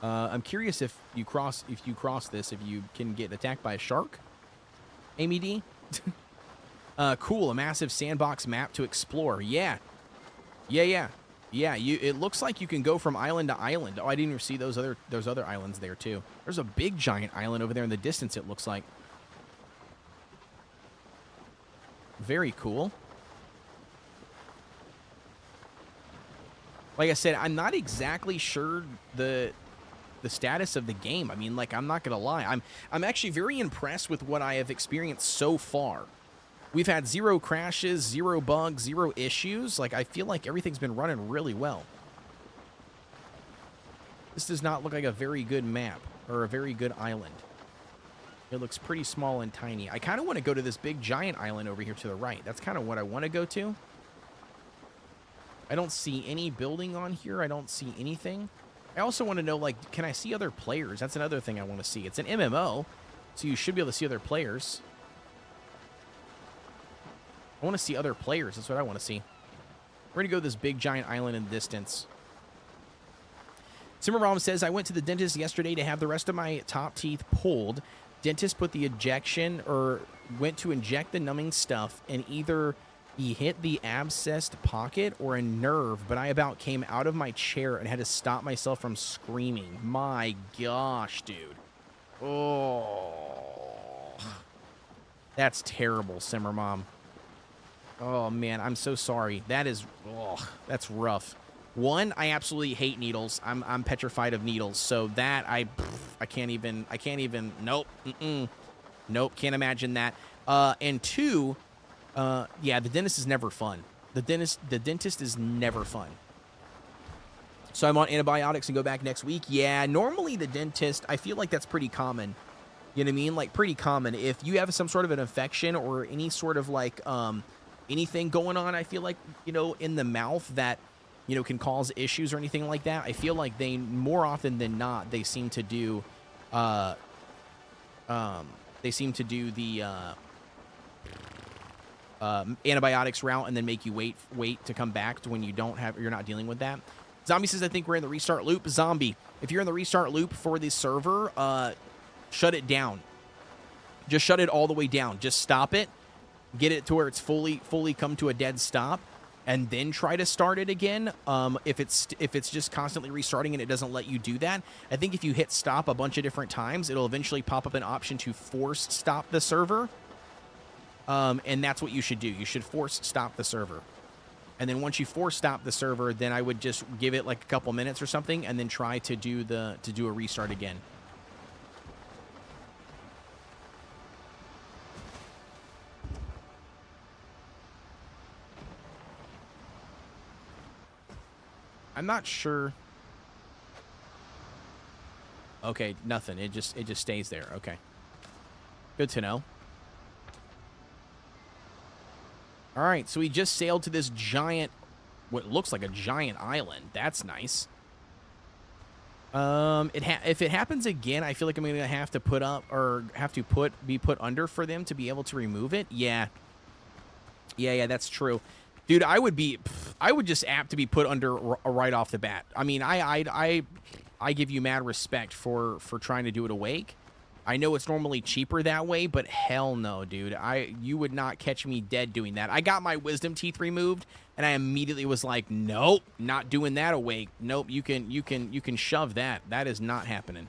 I'm curious if you cross this, if you can get attacked by a shark. Amy D. Cool, a massive sandbox map to explore. Yeah. It looks like you can go from island to island. Oh, I didn't even see those other islands there too. There's a big giant island over there in the distance, it looks like. Very cool. Like I said, I'm not exactly sure the status of the game. I mean, like, I'm not gonna lie. I'm actually very impressed with what I have experienced so far. We've had 0 crashes, 0 bugs, 0 issues. Like, I feel like everything's been running really well. This does not look like a very good map or a very good island. It looks pretty small and tiny. I kind of want to go to this big giant island over here to the right. That's kind of what I want to go to. I don't see any building on here. I don't see anything. I also want to know, like, can I see other players? That's another thing I want to see. It's an MMO, so you should be able to see other players. I want to see other players. That's what I want to see. We're going to go to this big giant island in the distance. Simmerom says, I went to the dentist yesterday to have the rest of my top teeth pulled. Dentist put the injection, or went to inject the numbing stuff, and either he hit the abscessed pocket or a nerve, but I about came out of my chair and had to stop myself from screaming. My gosh, dude. Oh. That's terrible, Simmermom. Oh, man, I'm so sorry. That is, oh, that's rough. One, I absolutely hate needles. I'm petrified of needles, so that, I can't even, nope, nope, can't imagine that. And two, yeah, the dentist is never fun. The dentist is never fun. So I'm on antibiotics and go back next week. Yeah, normally the dentist, I feel like that's pretty common. You know what I mean? Like, pretty common. If you have some sort of an infection or any sort of, like, anything going on, I feel like, you know, in the mouth that, you know, can cause issues or anything like that, I feel like they, more often than not, they seem to do, the, antibiotics route and then make you wait to come back to when you're not dealing with that. Zombie says, I think we're in the restart loop. Zombie, if you're in the restart loop for the server, shut it down. Just shut it all the way down. Just stop it. Get it to where it's fully come to a dead stop, and then try to start it again. If it's just constantly restarting and it doesn't let you do that, I think if you hit stop a bunch of different times, it'll eventually pop up an option to force stop the server. And that's what you should do. You should force stop the server. And then once you force stop the server, then I would just give it like a couple minutes or something, and then try to do a restart again. I'm not sure. Okay, nothing. It just stays there. Okay. Good to know. All right, so we just sailed to this giant, what looks like a giant island. That's nice. If it happens again, I feel like I'm gonna have to be put under for them to be able to remove it. Yeah, that's true, dude. I would just apt to be put under right off the bat. I mean, I give you mad respect for trying to do it awake. I know it's normally cheaper that way, but hell no, dude. You would not catch me dead doing that. I got my wisdom teeth removed, and I immediately was like, nope, not doing that awake. Nope, you can shove that. That is not happening.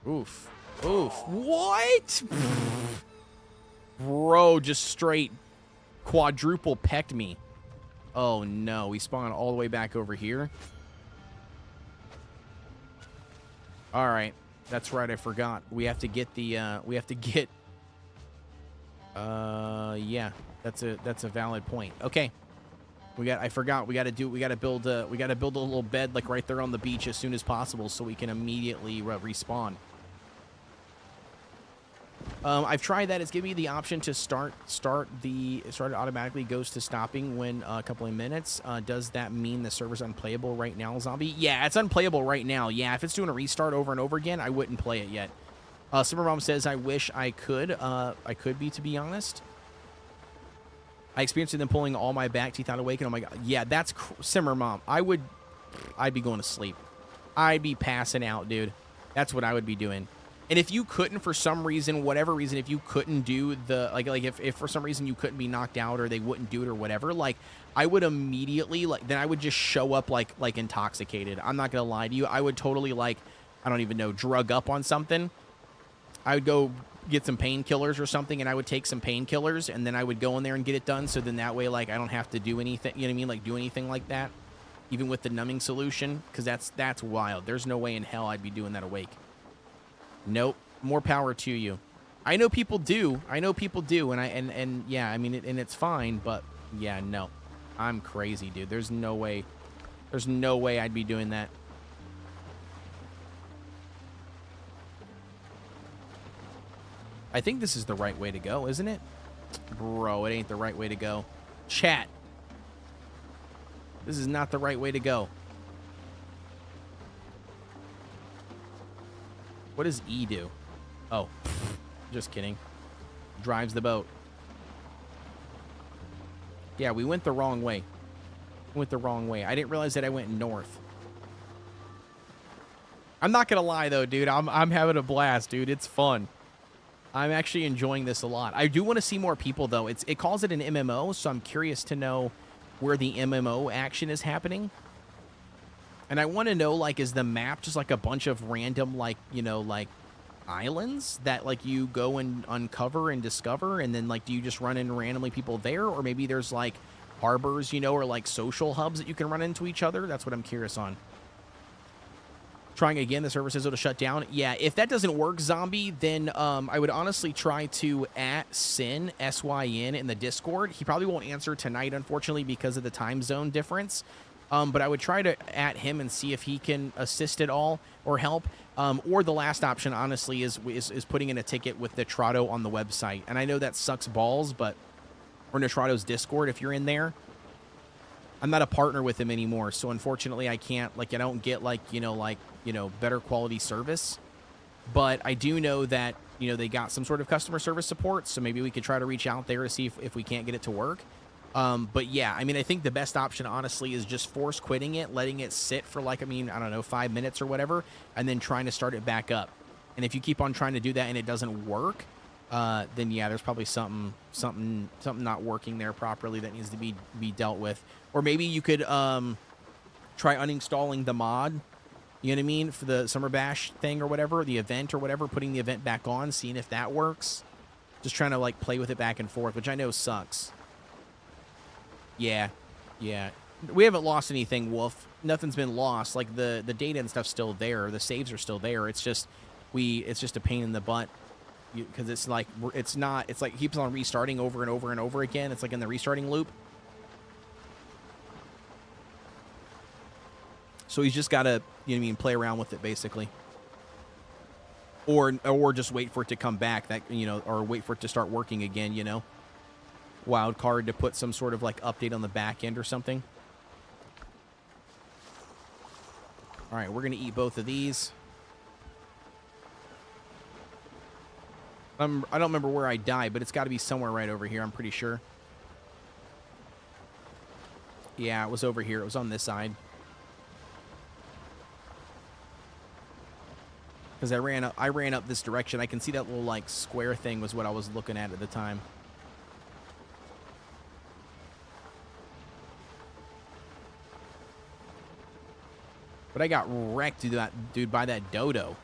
Oof. What? Bro, just straight quadruple pecked me. Oh no, we spawned all the way back over here. All right, that's right, I forgot. We have to get the yeah, that's a valid point. Okay. I forgot. We got to build a little bed like right there on the beach as soon as possible so we can immediately respawn. I've tried that. It's giving me the option to start it automatically goes to stopping when a couple of minutes. Does that mean the server's unplayable right now, Zombie? Yeah, it's unplayable right now. Yeah, if it's doing a restart over and over again, I wouldn't play it yet. Summer Mom says, I wish I could. To be honest. I experienced them pulling all my back teeth out awake, and oh my god, yeah, that's Simmer Mom. I'd be going to sleep. I'd be passing out, dude. That's what I would be doing. And if you couldn't, for some reason, whatever reason, if you couldn't do the like if for some reason you couldn't be knocked out or they wouldn't do it or whatever, like I would immediately then I would just show up like intoxicated. I'm not gonna lie to you. I would totally I don't even know, drug up on something. I would go get some painkillers or something, and I would take some painkillers, and then I would go in there and get it done. So then that way, I don't have to do anything. You know what I mean? Like do anything like that, even with the numbing solution, because that's wild. There's no way in hell I'd be doing that awake. Nope. More power to you. I know people do. And yeah, I mean, and it's fine, but yeah, no. I'm crazy, dude. There's no way I'd be doing that. I think this is the right way to go, isn't it? Bro, it ain't the right way to go. Chat. This is not the right way to go. What does E do? Oh, just kidding. Drives the boat. Yeah, we went the wrong way. I didn't realize that I went north. I'm not gonna lie though, dude. I'm having a blast, dude. It's fun. I'm actually enjoying this a lot. I do want to see more people though. It calls it an MMO, so I'm curious to know where the MMO action is happening. And I want to know, is the map just a bunch of random, islands that, you go and uncover and discover? And then, do you just run into randomly people there? Or maybe there's, harbors, or, social hubs that you can run into each other? That's what I'm curious on. Trying again, the server says it'll shut down. Yeah, if that doesn't work, Zombie, then I would honestly try to at Syn, S-Y-N, in the Discord. He probably won't answer tonight, unfortunately, because of the time zone difference. But I would try to at him and see if he can assist at all or help. Or the last option, honestly, is putting in a ticket with Nitrado on the website. And I know that sucks balls, but... Or Nitrado's Discord, if you're in there. I'm not a partner with him anymore, so unfortunately I can't, like, I don't get, like, better quality service. But I do know that, they got some sort of customer service support, so maybe we could try to reach out there to see if we can't get it to work. But yeah, I mean, I think the best option, honestly, is just force quitting it, letting it sit for, like, I don't know, 5 minutes or whatever, and then trying to start it back up. And if you keep on trying to do that and it doesn't work, then yeah, there's probably something not working there properly that needs to be dealt with. Or maybe you could try uninstalling the mod, you know what I mean, for the Summer Bash thing or whatever, the event or whatever, putting the event back on, seeing if that works. Just trying to, like, play with it back and forth, which I know sucks. Yeah. We haven't lost anything, Wolf. Nothing's been lost. Like, the data and stuff's still there. The saves are still there. It's just a pain in the butt. Because it's like, it's like it keeps on restarting over and over and over again. It's like in the restarting loop. So he's just got to, play around with it, basically. Or just wait for it to come back, or wait for it to start working again, Wild card to put some sort of, like, update on the back end or something. All right, we're going to eat both of these. I don't remember where I died, but it's got to be somewhere right over here, I'm pretty sure. Yeah, it was over here. It was on this side. Because I ran up this direction. I can see that little, like, square thing was what I was looking at the time. But I got wrecked, dude, by that dodo.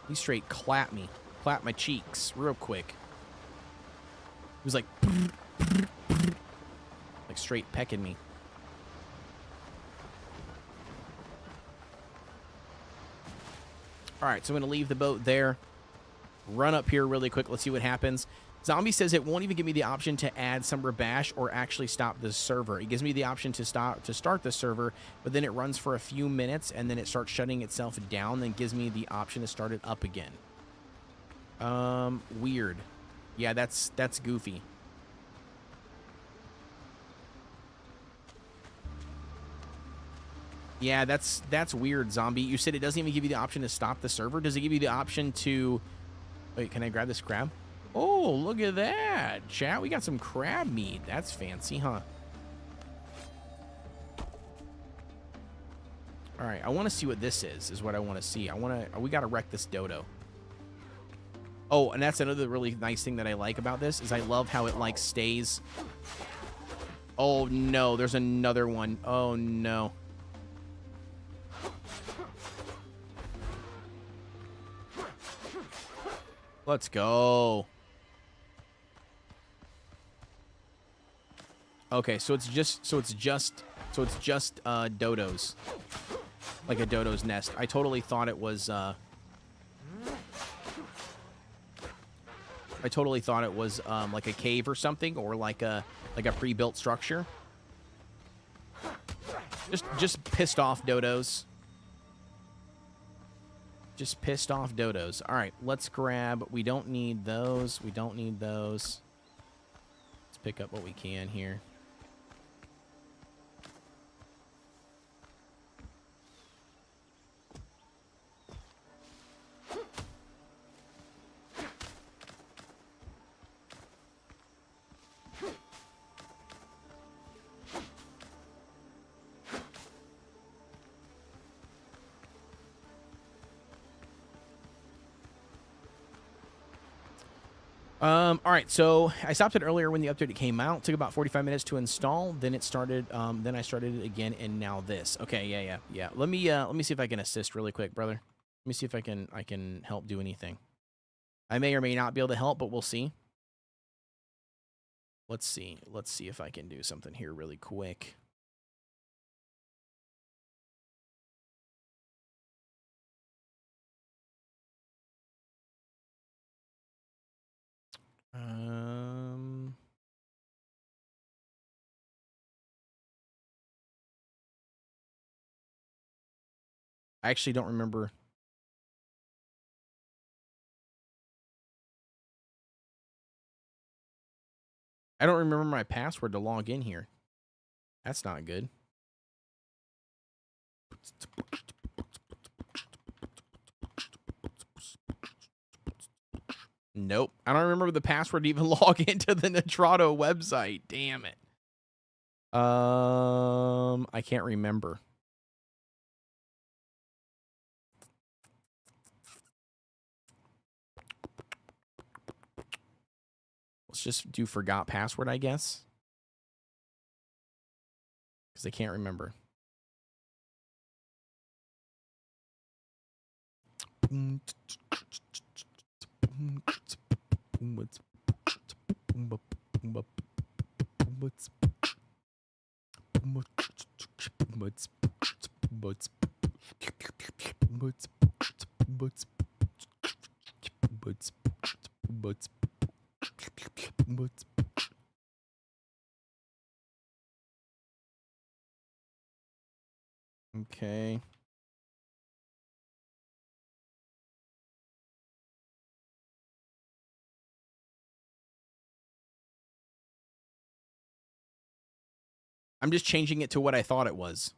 He straight clapped my cheeks real quick. He was like straight pecking me. All right, so I'm going to leave the boat there. Run up here really quick. Let's see what happens. Zombie says it won't even give me the option to add Summer Bash or actually stop the server. It gives me the option to start the server, but then it runs for a few minutes and then it starts shutting itself down, then gives me the option to start it up again. Weird. Yeah, that's goofy. Yeah, that's weird, Zombie. You said it doesn't even give you the option to stop the server. Does it give you the option to... Wait, can I grab this crab? Oh, look at that. Chat, we got some crab meat. That's fancy, huh? All right, I want to see what this is what I want to see. We got to wreck this dodo. Oh, and that's another really nice thing that I like about this is I love how it, like, stays. Oh, no, there's another one. Oh, no. Let's go. Okay, so it's just dodos. Like a dodo's nest. I totally thought it was like a cave or something, or like a pre-built structure. Just pissed off dodos. Just pissed off dodos. All right, let's grab. We don't need those. We don't need those. Let's pick up what we can here. All right, so I stopped it earlier when the update came out. It took about 45 minutes to install. Then it started. Then I started it again, and now this. Okay, yeah. Let me see if I can assist really quick, brother. Let me see if I can help do anything. I may or may not be able to help, but we'll see. Let's see if I can do something here really quick. I actually don't remember. I don't remember my password to log in here. That's not good. Nope. I don't remember the password to even log into the Nitrado website. Damn it. I can't remember. Let's just do forgot password, I guess. Because I can't remember. Okay. I'm just changing it to what I thought it was.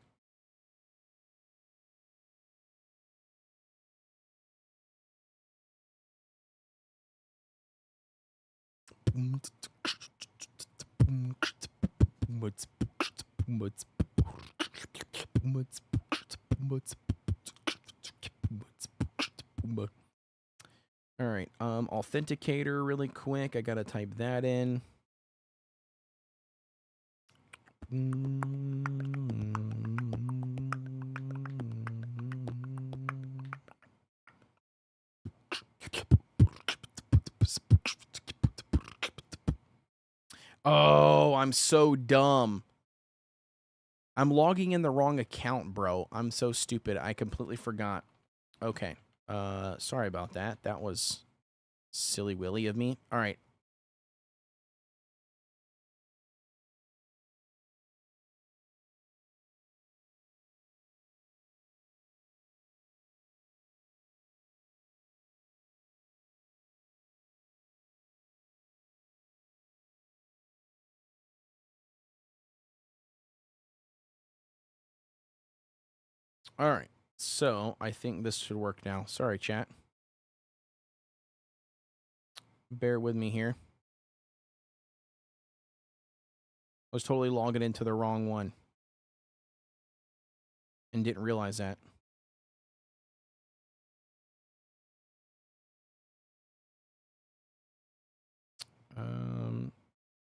All right, authenticator really quick. I gotta type that in. Oh, I'm so dumb. I'm logging in the wrong account, bro. I'm so stupid. I completely forgot. Okay. Sorry about that. That was silly willy of me. All right. All right. So, I think this should work now. Sorry, chat. Bear with me here. I was totally logging into the wrong one and didn't realize that.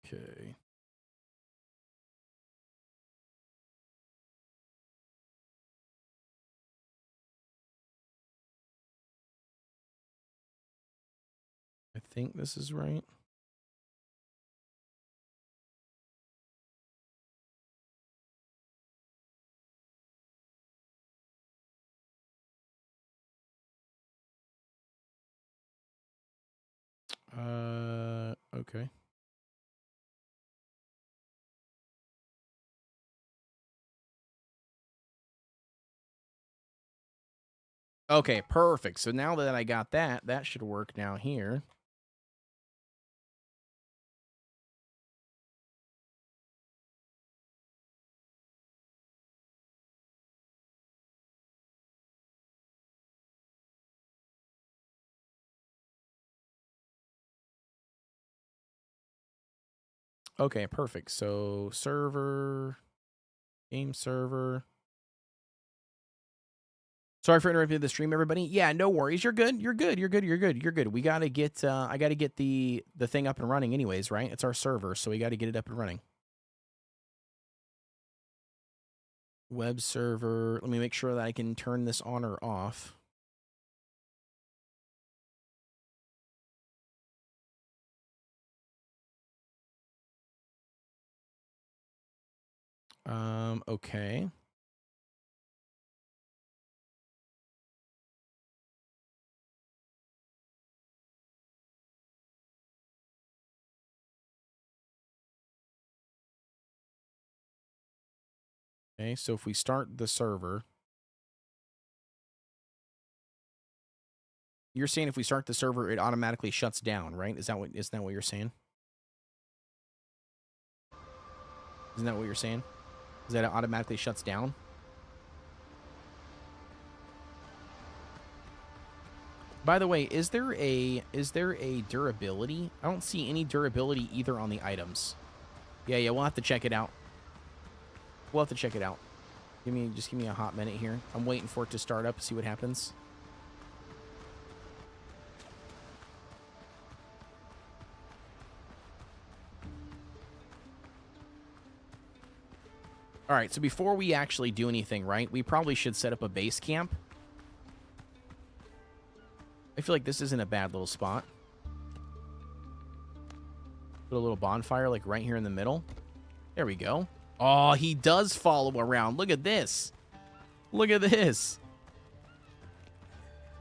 Okay. I think this is right. Okay. Okay, perfect. So now that I got that, that should work now here. Okay, perfect. So server, game server. Sorry for interrupting the stream, everybody. Yeah, no worries. You're good. You're good. You're good. You're good. You're good. We gotta get. I gotta get the thing up and running, anyways. Right? It's our server, so we got to get it up and running. Web server. Let me make sure that I can turn this on or off. Okay. Okay, so if we start the server, You're saying if we start the server, it automatically shuts down, right? Isn't that what you're saying? Isn't that what you're saying? Is that it automatically shuts down? By the way, is there a durability? I don't see any durability either on the items. Yeah, we'll have to check it out. We'll have to check it out. Just give me a hot minute here. I'm waiting for it to start up, see what happens. All right, so before we actually do anything, right, we probably should set up a base camp. I feel like this isn't a bad little spot. Put a little bonfire, like, right here in the middle. There we go. Oh, he does follow around. Look at this. Look at this.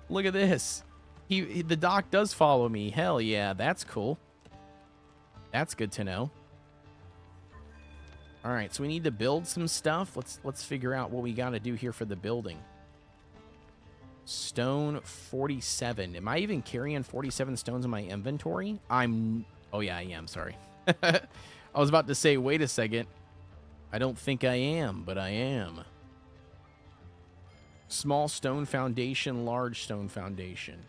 Look at this. The doc does follow me. Hell yeah, that's cool. That's good to know. All right, so we need to build some stuff. Let's figure out what we got to do here for the building. Stone 47. Am I even carrying 47 stones in my inventory? Oh yeah, I am. Sorry. I was about to say, wait a second. I don't think I am, but I am. Small stone foundation, large stone foundation.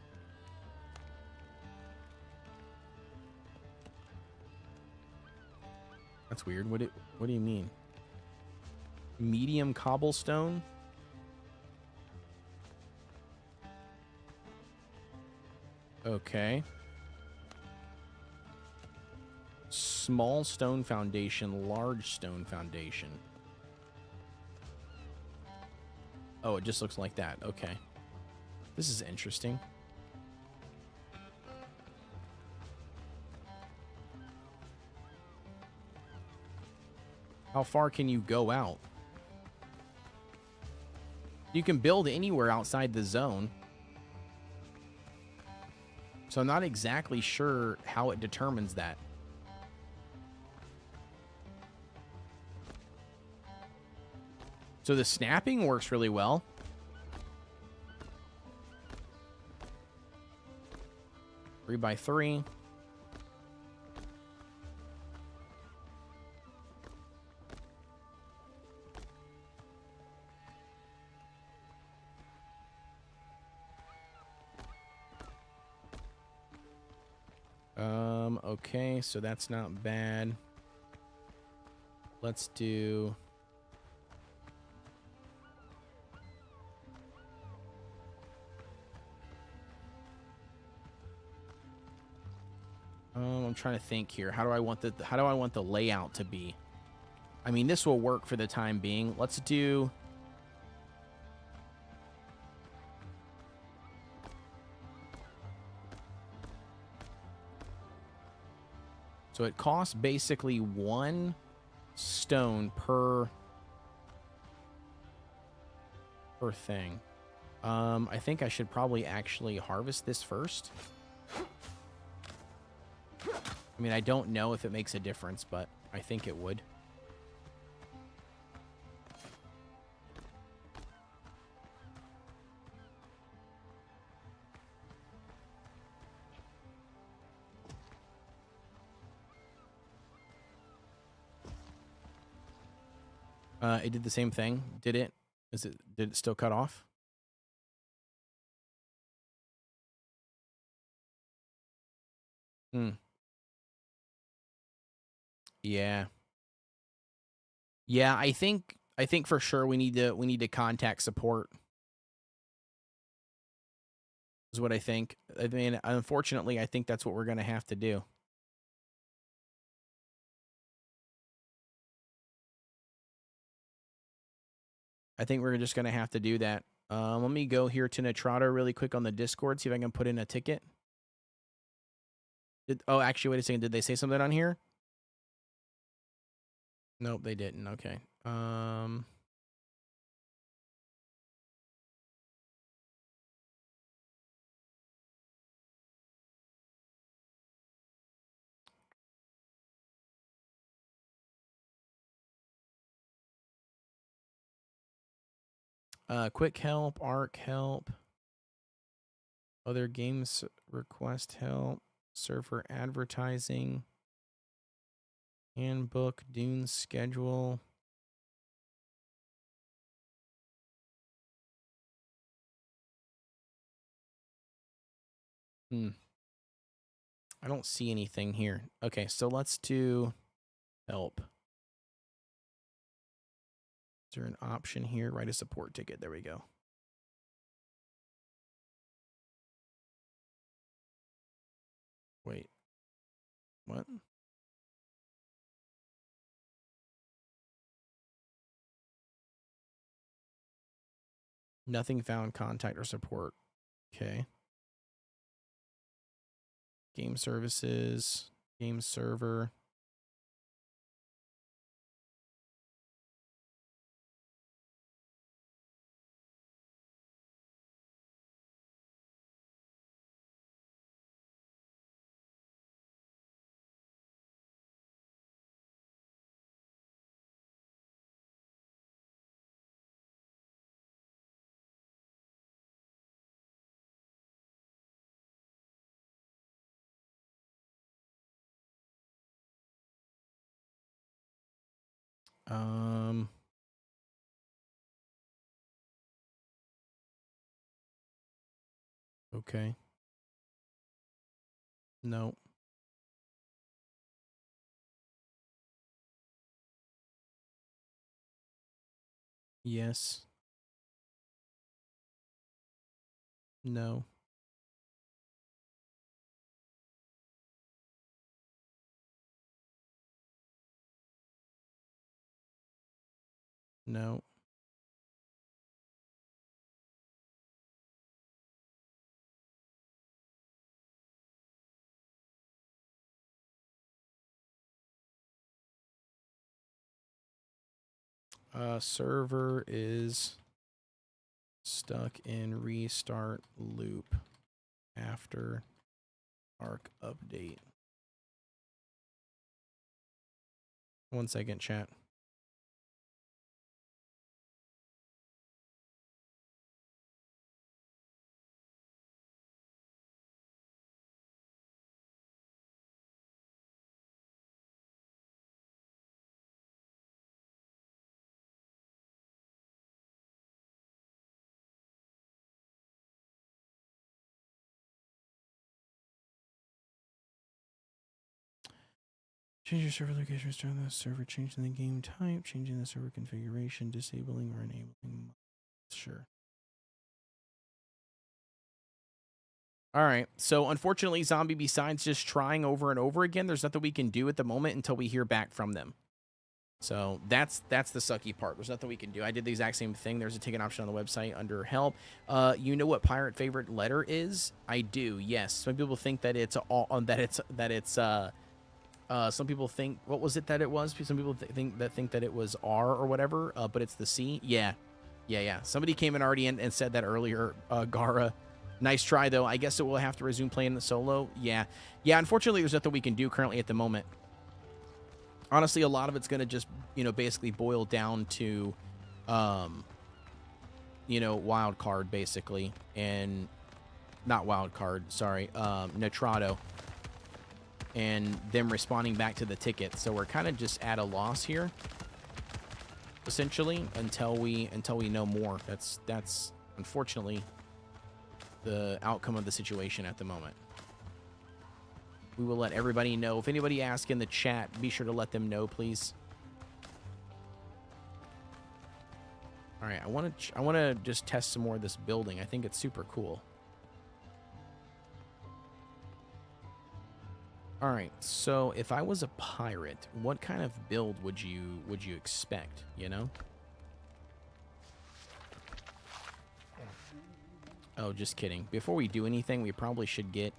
That's weird. What do you mean? Medium cobblestone? Okay. Small stone foundation, large stone foundation. Oh, it just looks like that. Okay. This is interesting. How far can you go out? You can build anywhere outside the zone. So I'm not exactly sure how it determines that. So the snapping works really well. Three by three. Okay, so that's not bad. Let's do... I'm trying to think here. How do I want the layout to be? I mean, this will work for the time being. Let's do... So it costs basically 1 stone per thing. I think I should probably actually harvest this first. I mean, I don't know if it makes a difference, but I think it would. It did the same thing. Did it? Did it still cut off? Yeah. Yeah, I think for sure we need to contact support. Is what I think. I mean, unfortunately, I think that's what we're going to have to do. I think we're just going to have to do that. Let me go here to Nitrado really quick on the Discord, see if I can put in a ticket. Oh, actually, wait a second. Did they say something on here? Nope, they didn't. Okay. Quick help, arc help. Other games request help. Server advertising. Handbook. Dune schedule. I don't see anything here. Okay, so let's do help. Is there an option here? Write a support ticket. There we go. Wait. What? Nothing found, contact or support. Okay. Game services, game server. Okay. No. Yes. No. No. Server is stuck in restart loop after ARC update. 1 second, chat. Change your server location, restart the server, changing the game type, changing the server configuration, disabling or enabling. Sure. All right. So unfortunately, Zombie, besides just trying over and over again, there's nothing we can do at the moment until we hear back from them. So that's the sucky part. There's nothing we can do. I did the exact same thing. There's a ticket option on the website under help. You know what pirate favorite letter is? I do. Yes. Some people think that it's some people think, what was it that it was? Some people think that it was R or whatever, but it's the C. Yeah. Somebody came in already and said that earlier, Gara. Nice try, though. I guess it will have to resume playing the solo. Yeah. Unfortunately, there's nothing we can do currently at the moment. Honestly, a lot of it's going to just, basically boil down to, wild card, basically. And not wild card, sorry, Nitrado. And them responding back to the ticket. So we're kind of just at a loss here, essentially, until we know more. That's unfortunately the outcome of the situation at the moment. We will let everybody know. If anybody asks in the chat, be sure to let them know, please. All right, I want to just test some more of this building. I think it's super cool. All right, so if I was a pirate, what kind of build would you expect, Oh, just kidding. Before we do anything, we probably should get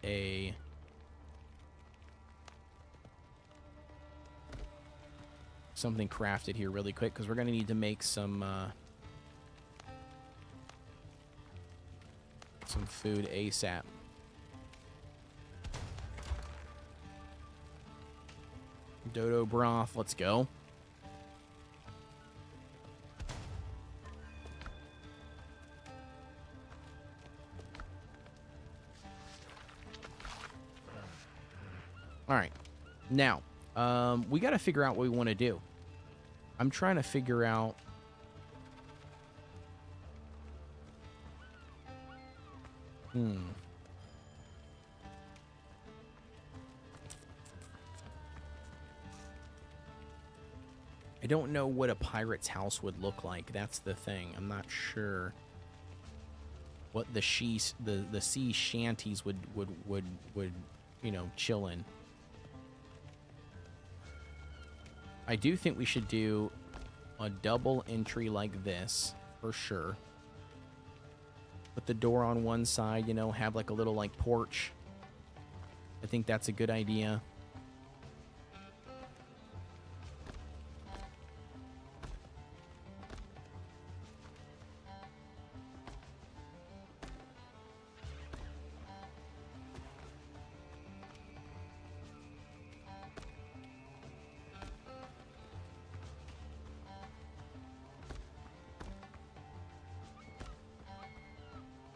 something crafted here really quick, because we're going to need to make some food ASAP. Dodo broth, let's go. All right. Now, we got to figure out what we want to do. I'm trying to figure out... I don't know what a pirate's house would look like. That's the thing. I'm not sure what the sea shanties would you know, chill in. I do think we should do a double entry like this for sure. Put the door on one side, you know, have like a little like porch. I think that's a good idea.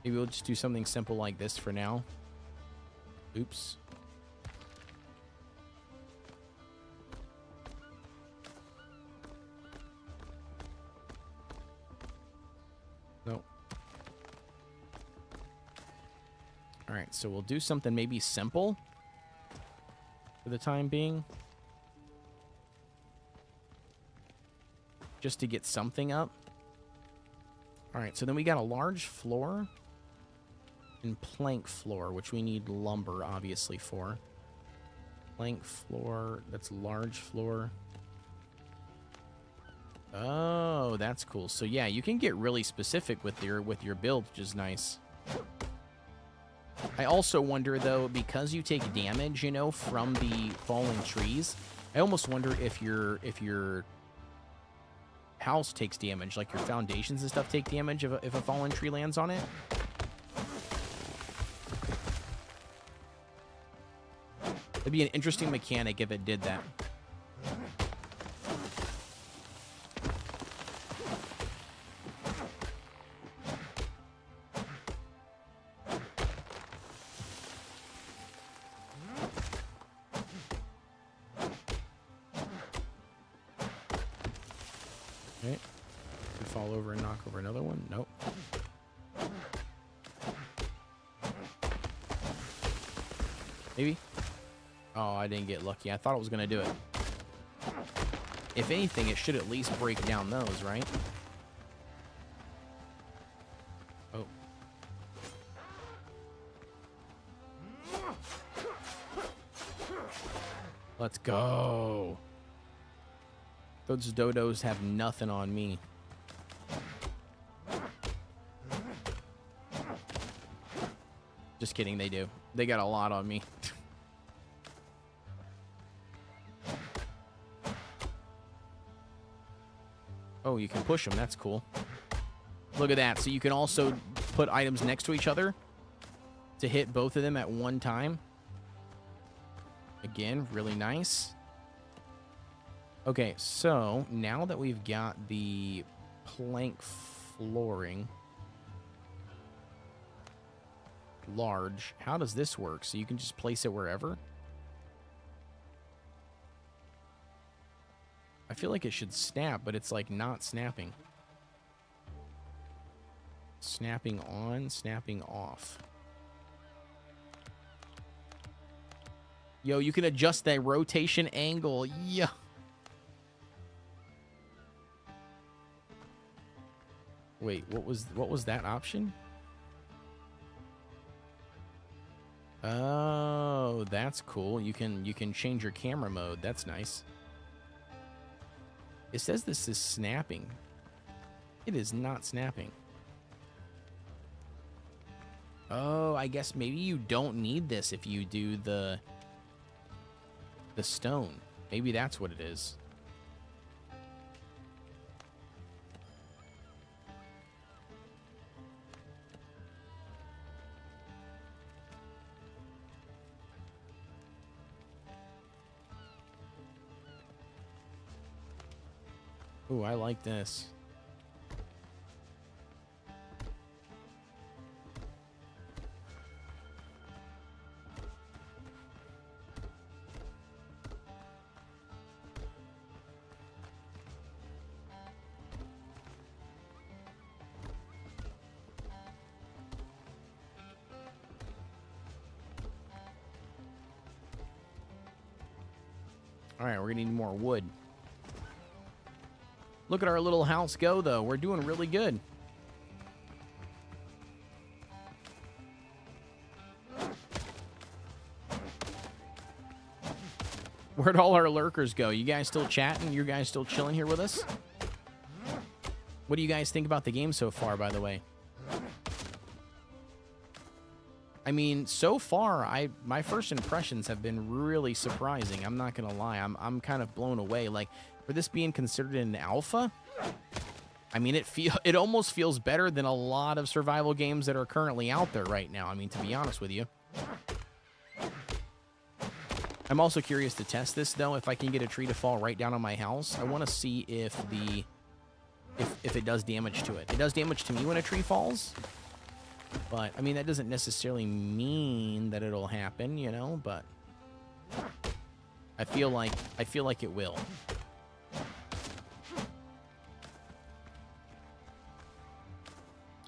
Maybe we'll just do something simple like this for now. Oops. No. All right, so we'll do something maybe simple for the time being. Just to get something up. All right, so then we got a large floor and plank floor, which we need lumber, obviously, for. Plank floor, that's large floor. Oh, that's cool. So yeah, you can get really specific with your build, which is nice. I also wonder though, because you take damage, you know, from the falling trees, I almost wonder if your house takes damage, like your foundations and stuff take damage if a fallen tree lands on it. It'd be an interesting mechanic if it did that. Okay. Can fall over and knock over another one. Nope. Maybe. Oh, I didn't get lucky. I thought it was going to do it. If anything, it should at least break down those, right? Oh. Let's go. Those dodos have nothing on me. Just kidding, they do. They got a lot on me. Oh, you can push them. That's cool. Look at that. So you can also put items next to each other to hit both of them at one time. Again, really nice. Okay, so now that we've got the plank flooring large, how does this work? So you can just place it wherever? I feel like it should snap, but it's like not snapping. Snapping on, snapping off. Yo, you can adjust that rotation angle. Yeah. Wait, what was that option? Oh, that's cool. You can change your camera mode. That's nice. It says this is snapping. It is not snapping. Oh, I guess maybe you don't need this if you do the stone. Maybe that's what it is. Ooh, I like this. All right, we're going to need more wood. Look at our little house go, though. We're doing really good. Where'd all our lurkers go? You guys still chatting? You guys still chilling here with us? What do you guys think about the game so far, by the way? I mean, so far, my first impressions have been really surprising. I'm not gonna lie. I'm kind of blown away. Like, for this being considered an alpha, I mean, it almost feels better than a lot of survival games that are currently out there right now. I mean, to be honest with you. I'm also curious to test this, though. If I can get a tree to fall right down on my house, I want to see if it does damage to it. It does damage to me when a tree falls. But, I mean, that doesn't necessarily mean that it'll happen, you know, but I feel like it will.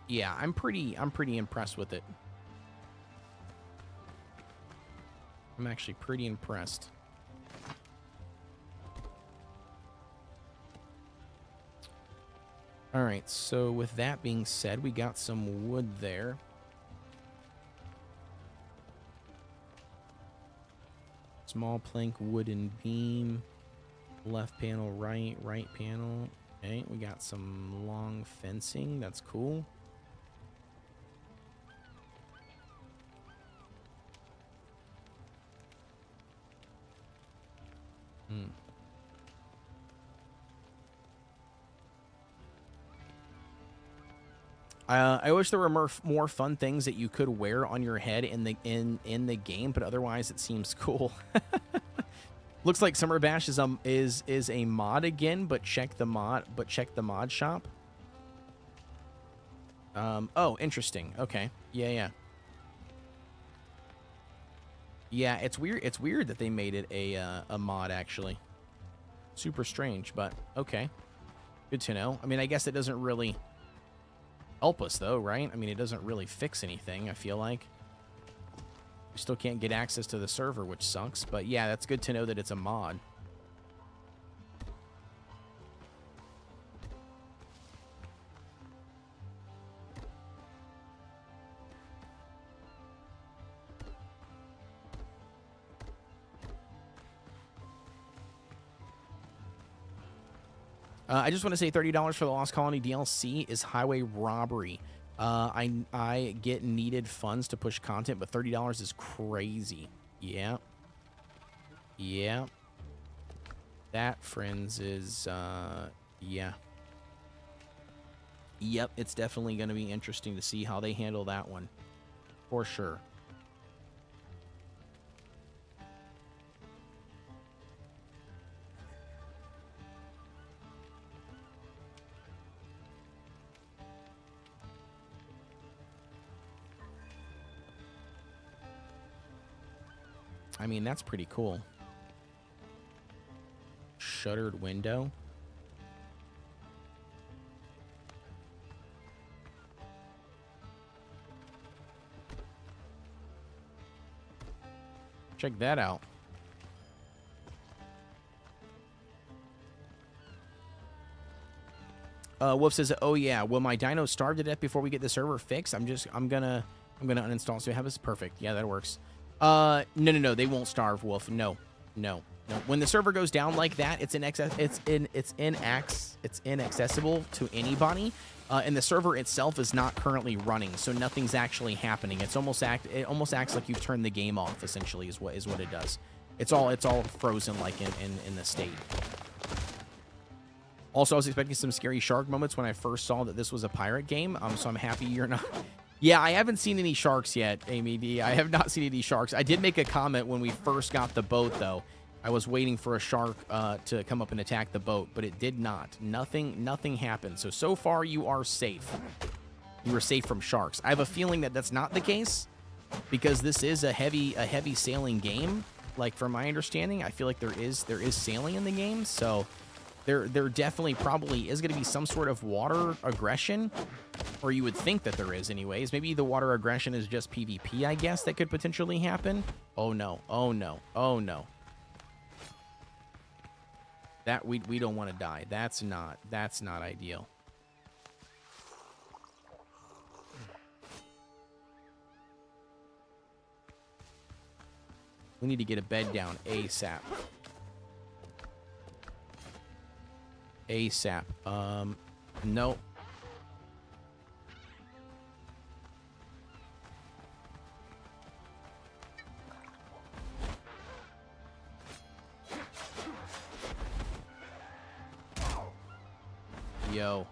Yeah, I'm pretty impressed with it. I'm actually pretty impressed. All right, so with that being said, we got some wood there. Small plank, wooden beam, left panel, right panel. Okay, we got some long fencing. That's cool. I wish there were more fun things that you could wear on your head in the game, but otherwise it seems cool. Looks like Summer Bash is a mod again, but check the mod shop. Oh, interesting. Okay. Yeah. Yeah, it's weird. It's weird that they made it a mod, actually. Super strange, but okay. Good to know. I mean, I guess it doesn't really help us, though, right? I mean, it doesn't really fix anything, I feel like. We still can't get access to the server, which sucks. But yeah, that's good to know that it's a mod. I just want to say $30 for the Lost Colony DLC is highway robbery. I get needed funds to push content, but $30 is crazy. Yeah. Yeah. That, friends, is, yeah. Yep, it's definitely going to be interesting to see how they handle that one. For sure. I mean, that's pretty cool. Shuttered window. Check that out. Wolf says, "Oh yeah, will my dino starve to death before we get the server fixed? I'm gonna uninstall. So have this perfect. Yeah, that works. No, they won't starve, Wolf. No. When the server goes down like that, it's inaccessible to anybody, and the server itself is not currently running, so nothing's actually happening. It almost acts like you've turned the game off. Essentially, is what it does. It's all frozen like in the state. Also, I was expecting some scary shark moments when I first saw that this was a pirate game. So I'm happy you're not. Yeah, I haven't seen any sharks yet, Amy D. I have not seen any sharks. I did make a comment when we first got the boat, though. I was waiting for a shark to come up and attack the boat, but it did not. Nothing happened. So far, you are safe. You are safe from sharks. I have a feeling that that's not the case, because this is a heavy sailing game. Like, from my understanding, I feel like there is sailing in the game, so there definitely probably is going to be some sort of water aggression, or you would think that there is anyways. Maybe the water aggression is just PvP, I guess, that could potentially happen. Oh no. That we don't want to die. That's not ideal. We need to get a bed down ASAP. ASAP. Nope. Yo.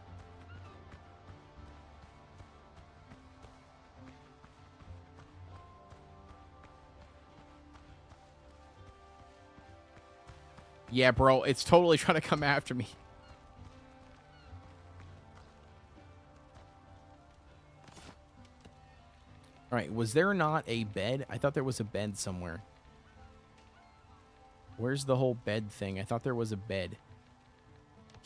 Yeah, bro, it's totally trying to come after me. All right, was there not a bed? I thought there was a bed somewhere. Where's the whole bed thing? I thought there was a bed.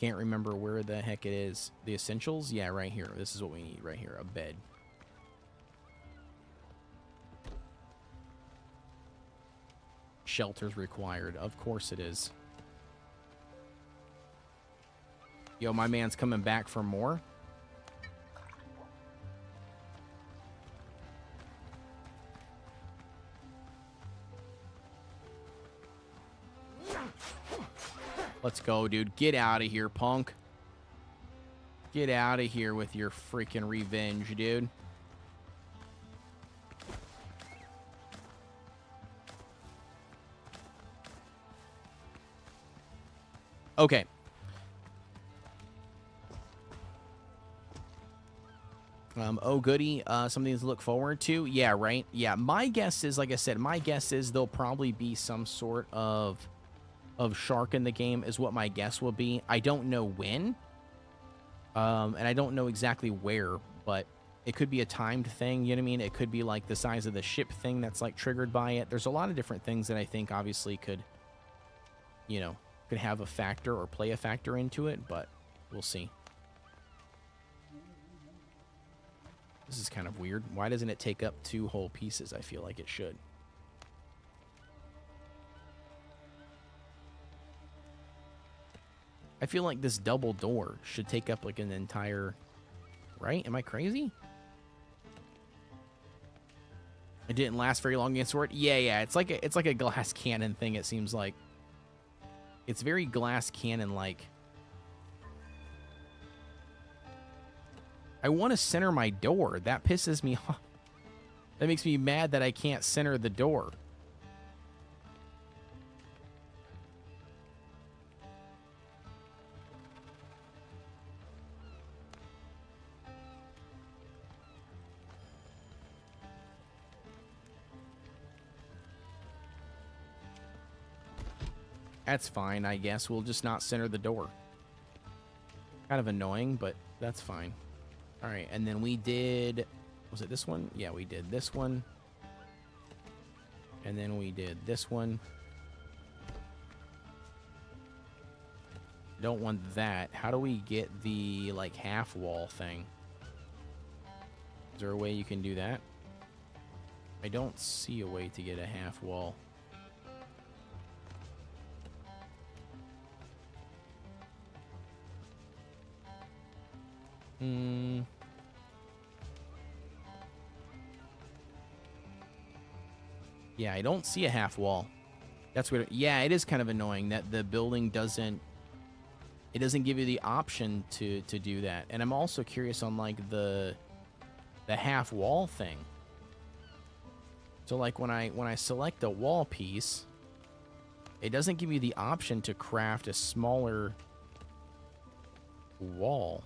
Can't remember where the heck it is. The essentials? Yeah, right here. This is what we need right here, a bed. Shelters required. Of course it is. Yo, my man's coming back for more. Let's go, dude. Get out of here, punk. Get out of here with your freaking revenge, dude. Okay. Oh, goody. Something to look forward to. Yeah, right. Yeah, my guess is, like I said, my guess is there'll probably be some sort of shark in the game is what my guess will be. I don't know when. And I don't know exactly where, but it could be a timed thing, you know what I mean? It could be like the size of the ship thing that's like triggered by it. There's a lot of different things that I think obviously could, you know, could have a factor or play a factor into it, but we'll see. This is kind of weird. Why doesn't it take up 2 whole pieces? I feel like it should. I feel like this double door should take up like an entire... Right? Am I crazy? It didn't last very long against Sword. Yeah. It's like a glass cannon thing. It seems like it's very glass cannon like. I want to center my door. That pisses me off. That makes me mad that I can't center the door. That's fine, I guess. We'll just not center the door. Kind of annoying, but that's fine. All right, and then we did... Was it this one? Yeah, we did this one. And then we did this one. Don't want that. How do we get the, like, half wall thing? Is there a way you can do that? I don't see a way to get a half wall. Yeah, I don't see a half wall. That's weird. Yeah, it is kind of annoying that the building doesn't... It doesn't give you the option to do that. And I'm also curious on, like, the half wall thing. So, like, when I select a wall piece, it doesn't give you the option to craft a smaller wall.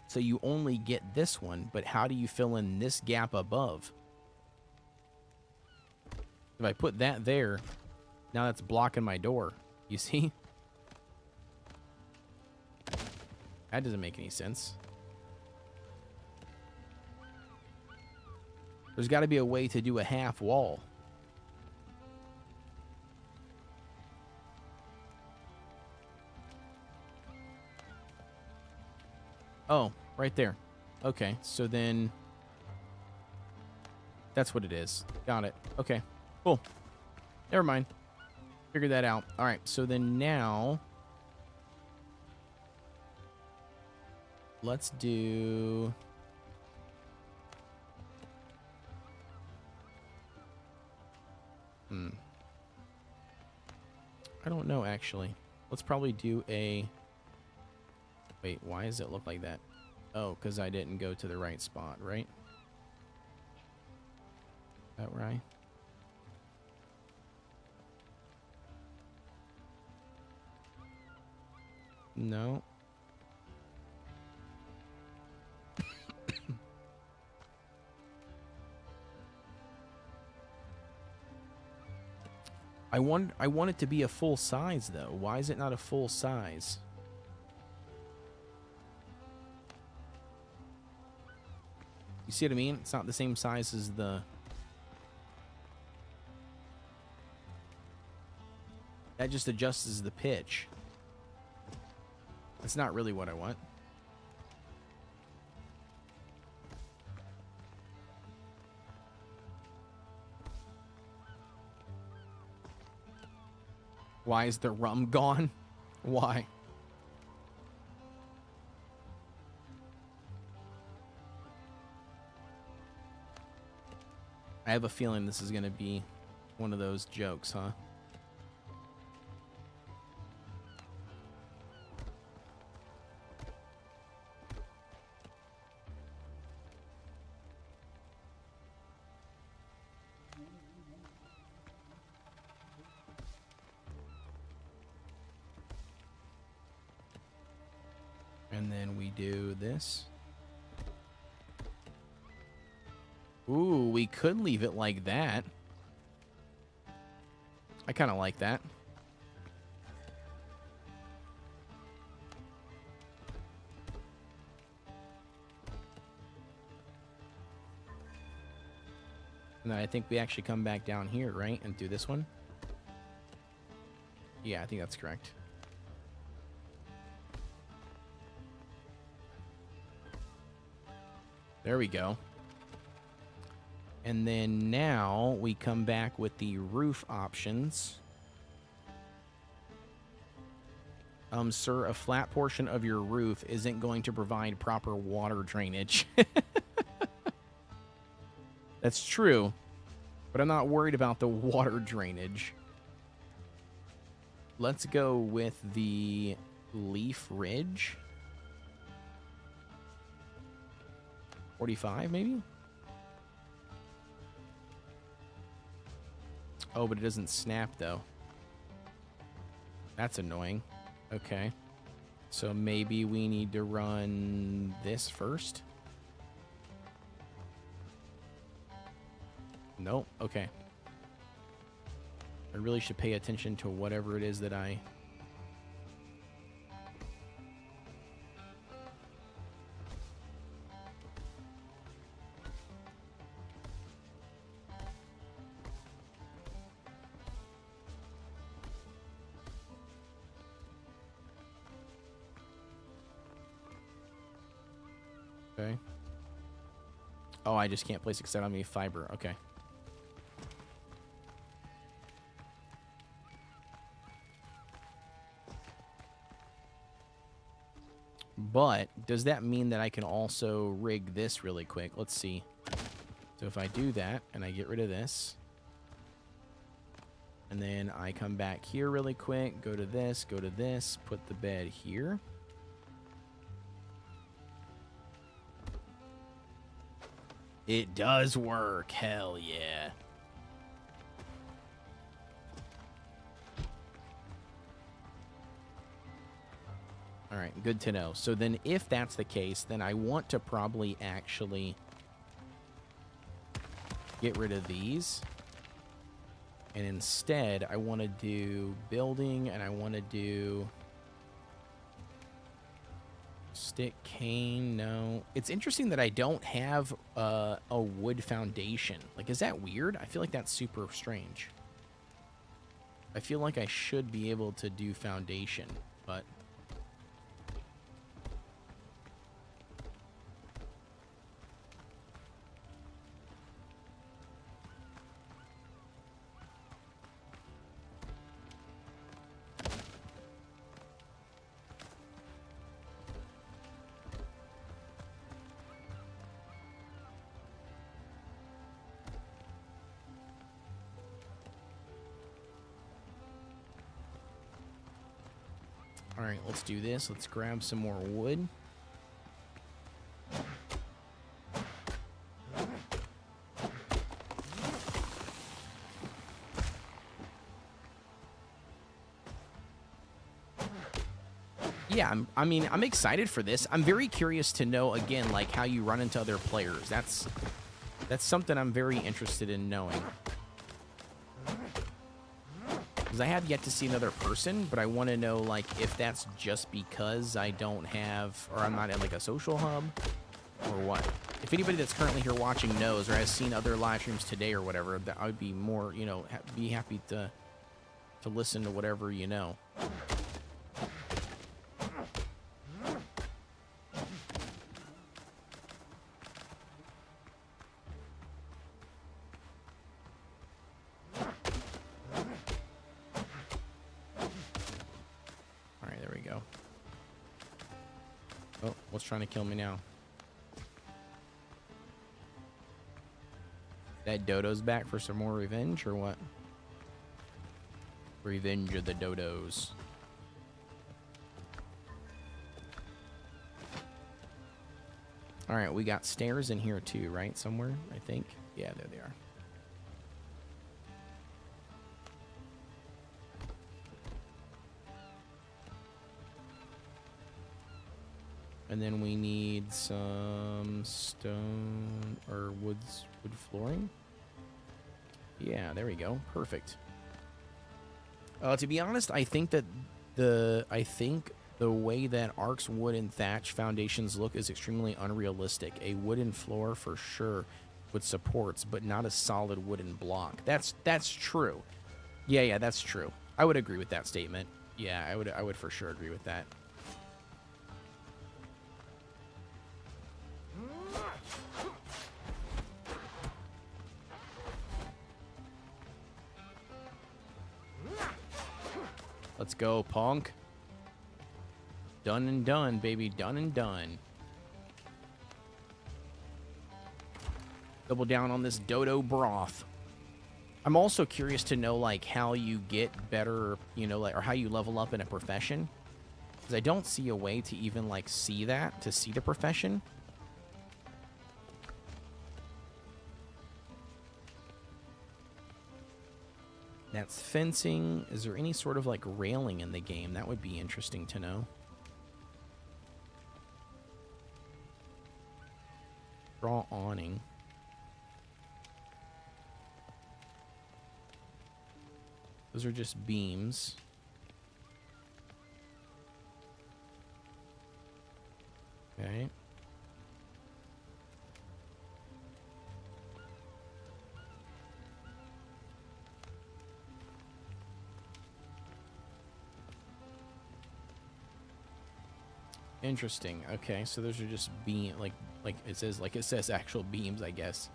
So you only get this one, but how do you fill in this gap above? If I put that there, now that's blocking my door. You see? That doesn't make any sense. There's got to be a way to do a half wall. Oh, right there. Okay, so then... That's what it is. Got it. Okay, cool. Never mind. Figured that out. All right, so then now let's do... I don't know, actually. Let's probably do a... Wait, why does it look like that? Oh, because I didn't go to the right spot, right? Is that right? No. I want it to be a full size, though. Why is it not a full size? You see what I mean? It's not the same size as the... That just adjusts the pitch. That's not really what I want. Why is the rum gone? Why? I have a feeling this is going to be one of those jokes, huh? And then we do this. Ooh, we could leave it like that. I kind of like that. And then I think we actually come back down here, right? And do this one. Yeah, I think that's correct. There we go. And then now we come back with the roof options. Sir, a flat portion of your roof isn't going to provide proper water drainage. That's true, but I'm not worried about the water drainage. Let's go with the leaf ridge. 45, maybe? Oh, but it doesn't snap, though. That's annoying. Okay. So maybe we need to run this first? Nope. Okay. I really should pay attention to whatever it is that I... Okay. Oh, I just can't place it because I don't have any fiber. Okay. But does that mean that I can also rig this really quick? Let's see. So if I do that and I get rid of this, and then I come back here really quick, go to this, put the bed here. It does work. Hell yeah. All right, good to know. So then if that's the case, then I want to probably actually get rid of these. And instead, I want to do building, and I want to do stick cane. No. It's interesting that I don't have a wood foundation. Like, is that weird? I feel like that's super strange. I feel like I should be able to do foundation, but... All right, let's do this. Let's grab some more wood. Yeah, I'm excited for this. I'm very curious to know, again, like, how you run into other players. That's something I'm very interested in knowing. Because I have yet to see another person, but I want to know, like, if that's just because I don't have, or I'm not in, like, a social hub, or what. If anybody that's currently here watching knows, or has seen other live streams today or whatever, that I would be more, you know, be happy to listen to whatever you know. Oh, what's trying to kill me now? That dodo's back for some more revenge, or what? Revenge of the dodos. Alright, we got stairs in here too, right? Somewhere, I think. Yeah, there they are. And then we need some stone or wood flooring. Yeah, there we go. Perfect. To be honest, I think that the way that Ark's wood and thatch foundations look is extremely unrealistic. A wooden floor for sure with supports, but not a solid wooden block. That's true. Yeah, that's true. I would agree with that statement. Yeah, I would for sure agree with that. Let's go, punk. Done and done, baby. Done and done. Double down on this dodo broth. I'm also curious to know, like, how you get better, you know, like, or how you level up in a profession. Because I don't see a way to even, like, see that, to see the profession. That's fencing. Is there any sort of, like, railing in the game? That would be interesting to know. Draw awning. Those are just beams. Okay. Interesting. Okay, so those are just like it says actual beams, I guess.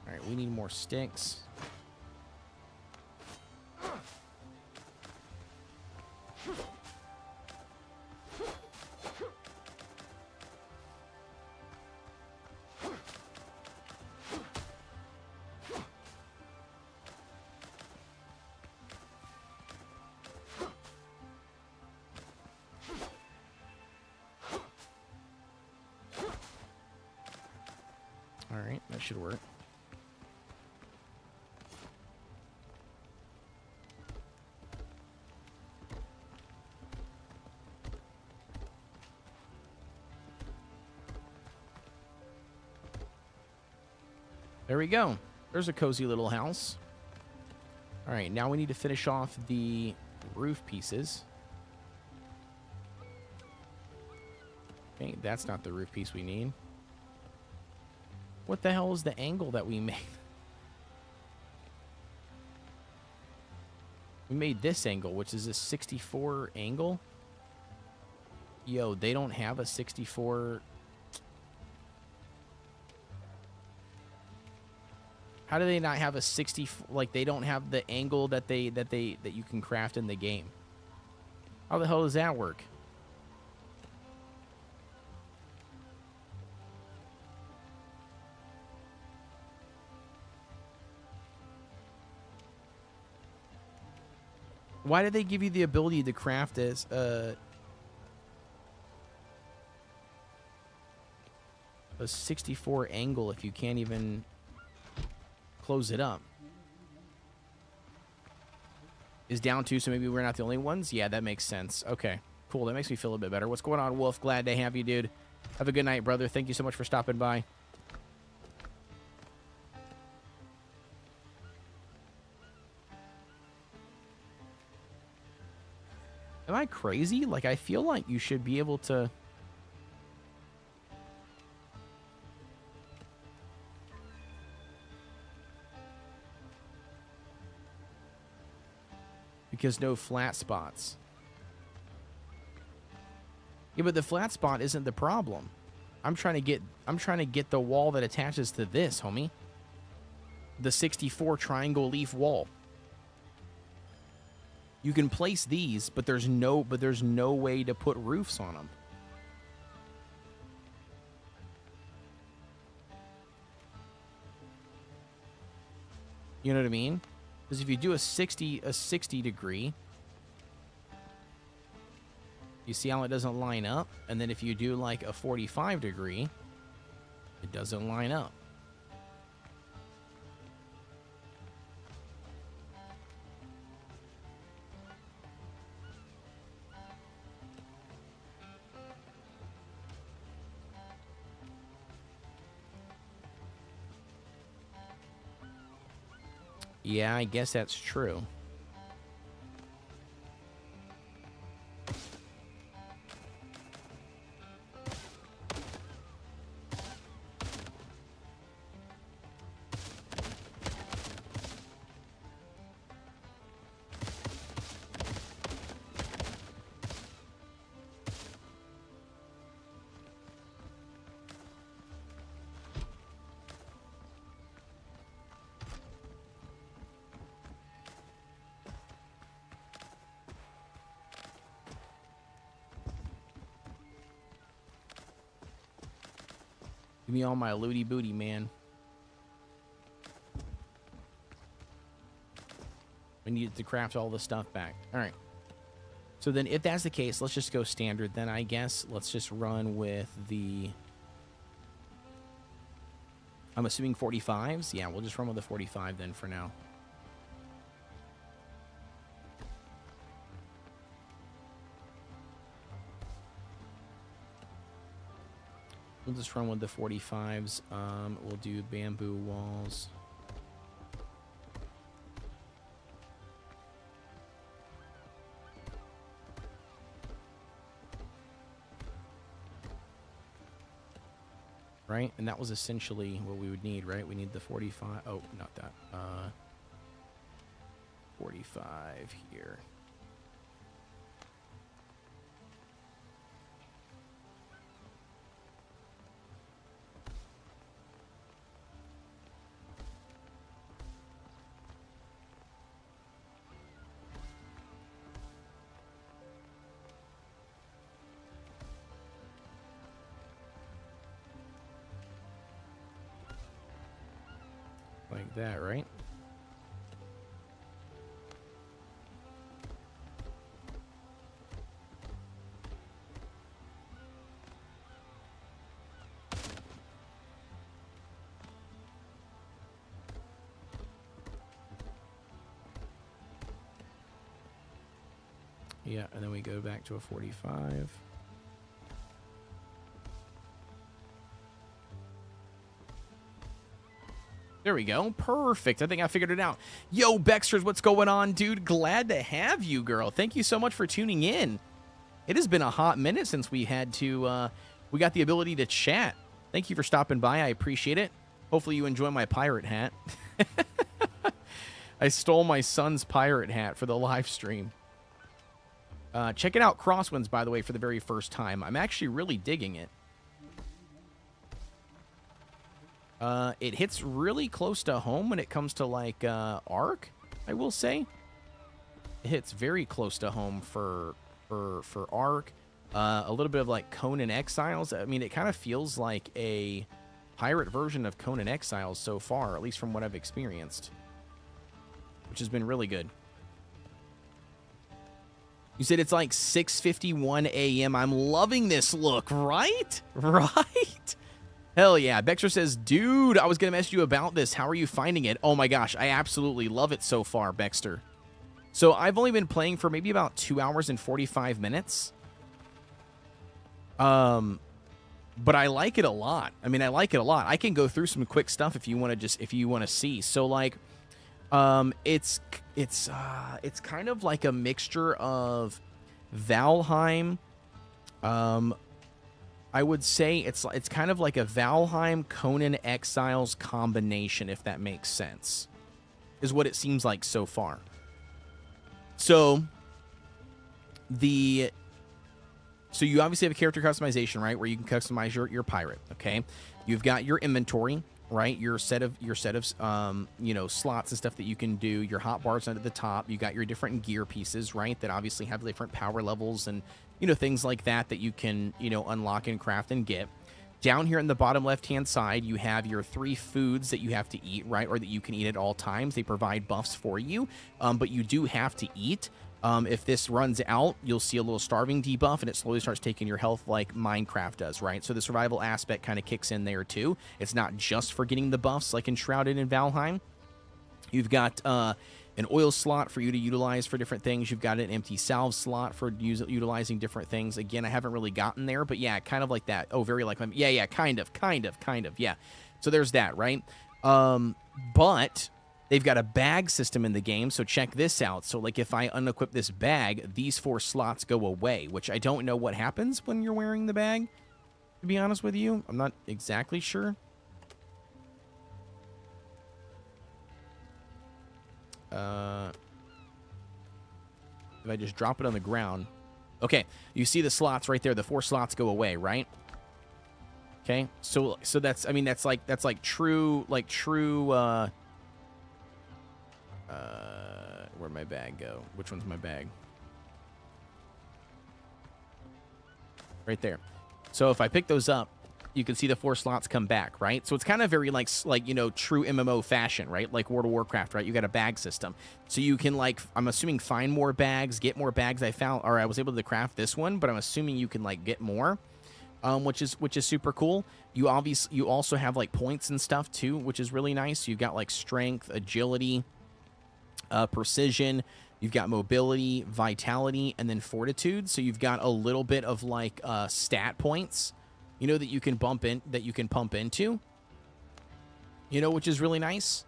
All right, we need more sticks. All right, that should work. There we go. There's a cozy little house. All right, now we need to finish off the roof pieces. Okay, that's not the roof piece we need. What the hell is the angle that we made? We made this angle, which is a 64 angle. Yo, they don't have a 64. How do they not have a 60? Like, they don't have the angle that you can craft in the game. How the hell does that work? Why did they give you the ability to craft as a 64 angle if you can't even close it up? Is down 2, so maybe we're not the only ones? Yeah, that makes sense. Okay, cool. That makes me feel a bit better. What's going on, Wolf? Glad to have you, dude. Have a good night, brother. Thank you so much for stopping by. Am I crazy? Like, I feel like you should be able to... Because no flat spots. Yeah, but the flat spot isn't the problem. I'm trying to get the wall that attaches to this, homie. The 64 triangle leaf wall. You can place these, but there's no way to put roofs on them. You know what I mean? Because if you do a 60 degree, you see how it doesn't line up? And then if you do like a 45 degree, it doesn't line up. Yeah, I guess that's true. Give me all my looty booty, man. We need to craft all the stuff back. All right. So then if that's the case, let's just go standard then, I guess. Let's just run with the... I'm assuming 45s? Yeah, we'll just run with the 45 then for now. We'll just run with the 45s. We'll do bamboo walls. Right? And that was essentially what we would need, right? We need the 45. Oh, not that. 45 here. Like that, right? Yeah, and then we go back to a 45. There we go. Perfect. I think I figured it out. Yo, Bexters, what's going on, dude? Glad to have you, girl. Thank you so much for tuning in. It has been a hot minute since we had to, we got the ability to chat. Thank you for stopping by. I appreciate it. Hopefully you enjoy my pirate hat. I stole my son's pirate hat for the live stream. Checking out Crosswinds, by the way, for the very first time. I'm actually really digging it. It hits really close to home when it comes to, like, Arc, I will say. It hits very close to home for Arc. A little bit of, like, Conan Exiles. I mean, it kind of feels like a pirate version of Conan Exiles so far, at least from what I've experienced. Which has been really good. You said it's like 6:51 a.m. I'm loving this look, right? Right? Hell yeah. Bexter says, dude, I was going to message you about this. How are you finding it? Oh my gosh, I absolutely love it so far, Bexter. So I've only been playing for maybe about 2 hours and 45 minutes. But I like it a lot. I mean, I like it a lot. I can go through some quick stuff if you want to see. So like, it's kind of like a mixture of Valheim. I would say it's kind of like a Valheim Conan Exiles combination, if that makes sense, is what it seems like so far. So you obviously have a character customization, right, where you can customize your pirate. Okay, you've got your inventory, right, your set of you know, slots and stuff that you can do. Your hotbars under the top. You got your different gear pieces, right, that obviously have different power levels and, you know, things like that you can, you know, unlock and craft and get. Down here in the bottom left-hand side, you have your 3 foods that you have to eat, right, or that you can eat at all times. They provide buffs for you, but you do have to eat. If this runs out, you'll see a little starving debuff, and it slowly starts taking your health like Minecraft does, right? So the survival aspect kind of kicks in there, too. It's not just for getting the buffs like in Shrouded and Valheim. You've got an oil slot for you to utilize for different things. You've got an empty salve slot for utilizing different things. Again, I haven't really gotten there, but yeah, kind of like that. Oh, very like, yeah, kind of, yeah. So there's that, right? But they've got a bag system in the game, so check this out. So like if I unequip this bag, these 4 slots go away, which I don't know what happens when you're wearing the bag, to be honest with you. I'm not exactly sure. If I just drop it on the ground. Okay, you see the slots right there. The 4 slots go away, right? Okay, so that's, I mean, that's like true, where'd my bag go? Which one's my bag? Right there. So if I pick those up, you can see the 4 slots come back, right? So it's kind of very like, you know, true MMO fashion, right? Like World of Warcraft, right? You got a bag system. So you can, like, I'm assuming, find more bags, get more bags. I was able to craft this one, but I'm assuming you can, like, get more, which is super cool. You also have, like, points and stuff too, which is really nice. You've got, like, strength, agility, precision. You've got mobility, vitality, and then fortitude. So you've got a little bit of, like, stat points, you know, that you can pump into, you know, which is really nice.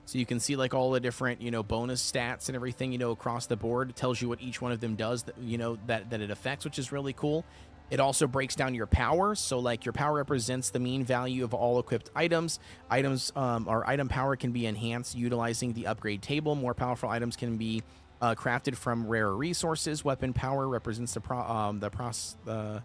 So you can see, like, all the different, you know, bonus stats and everything, you know, across the board. It tells you what each one of them does, that, you know, that it affects, which is really cool. It also breaks down your power. So, like, your power represents the mean value of all equipped items. Or item power can be enhanced utilizing the upgrade table. More powerful items can be crafted from rare resources. Weapon power represents the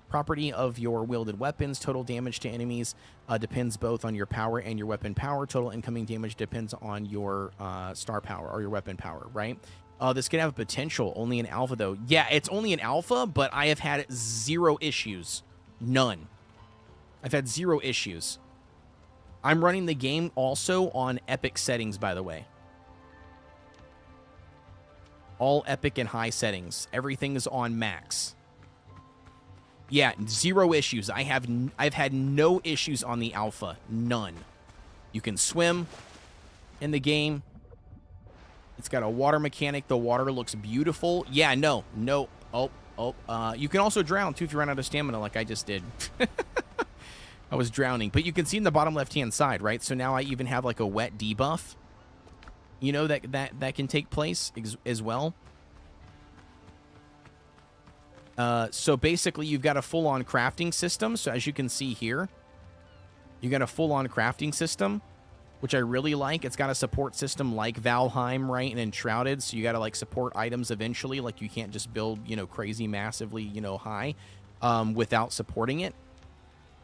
property of your wielded weapons. Total damage to enemies depends both on your power and your weapon power. Total incoming damage depends on your star power or your weapon power, right? This could have a potential. Only an alpha, though. Yeah, it's only an alpha, but I have had 0 issues. None. I've had 0 issues. I'm running the game also on epic settings, by the way. All epic and high settings. Everything is on max. Yeah, 0 issues. I've had no issues on the alpha. None. You can swim in the game. It's got a water mechanic. The water looks beautiful. Yeah, no. Oh. You can also drown, too, if you run out of stamina like I just did. I was drowning. But you can see in the bottom left-hand side, right? So now I even have, like, a wet debuff, you know, that can take place as well. So basically, you've got a full-on crafting system. So as you can see here, you got a full-on crafting system, which I really like. It's got a support system like Valheim, right, and Enshrouded. So you got to, like, support items eventually. Like, you can't just build, you know, crazy, massively, you know, high without supporting it.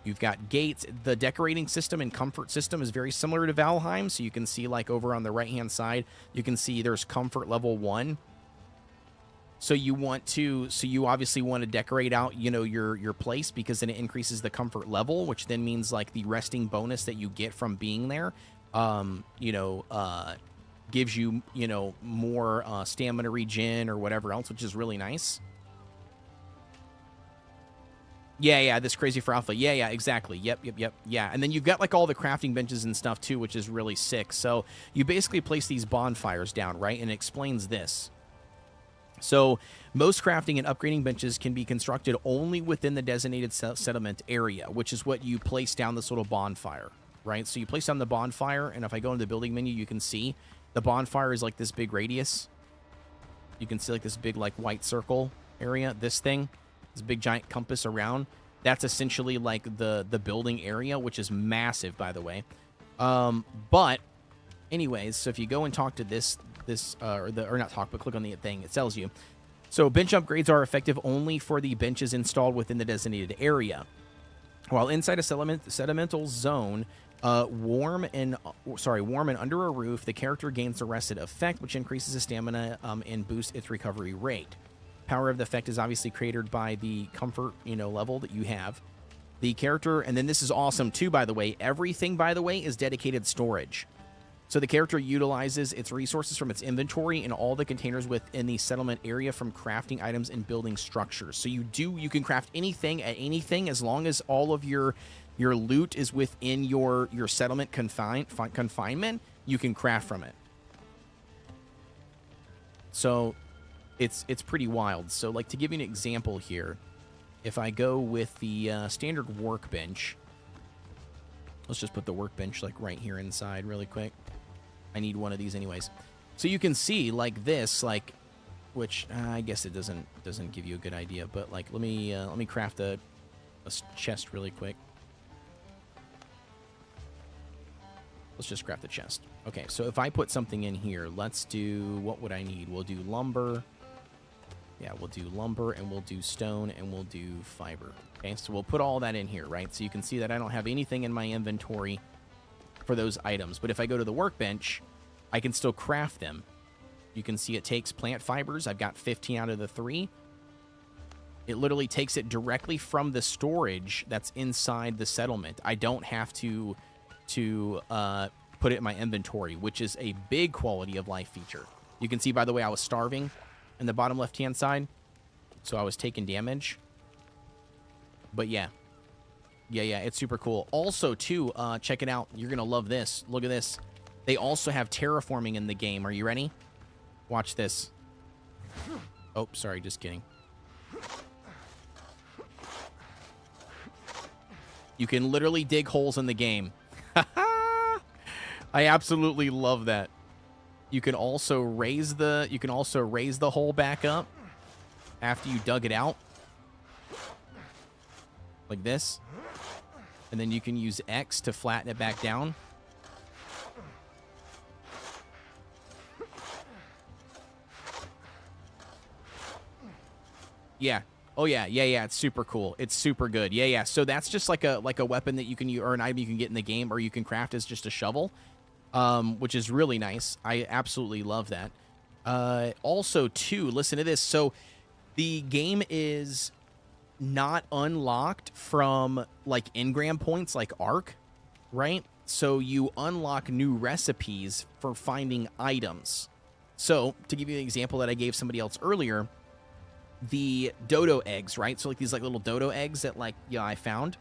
You've got gates. The decorating system and comfort system is very similar to Valheim. So you can see, like, over on the right-hand side, you can see there's comfort level 1. So you obviously want to decorate out, you know, your place, because then it increases the comfort level, which then means, like, the resting bonus that you get from being there, you know, gives you, you know, more stamina regen or whatever else, which is really nice. Yeah, this crazy for alpha. Yeah, exactly. Yep. Yeah, and then you've got like all the crafting benches and stuff too, which is really sick. So you basically place these bonfires down, right? And it explains this. So most crafting and upgrading benches can be constructed only within the designated settlement area, which is what you place down this little bonfire, right? So you place down the bonfire, and if I go into the building menu, you can see the bonfire is like this big radius. You can see like this big like white circle area, this thing. This big giant compass around. That's essentially like the building area, which is massive, by the way. But anyways, so if you go and talk to or not talk, but click on the thing, it tells you. So bench upgrades are effective only for the benches installed within the designated area. While inside a sedimental zone, warm and under a roof, the character gains the rested effect, which increases his stamina and boosts its recovery rate. Power of the effect is obviously created by the comfort, you know, level that you have. The character, and then this is awesome too, by the way. Everything, by the way, is dedicated storage. So the character utilizes its resources from its inventory and all the containers within the settlement area from crafting items and building structures. So you can craft anything at anything as long as all of your loot is within your settlement confinement. You can craft from it. So it's pretty wild. So like to give you an example here, if I go with the standard workbench, let's just put the workbench like right here inside really quick. I need one of these anyways. So you can see like this, like, which I guess it doesn't give you a good idea, but like let me craft a chest really quick. Let's just craft the chest. Okay, so if I put something in here, let's do, what would I need? We'll do lumber. Yeah, we'll do lumber, and we'll do stone, and we'll do fiber. Okay, so we'll put all that in here, right? So you can see that I don't have anything in my inventory for those items. But if I go to the workbench, I can still craft them. You can see it takes plant fibers. I've got 15 out of the 3. It literally takes it directly from the storage that's inside the settlement. I don't have to put it in my inventory, which is a big quality of life feature. You can see, by the way, I was starving in the bottom left-hand side, so I was taking damage. But yeah, it's super cool. Also, too, check it out. You're gonna love this. Look at this. They also have terraforming in the game. Are you ready? Watch this. Oh, sorry, just kidding. You can literally dig holes in the game. I absolutely love that. You can also raise the hole back up after you dug it out. Like this. And then you can use X to flatten it back down. Yeah. Oh yeah, it's super cool. It's super good. Yeah. So that's just like a weapon that you can use, or an item you can get in the game, or you can craft as just a shovel, which is really nice. I absolutely love that. Also, too, listen to this. So the game is not unlocked from like engram points like Ark, right? So you unlock new recipes for finding items. So to give you an example that I gave somebody else earlier, the dodo eggs, right? So like these like little dodo eggs that like, yeah, I found.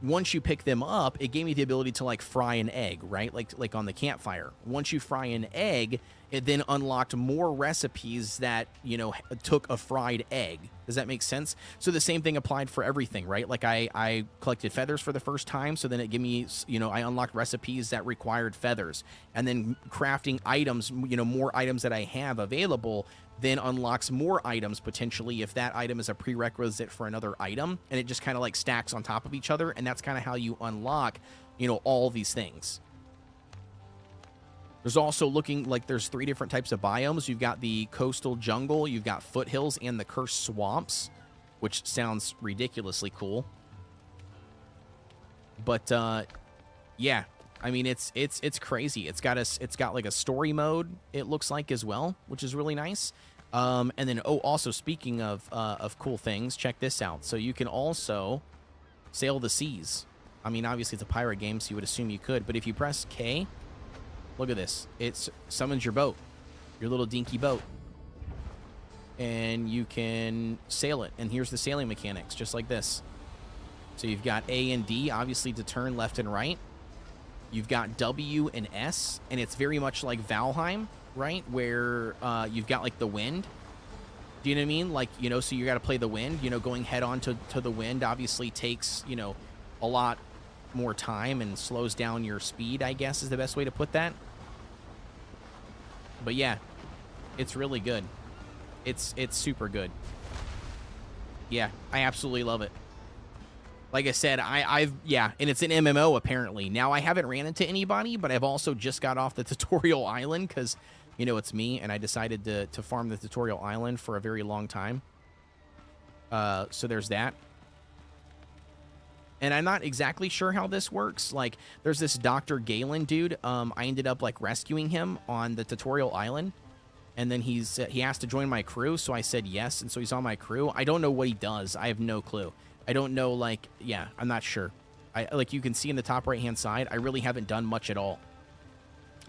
Once you pick them up, it gave me the ability to like fry an egg, right? Like on the campfire. Once you fry an egg, it then unlocked more recipes that, you know, took a fried egg. Does that make sense? So the same thing applied for everything, right? Like I collected feathers for the first time, so then it gave me, you know, I unlocked recipes that required feathers. And then crafting items, you know, more items that I have available then unlocks more items potentially if that item is a prerequisite for another item, and it just kind of like stacks on top of each other, and that's kind of how you unlock, you know, all these things. There's also looking like there's 3 different types of biomes. You've got the coastal jungle, you've got foothills, and the cursed swamps, which sounds ridiculously cool. But yeah, I mean it's crazy. It's got like a story mode, it looks like, as well, which is really nice. And then also speaking of cool things, check this out. So you can also sail the seas. I mean, obviously it's a pirate game, so you would assume you could, but if you press K, Look at this. It summons your boat, your little dinky boat. And you can sail it. And here's the sailing mechanics, just like this. So you've got A and D, obviously, to turn left and right. You've got W and S, and it's very much like Valheim, right? Where you've got, like, the wind. Do you know what I mean? Like, you know, so you got to play the wind. You know, going head on to the wind obviously takes, you know, a lot more time and slows down your speed, I guess, is the best way to put that. But, yeah, it's really good. It's super good. Yeah, I absolutely love it. Like I said, yeah, and it's an MMO apparently. Now, I haven't ran into anybody, but I've also just got off the tutorial island because, you know, it's me, and I decided to farm the tutorial island for a very long time. So there's that. And I'm not exactly sure how this works. Like, there's this Dr. Galen dude. I ended up, like, rescuing him on the tutorial island. And then he asked to join my crew, so I said yes, and so he's on my crew. I don't know what he does. I have no clue. I don't know, like, yeah, I'm not sure. Like, you can see in the top right-hand side, I really haven't done much at all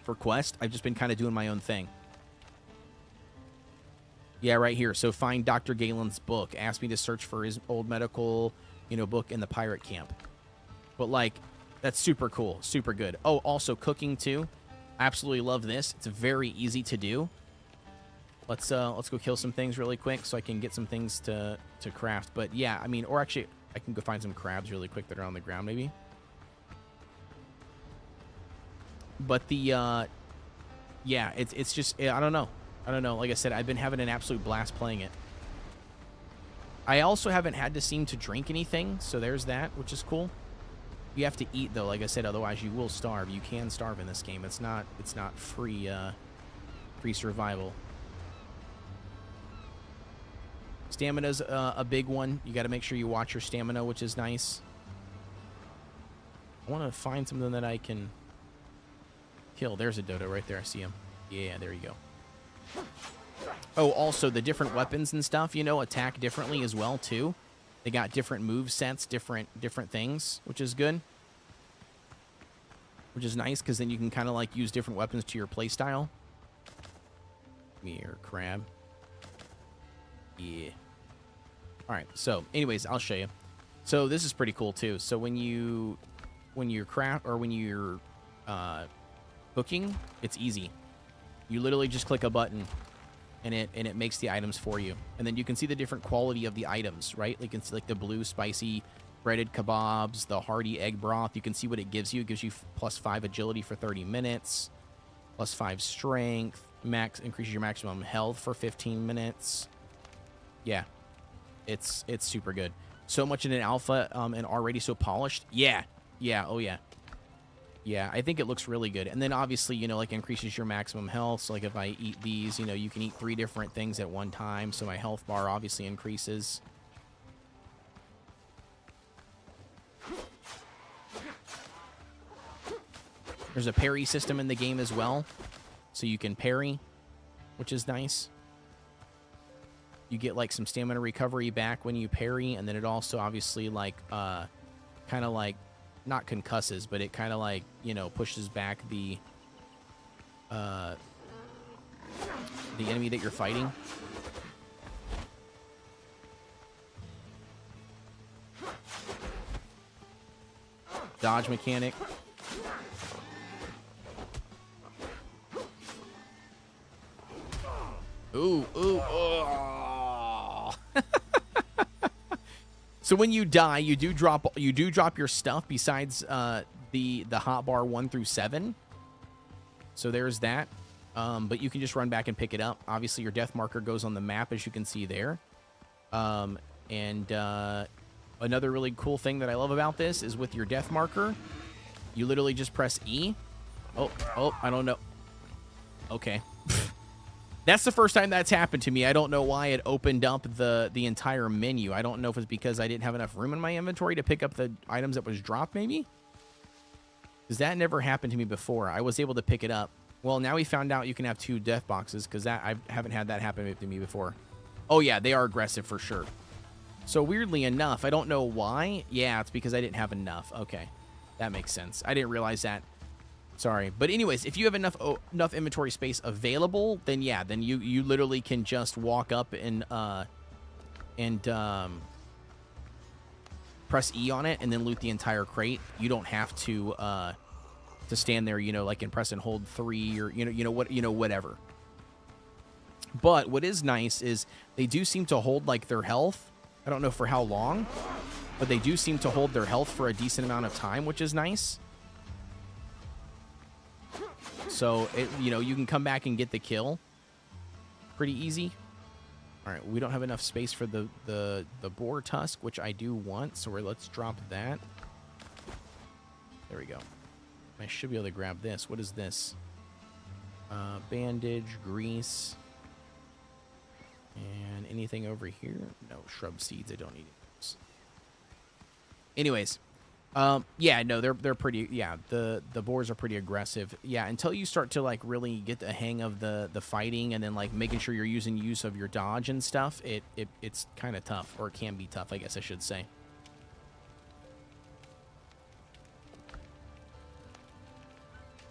for quest. I've just been kind of doing my own thing. Yeah, right here. So find Dr. Galen's book. Asked me to search for his old medical, you know, book in the pirate camp. But, like, that's super cool. Super good. Oh, also cooking, too. Absolutely love this. It's very easy to do. Let's go kill some things really quick so I can get some things to craft. But yeah, I mean, or actually, I can go find some crabs really quick that are on the ground, maybe. But the yeah, it's just, I don't know. Like I said, I've been having an absolute blast playing it. I also haven't had to seem to drink anything, so there's that, which is cool. You have to eat though, like I said, otherwise you will starve. You can starve in this game. It's not free survival. Stamina's a big one. You got to make sure you watch your stamina, which is nice. I want to find something that I can kill. There's a dodo right there. I see him. Yeah, there you go. Oh, also the different weapons and stuff, you know, attack differently as well too. They got different move sets, different things, which is good. Which is nice because then you can kind of like use different weapons to your playstyle. Here, crab. Yeah. All right. So, anyways, I'll show you. So this is pretty cool too. So when you're cooking, it's easy. You literally just click a button, and it makes the items for you. And then you can see the different quality of the items, right? You can see like the blue spicy breaded kebabs, the hearty egg broth. You can see what it gives you. It gives you +5 agility for 30 minutes, +5 strength, increases your maximum health for 15 minutes. Yeah, it's super good. So much in an alpha and already so polished. Yeah, oh yeah. Yeah, I think it looks really good. And then obviously, you know, like increases your maximum health. So like if I eat these, you know, you can eat 3 different things at one time. So my health bar obviously increases. There's a parry system in the game as well. So you can parry, which is nice. You get like some stamina recovery back when you parry. And then it also obviously like kind of like not concusses, but it kind of like, you know, pushes back the enemy that you're fighting. Dodge mechanic. Ooh, oh. So when you die, you do drop your stuff besides the hotbar 1 through 7. So there's that. But you can just run back and pick it up. Obviously, your death marker goes on the map, as you can see there. Another really cool thing that I love about this is with your death marker, you literally just press E. Oh, I don't know. Okay. That's the first time that's happened to me. I don't know why it opened up the entire menu. I don't know if it's because I didn't have enough room in my inventory to pick up the items that was dropped, maybe? Because that never happened to me before. I was able to pick it up. Well, now we found out you can have 2 death boxes, because I haven't had that happen to me before. Oh, yeah, they are aggressive for sure. So weirdly enough, I don't know why. Yeah, it's because I didn't have enough. Okay, that makes sense. I didn't realize that. Sorry. But anyways, if you have enough inventory space available, then yeah, then you literally can just walk up and press E on it and then loot the entire crate. You don't have to stand there, you know, like and press and hold 3 or whatever. But what is nice is they do seem to hold like their health. I don't know for how long, but they do seem to hold their health for a decent amount of time, which is nice. So, you can come back and get the kill pretty easy. All right, we don't have enough space for the boar tusk, which I do want, so let's drop that. There we go. I should be able to grab this. What is this? Bandage, grease, and anything over here? No, shrub seeds. I don't need those. Anyways. Yeah, no, they're pretty, yeah, the boars are pretty aggressive. Yeah, until you start to, like, really get the hang of the fighting and then, like, making sure you're using use of your dodge and stuff, it's kind of tough, or it can be tough, I guess I should say.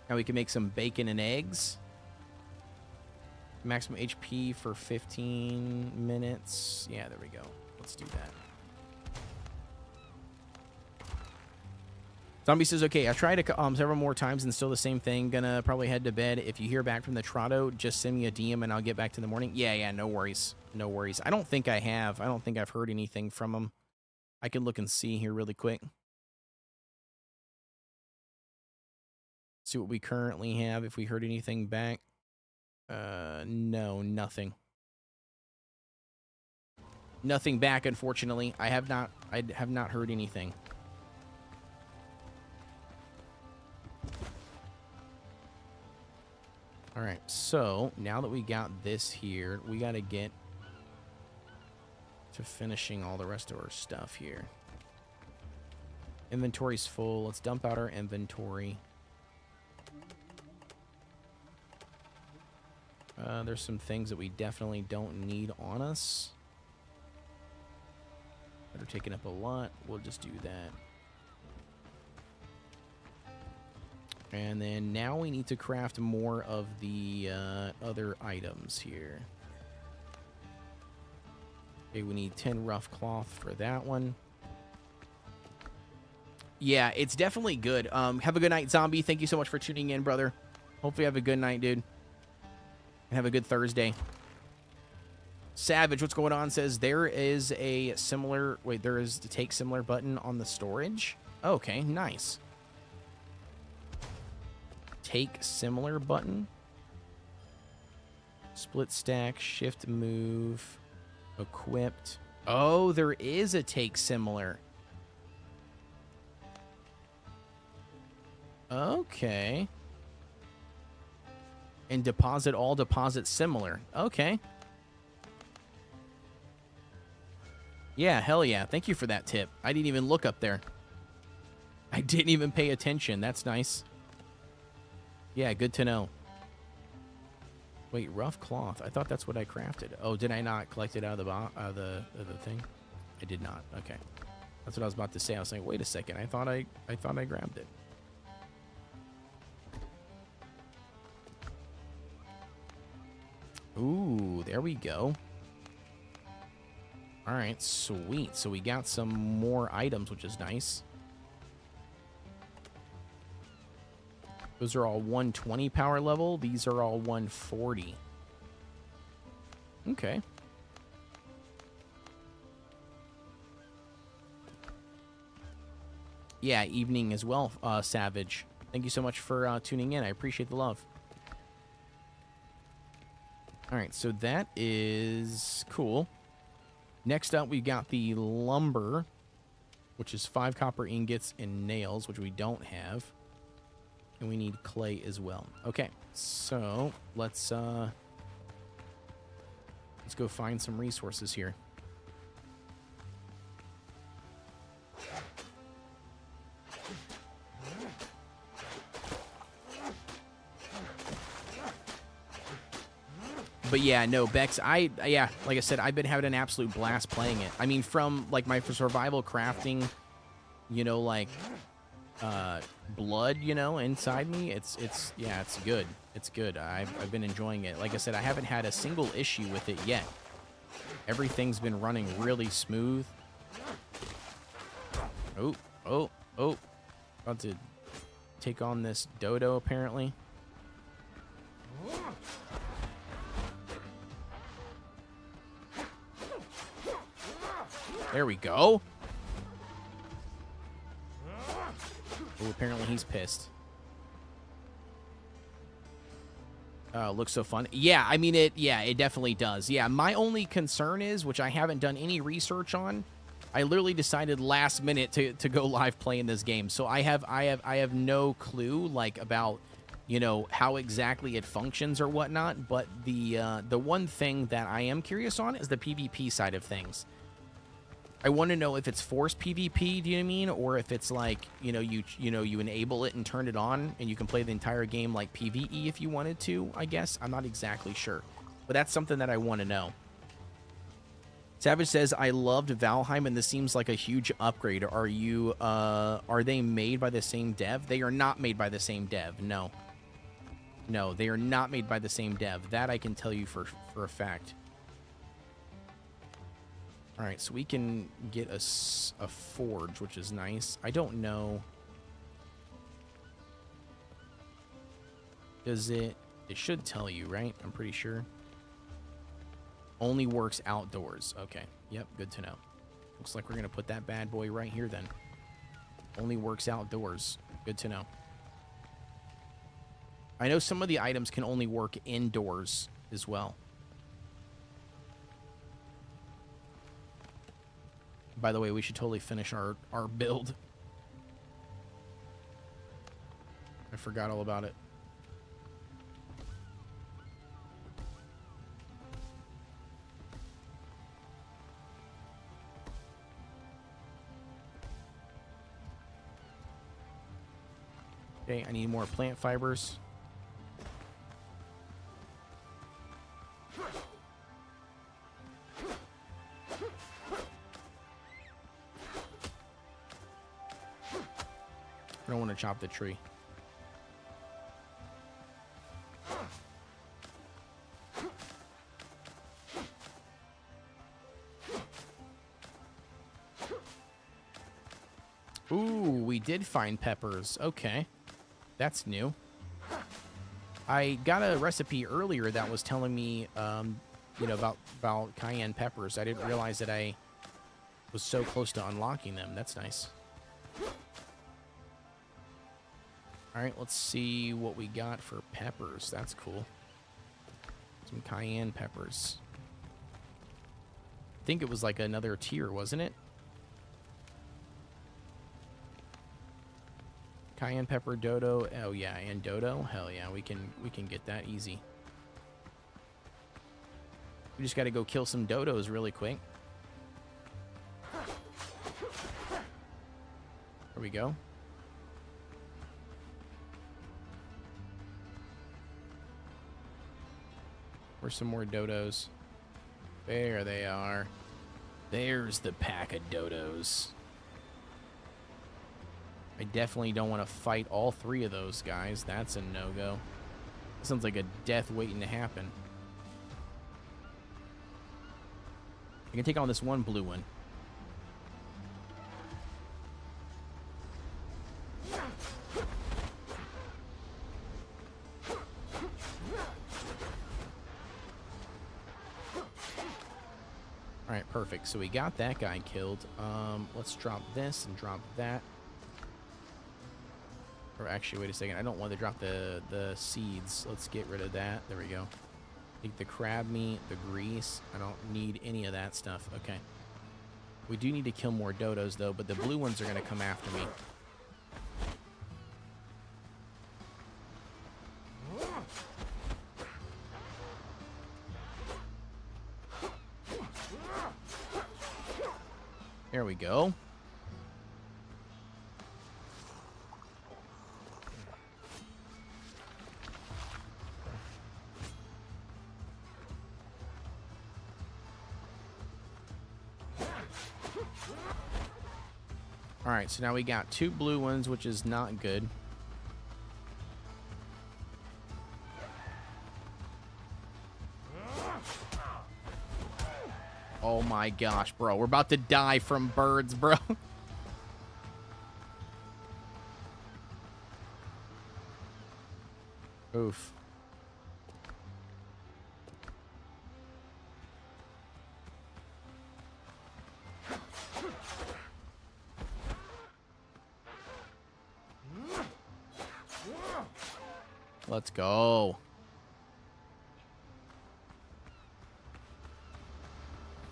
Now we can make some bacon and eggs. Maximum HP for 15 minutes. Yeah, there we go. Let's do that. Zombie says, okay, I tried several more times and still the same thing. Gonna probably head to bed. If you hear back from the Trotto, just send me a DM and I'll get back to the morning. Yeah, no worries. No worries. I don't think I have. I don't think I've heard anything from them. I can look and see here really quick. See what we currently have, if we heard anything back. No, nothing. Nothing back, unfortunately. I have not heard anything. All right, so now that we got this here, we got to get to finishing all the rest of our stuff here. Inventory's full. Let's dump out our inventory. There's some things that we definitely don't need on us that are taking up a lot. We'll just do that. And then now we need to craft more of the other items here. Okay, we need 10 rough cloth for that one. Yeah, it's definitely good. Have a good night, Zombie. Thank you so much for tuning in, brother. Hopefully you have a good night, dude. And have a good Thursday. Savage, what's going on? Says there is a similar... Wait, there is the take similar button on the storage. Okay, nice. Take similar button. Split stack, shift move, equipped. Oh, there is a take similar. Okay. And deposit all, deposit similar. Okay. Yeah, hell yeah. Thank you for that tip. I didn't even look up there. I didn't even pay attention. That's nice. Yeah, good to know. Wait, rough cloth. I thought that's what I crafted. Oh, did I not collect it out of the thing? I did not. Okay. That's what I was about to say. I was like, wait a second. I thought I grabbed it. Ooh, there we go. All right, sweet. So we got some more items, which is nice. Those are all 120 power level. These are all 140. Okay. Yeah, evening as well, Savage. Thank you so much for tuning in. I appreciate the love. All right, so that is cool. Next up, we got the lumber, which is 5 copper ingots and nails, which we don't have. And we need clay as well. Okay, so let's go find some resources here. But yeah, no, Bex, yeah, like I said, I've been having an absolute blast playing it. I mean, from, like, my survival crafting, you know, like, blood, you know, inside me. Yeah, it's good. It's good. I've been enjoying it. Like I said, I haven't had a single issue with it yet. Everything's been running really smooth. Oh. About to take on this dodo, apparently. There we go. Oh, apparently he's pissed. Looks so fun. Yeah, I mean, it definitely does. Yeah, my only concern is, which I haven't done any research on, I literally decided last minute to go live playing this game. So I have no clue, like, about, you know, how exactly it functions or whatnot. But the one thing that I am curious on is the PvP side of things. I want to know if it's forced PvP, do you know what I mean? Or if it's like, you know, you enable it and turn it on and you can play the entire game like PvE if you wanted to, I guess. I'm not exactly sure. But that's something that I want to know. Savage says, I loved Valheim and this seems like a huge upgrade. Are they made by the same dev? They are not made by the same dev, no. No, they are not made by the same dev. That I can tell you for a fact. All right, so we can get a forge, which is nice. I don't know. Does it? It should tell you, right? I'm pretty sure. Only works outdoors. Okay. Yep, good to know. Looks like we're going to put that bad boy right here then. Only works outdoors. Good to know. I know some of the items can only work indoors as well. By the way, we should totally finish our build. I forgot all about it. Okay, I need more plant fibers. I don't want to chop the tree. Ooh, we did find peppers. Okay. That's new. I got a recipe earlier that was telling me, you know, about cayenne peppers. I didn't realize that I was so close to unlocking them. That's nice. All right, let's see what we got for peppers. That's cool. Some cayenne peppers. I think it was like another tier, wasn't it? Cayenne pepper, dodo. Oh yeah, and dodo. Hell yeah, we can get that easy. We just got to go kill some dodos really quick. There we go. Where's some more dodos? There they are. There's the pack of dodos. I definitely don't want to fight all three of those guys. That's a no-go. Sounds like a death waiting to happen. I can take on this one blue one. Alright, perfect. So we got that guy killed. Let's drop this and drop that. Or actually, wait a second. I don't want to drop the seeds. Let's get rid of that. There we go. Take the crab meat, the grease. I don't need any of that stuff. Okay. We do need to kill more dodos, though, but the blue ones are going to come after me. There we go. All right, so now we got 2 blue ones, which is not good. Oh my gosh, bro. We're about to die from birds, bro. Oof. Let's go.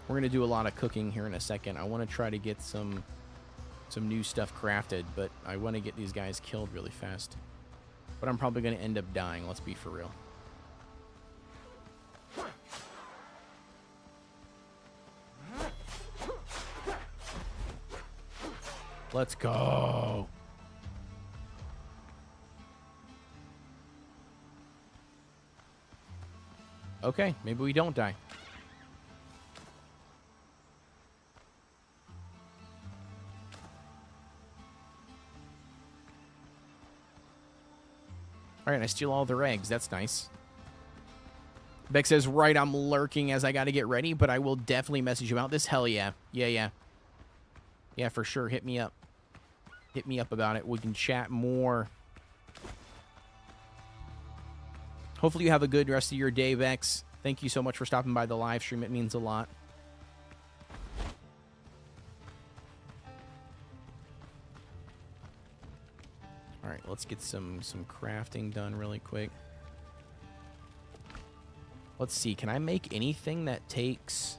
We're going to do a lot of cooking here in a second. I want to try to get some new stuff crafted, but I want to get these guys killed really fast. But I'm probably going to end up dying, let's be for real. Let's go. Okay, maybe we don't die. All right, I steal all their eggs. That's nice. Beck says, right, I'm lurking as I got to get ready, but I will definitely message you about this. Hell yeah. Yeah. Yeah, for sure. Hit me up. Hit me up about it. We can chat more. Hopefully you have a good rest of your day, Vex. Thank you so much for stopping by the live stream. It means a lot. All right, let's get some crafting done really quick. Let's see. Can I make anything that takes...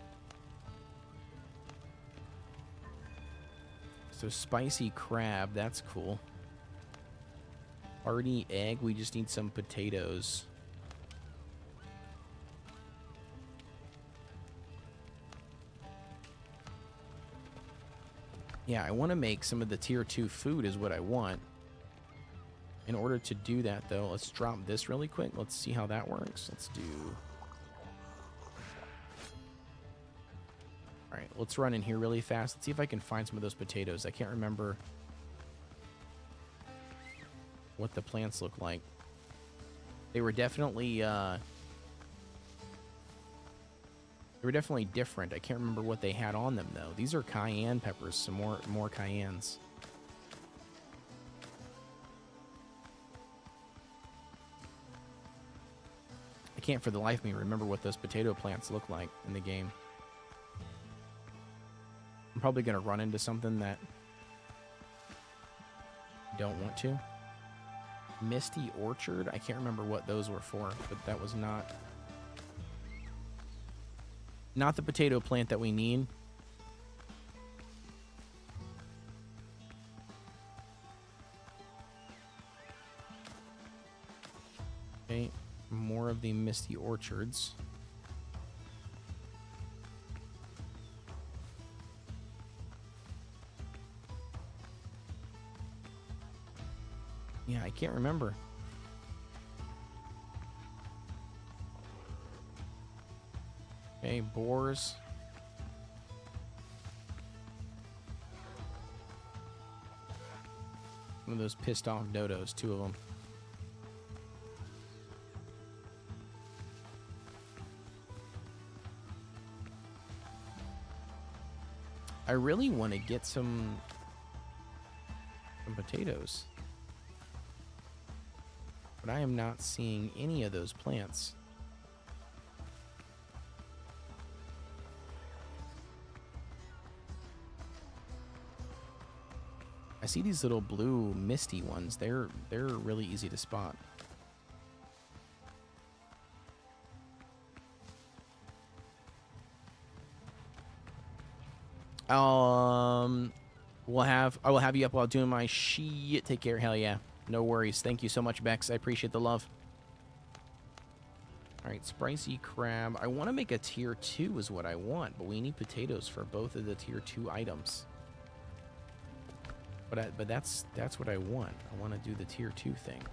So spicy crab, that's cool. Hearty egg, we just need some potatoes. Yeah, I want to make some of the tier 2 food is what I want. In order to do that, though, let's drop this really quick. Let's see how that works. Let's do... Alright, let's run in here really fast. Let's see if I can find some of those potatoes. I can't remember what the plants look like. They were definitely different. I can't remember what they had on them, though. These are cayenne peppers. Some more cayennes. I can't for the life of me remember what those potato plants look like in the game. I'm probably going to run into something that I don't want to. Misty Orchard? I can't remember what those were for, but that was not the potato plant that we need. Okay, more of the Misty Orchards. Yeah, I can't remember. Okay, boars. One of those pissed off dodos, 2 of them. I really want to get some potatoes. But I am not seeing any of those plants. I see these little blue misty ones. They're really easy to spot. I will have you up while doing my shit. Take care. Hell yeah. No worries. Thank you so much, Bex. I appreciate the love. All right, spicy crab. I want to make a tier 2 is what I want, but we need potatoes for both of the tier 2 items. But that's what I want. I want to do the tier 2 thing.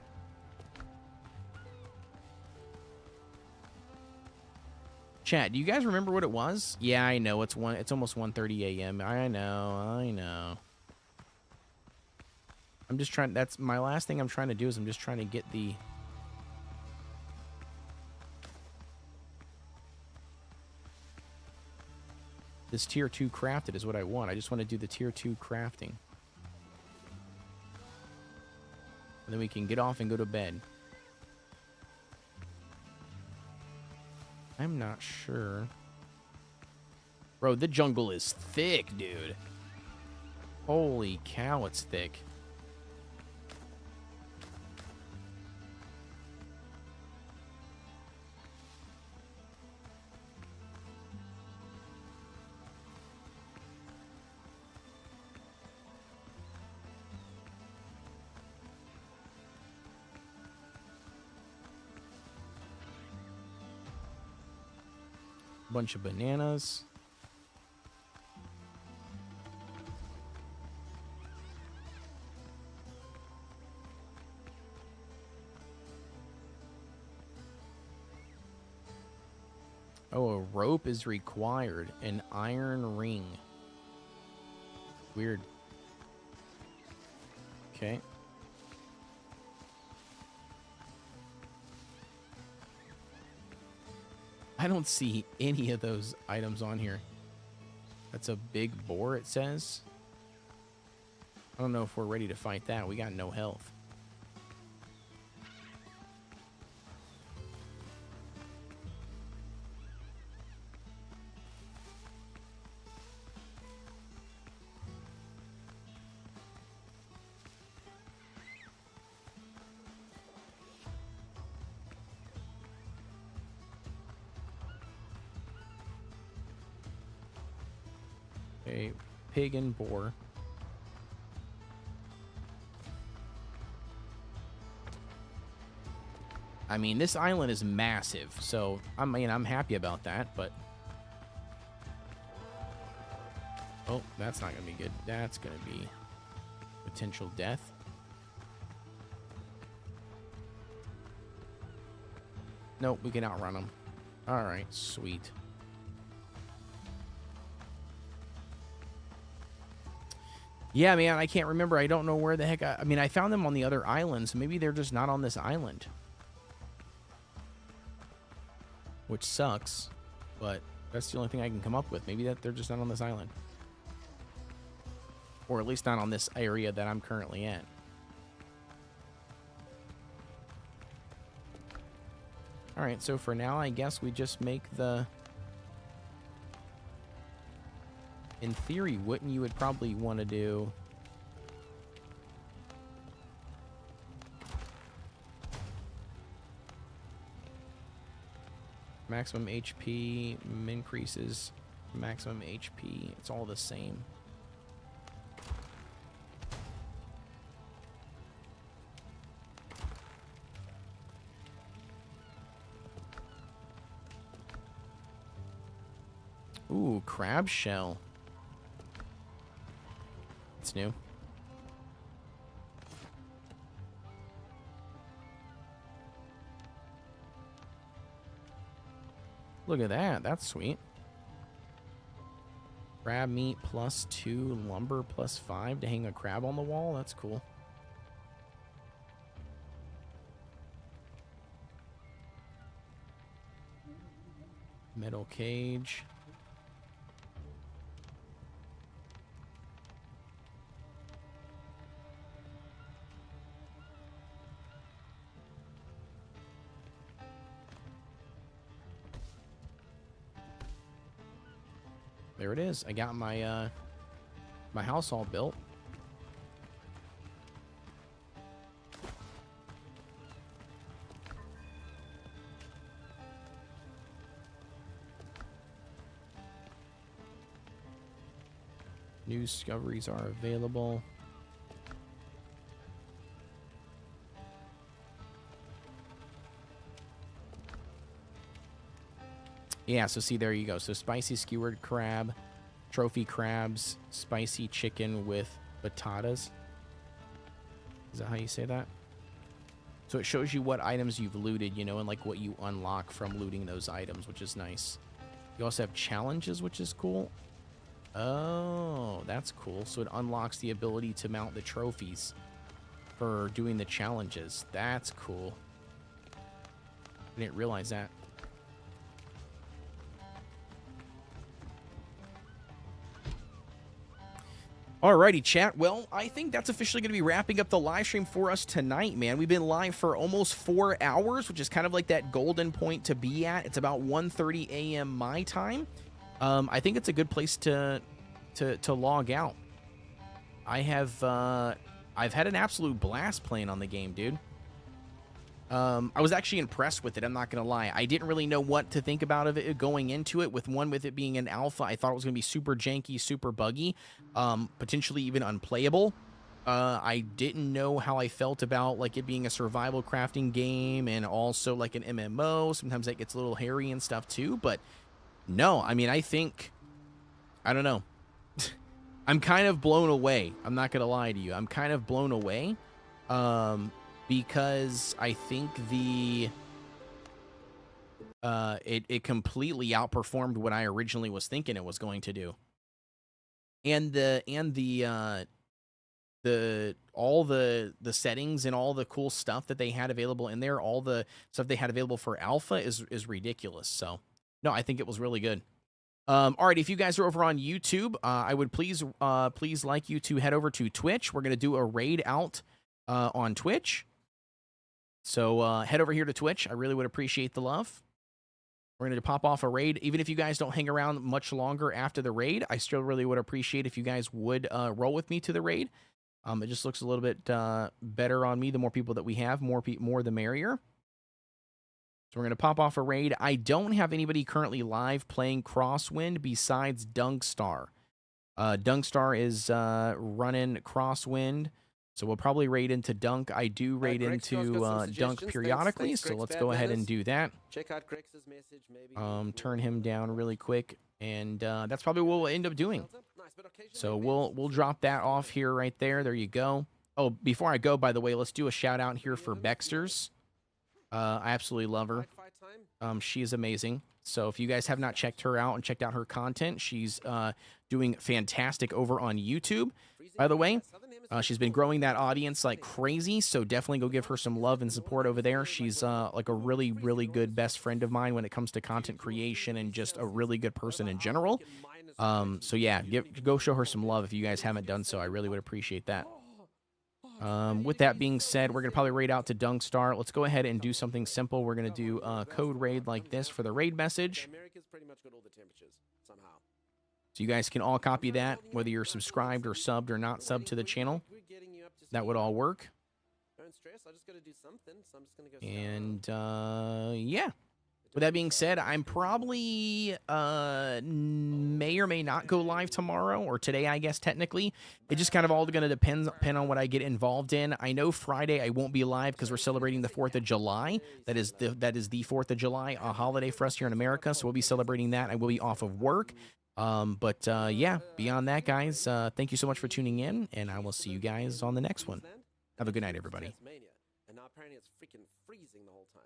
Chat, do you guys remember what it was? Yeah, I know. It's almost 1:30 a.m. I know. I'm just trying, that's my last thing I'm trying to do is I'm just trying to get the... This tier 2 crafted is what I want. I just want to do the tier 2 crafting. And then we can get off and go to bed. I'm not sure. Bro, the jungle is thick, dude. Holy cow, it's thick. Bunch of bananas. Oh, a rope is required. An iron ring. Weird. Okay. I don't see any of those items on here. That's a big boar, it says. I don't know if we're ready to fight that. We got no health. A pig and boar. I mean, this island is massive, so I'm happy about that, but... Oh, that's not gonna be good. That's gonna be potential death. Nope, we can outrun them. Alright, sweet. Yeah, man, I can't remember. I don't know where the heck I mean, I found them on the other islands. Maybe they're just not on this island. Which sucks, but that's the only thing I can come up with. Maybe that they're just not on this island. Or at least not on this area that I'm currently at. Alright, so for now, I guess we just make the... In theory, wouldn't you would probably want to do... Maximum HP increases maximum HP. It's all the same. Ooh, crab shell. It's new. Look at that. That's sweet. Crab meat +2, lumber +5 to hang a crab on the wall. That's cool. Metal cage. There it is. I got my my house all built. New discoveries are available. Yeah, so see, there you go. So spicy skewered crab, trophy crabs, spicy chicken with batatas. Is that how you say that? So it shows you what items you've looted, you know, and like what you unlock from looting those items, which is nice. You also have challenges, which is cool. Oh, that's cool. So it unlocks the ability to mount the trophies. for doing the challenges. That's cool. I didn't realize that. Alrighty, chat. Well, I think that's officially going to be wrapping up the live stream for us tonight, man. We've been live for almost 4 hours, which is kind of like that golden point to be at. It's about 1:30 a.m. my time. I think it's a good place to log out. I've had an absolute blast playing on the game, dude. I was actually impressed with it, I'm not going to lie. I didn't really know what to think about it going into it. With it being an alpha, I thought it was going to be super janky, super buggy, potentially even unplayable. I didn't know how I felt about like it being a survival crafting game and also like an MMO. Sometimes that gets a little hairy and stuff too, but no, I mean, I don't know. I'm kind of blown away. I'm not going to lie to you. I'm kind of blown away. Because I think it completely outperformed what I originally was thinking it was going to do. And all the settings and all the cool stuff that they had available in there, all the stuff they had available for alpha is ridiculous. So no, I think it was really good. All right, if you guys are over on YouTube, I would please like you to head over to Twitch. We're gonna do a raid out on Twitch. So head over here to Twitch. I really would appreciate the love. We're going to pop off a raid. Even if you guys don't hang around much longer after the raid, I still really would appreciate if you guys would roll with me to the raid. It just looks a little bit better on me. The more people that we have, more the merrier. So we're going to pop off a raid. I don't have anybody currently live playing Crosswind besides Dunkstar. Dunkstar is running Crosswind. So we'll probably raid into Dunk. I do raid into Dunk periodically, so let's go ahead and do that. Check out Grex's message, maybe. Turn him down really quick, and that's probably what we'll end up doing. So we'll drop that off here right there. There you go. Oh, before I go, by the way, let's do a shout out here for Bexters. I absolutely love her. She is amazing. So if you guys have not checked her out and checked out her content, she's doing fantastic over on YouTube. By the way, she's been growing that audience like crazy, so definitely go give her some love and support over there. She's like a really, really good best friend of mine when it comes to content creation and just a really good person in general. So yeah, go show her some love if you guys haven't done so. I really would appreciate that. With that being said, we're going to probably raid out to Dunkstar. Let's go ahead and do something simple. We're going to do a code raid like this for the raid message. So you guys can all copy that, whether you're subscribed or subbed or not subbed to the channel. That would all work. And, yeah. With that being said, I'm probably may or may not go live tomorrow or today, I guess, technically. It just kind of all going to depend on what I get involved in. I know Friday I won't be live because we're celebrating the 4th of July. That is the 4th of July, a holiday for us here in America. So we'll be celebrating that. I will be off of work. Yeah, beyond that, guys, thank you so much for tuning in, and I will see you guys on the next one. Have a good night, everybody. And now apparently it's freaking freezing the whole time.